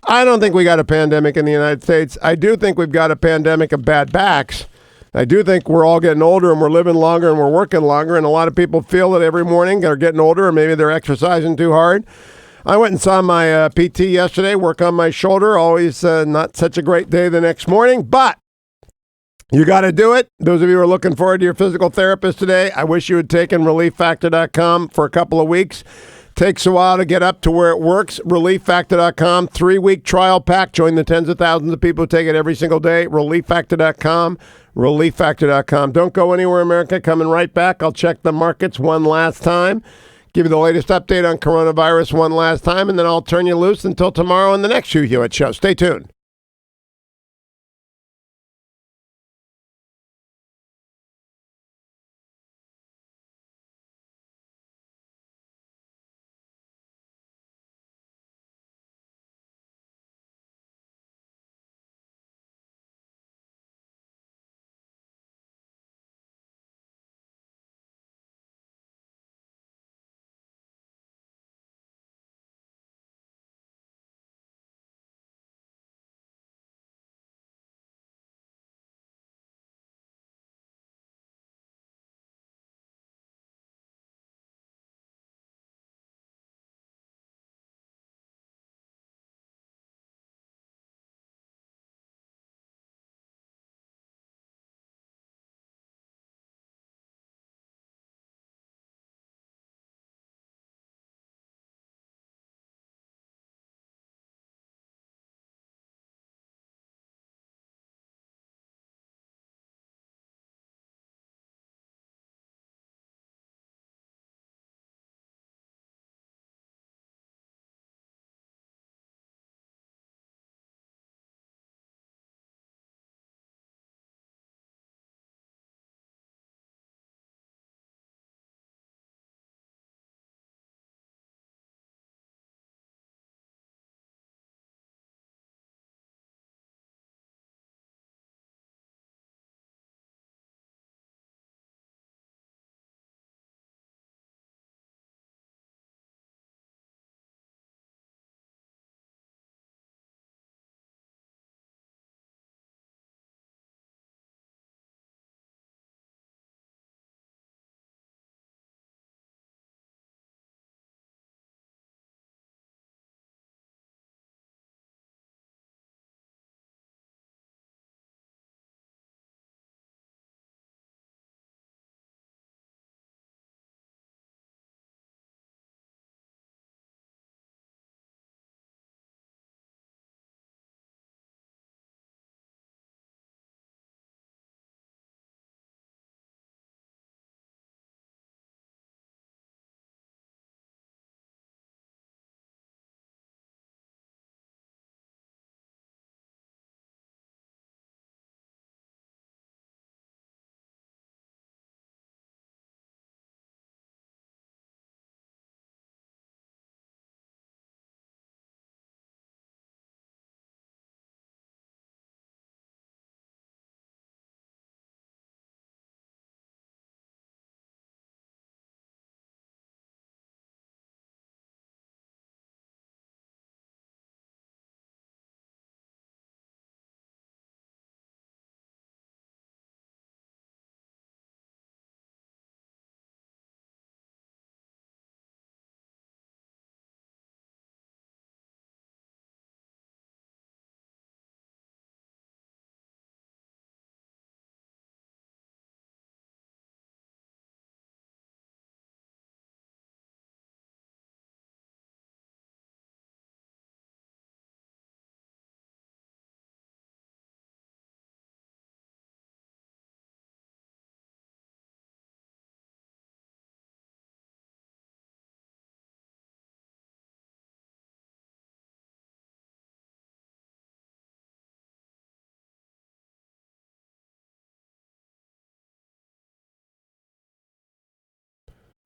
I don't think we got a pandemic in the United States. I do think we've got a pandemic of bad backs. I do think we're all getting older and we're living longer and we're working longer, and a lot of people feel it every morning. They're getting older or maybe they're exercising too hard. I went and saw my PT yesterday, work on my shoulder. Always not such a great day the next morning, but you got to do it. Those of you who are looking forward to your physical therapist today, I wish you had taken relieffactor.com for a couple of weeks. Takes a while to get up to where it works. Relieffactor.com, 3-week trial pack. Join the tens of thousands of people who take it every single day. Relieffactor.com, relieffactor.com. Don't go anywhere, America. Coming right back. I'll check the markets one last time. Give you the latest update on coronavirus one last time, and then I'll turn you loose until tomorrow on the next Hugh Hewitt Show. Stay tuned.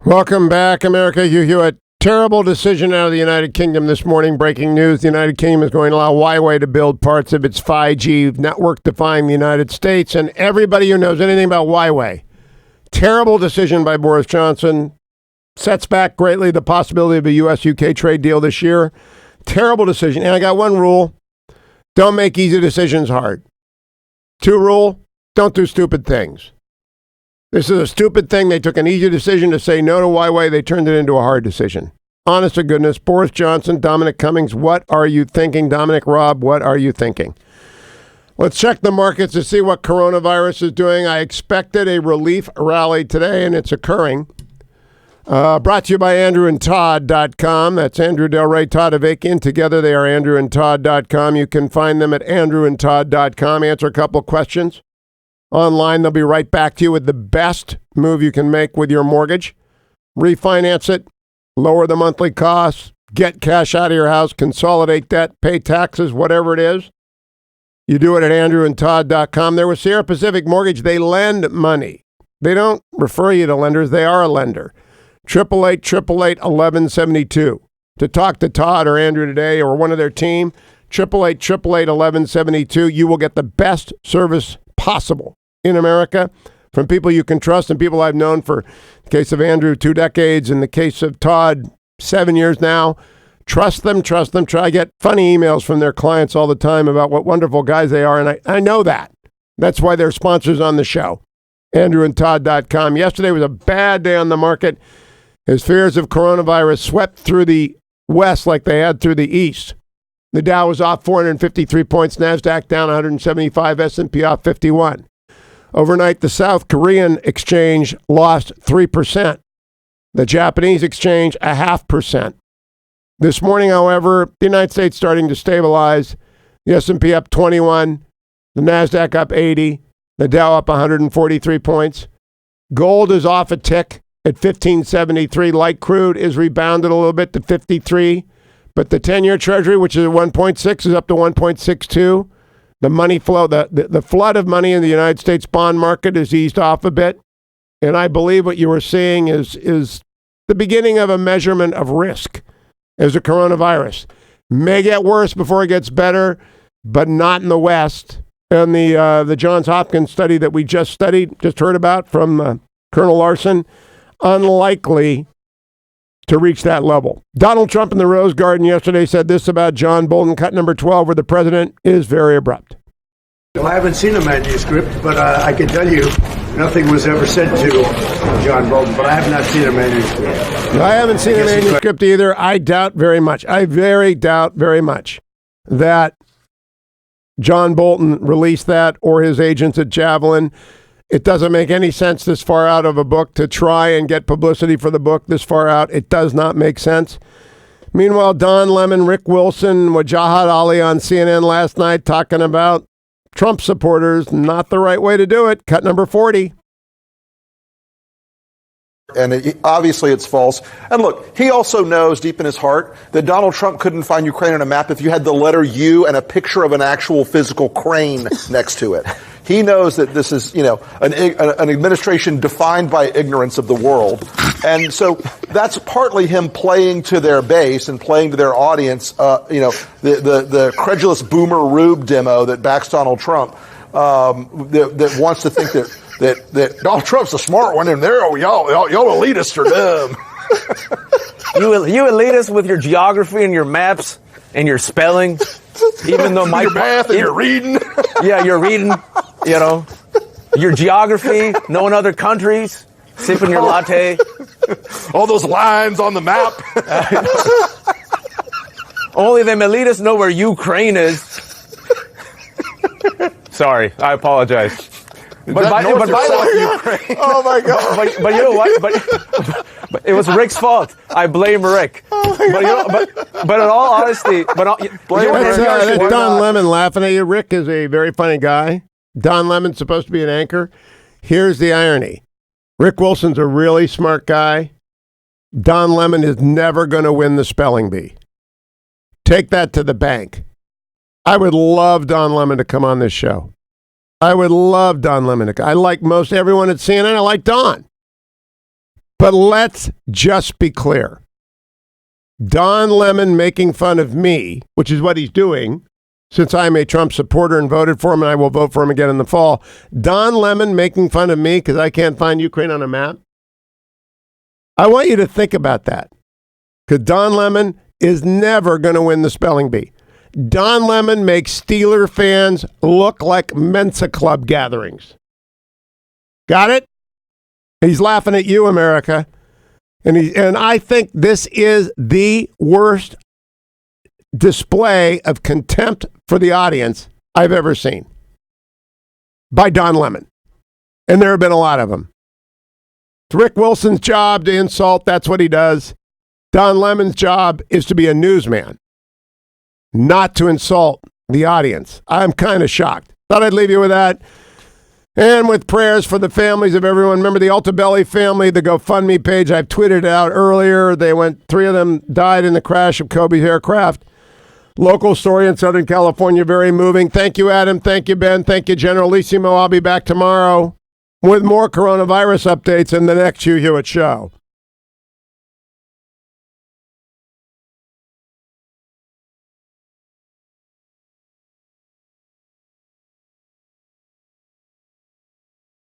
Welcome back, America. Hugh Hewitt. Terrible decision out of the United Kingdom this morning. Breaking news. The United Kingdom is going to allow Huawei to build parts of its 5G network defying the United States. And everybody who knows anything about Huawei, terrible decision by Boris Johnson. Sets back greatly the possibility of a U.S.-UK trade deal this year. Terrible decision. And I got one rule. Don't make easy decisions hard. 2 rule, don't do stupid things. This is a stupid thing. They took an easy decision to say no to Huawei. They turned it into a hard decision. Honest to goodness, Boris Johnson, Dominic Cummings, what are you thinking? Dominic Raab, what are you thinking? Let's check the markets to see what coronavirus is doing. I expected a relief rally today, and it's occurring. Brought to you by AndrewandTodd.com. That's Andrew Del Rey, Todd Avakian. Together they are AndrewandTodd.com. You can find them at AndrewandTodd.com. Answer a couple of questions. Online, they'll be right back to you with the best move you can make with your mortgage. Refinance it, lower the monthly costs, get cash out of your house, consolidate debt, pay taxes, whatever it is. You do it at AndrewandTodd.com. They're with Sierra Pacific Mortgage. They lend money. They don't refer you to lenders. They are a lender. 888-888-1172. To talk to Todd or Andrew today or one of their team, 888-888-1172. You will get the best service possible in America from people you can trust and people I've known for, in the case of Andrew, 2 decades. In the case of Todd, 7 years now. Trust them. I get funny emails from their clients all the time about what wonderful guys they are, and I know that. That's why they're sponsors on the show. AndrewandTodd.com. Yesterday was a bad day on the market as fears of coronavirus swept through the West like they had through the East. The Dow was off 453 points, NASDAQ down 175, S&P off 51. Overnight, the South Korean exchange lost 3%. The Japanese exchange, 0.5%. This morning, however, the United States starting to stabilize. The S&P up 21, the NASDAQ up 80, the Dow up 143 points. Gold is off a tick at 1573. Light crude is rebounded a little bit to 53. But the 10-year Treasury, which is at 1.6, is up to 1.62. The money flow, the flood of money in the United States bond market has eased off a bit. And I believe what you were seeing is the beginning of a measurement of risk as a coronavirus. May get worse before it gets better, but not in the West. And the Johns Hopkins study that we just heard about from Colonel Larson, unlikely to reach that level. Donald Trump in the Rose Garden yesterday said this about John Bolton, cut number 12, where the president is very abrupt. Well, I haven't seen a manuscript, but I can tell you nothing was ever said to John Bolton, but I have not seen a manuscript. I haven't seen a manuscript either. I doubt very much. I very doubt very much that John Bolton released that or his agents at Javelin. It doesn't make any sense this far out of a book to try and get publicity for the book this far out. It does not make sense. Meanwhile, Don Lemon, Rick Wilson, Wajahat Ali on CNN last night talking about Trump supporters, not the right way to do it. Cut number 40. And obviously it's false. And look, he also knows deep in his heart that Donald Trump couldn't find Ukraine on a map if you had the letter U and a picture of an actual physical crane next to it. He knows that this is, an administration defined by ignorance of the world. And so that's partly him playing to their base and playing to their audience, the credulous boomer Rube demo that backs Donald Trump, that wants to think that Donald Trump's a smart one and y'all elitists are dumb. You elitists with your geography and your maps and your spelling. Even though your math and your reading. Yeah, you're reading, your geography, knowing other countries, sipping your latte. All those lines on the map. Only them elitists know where Ukraine is. Sorry, I apologize. But by the way, oh my God! But you know what? But it was Rick's fault. I blame Rick. But in all honesty, that's Don Lemon laughing at you. Rick is a very funny guy. Don Lemon's supposed to be an anchor. Here's the irony: Rick Wilson's a really smart guy. Don Lemon is never going to win the spelling bee. Take that to the bank. I would love Don Lemon to come on this show. I would love Don Lemon. I like most everyone at CNN. I like Don. But let's just be clear. Don Lemon making fun of me, which is what he's doing, since I'm a Trump supporter and voted for him, and I will vote for him again in the fall. Don Lemon making fun of me because I can't find Ukraine on a map. I want you to think about that. Because Don Lemon is never going to win the spelling bee. Don Lemon makes Steeler fans look like Mensa Club gatherings. Got it? He's laughing at you, America. And I think this is the worst display of contempt for the audience I've ever seen by Don Lemon. And there have been a lot of them. It's Rick Wilson's job to insult. That's what he does. Don Lemon's job is to be a newsman, not to insult the audience. I'm kind of shocked. Thought I'd leave you with that. And with prayers for the families of everyone. Remember the Altabelli family, the GoFundMe page. I've tweeted it out earlier. Three of them died in the crash of Kobe's aircraft. Local story in Southern California, very moving. Thank you, Adam. Thank you, Ben. Thank you, Generalissimo. I'll be back tomorrow with more coronavirus updates in the next Hugh Hewitt Show.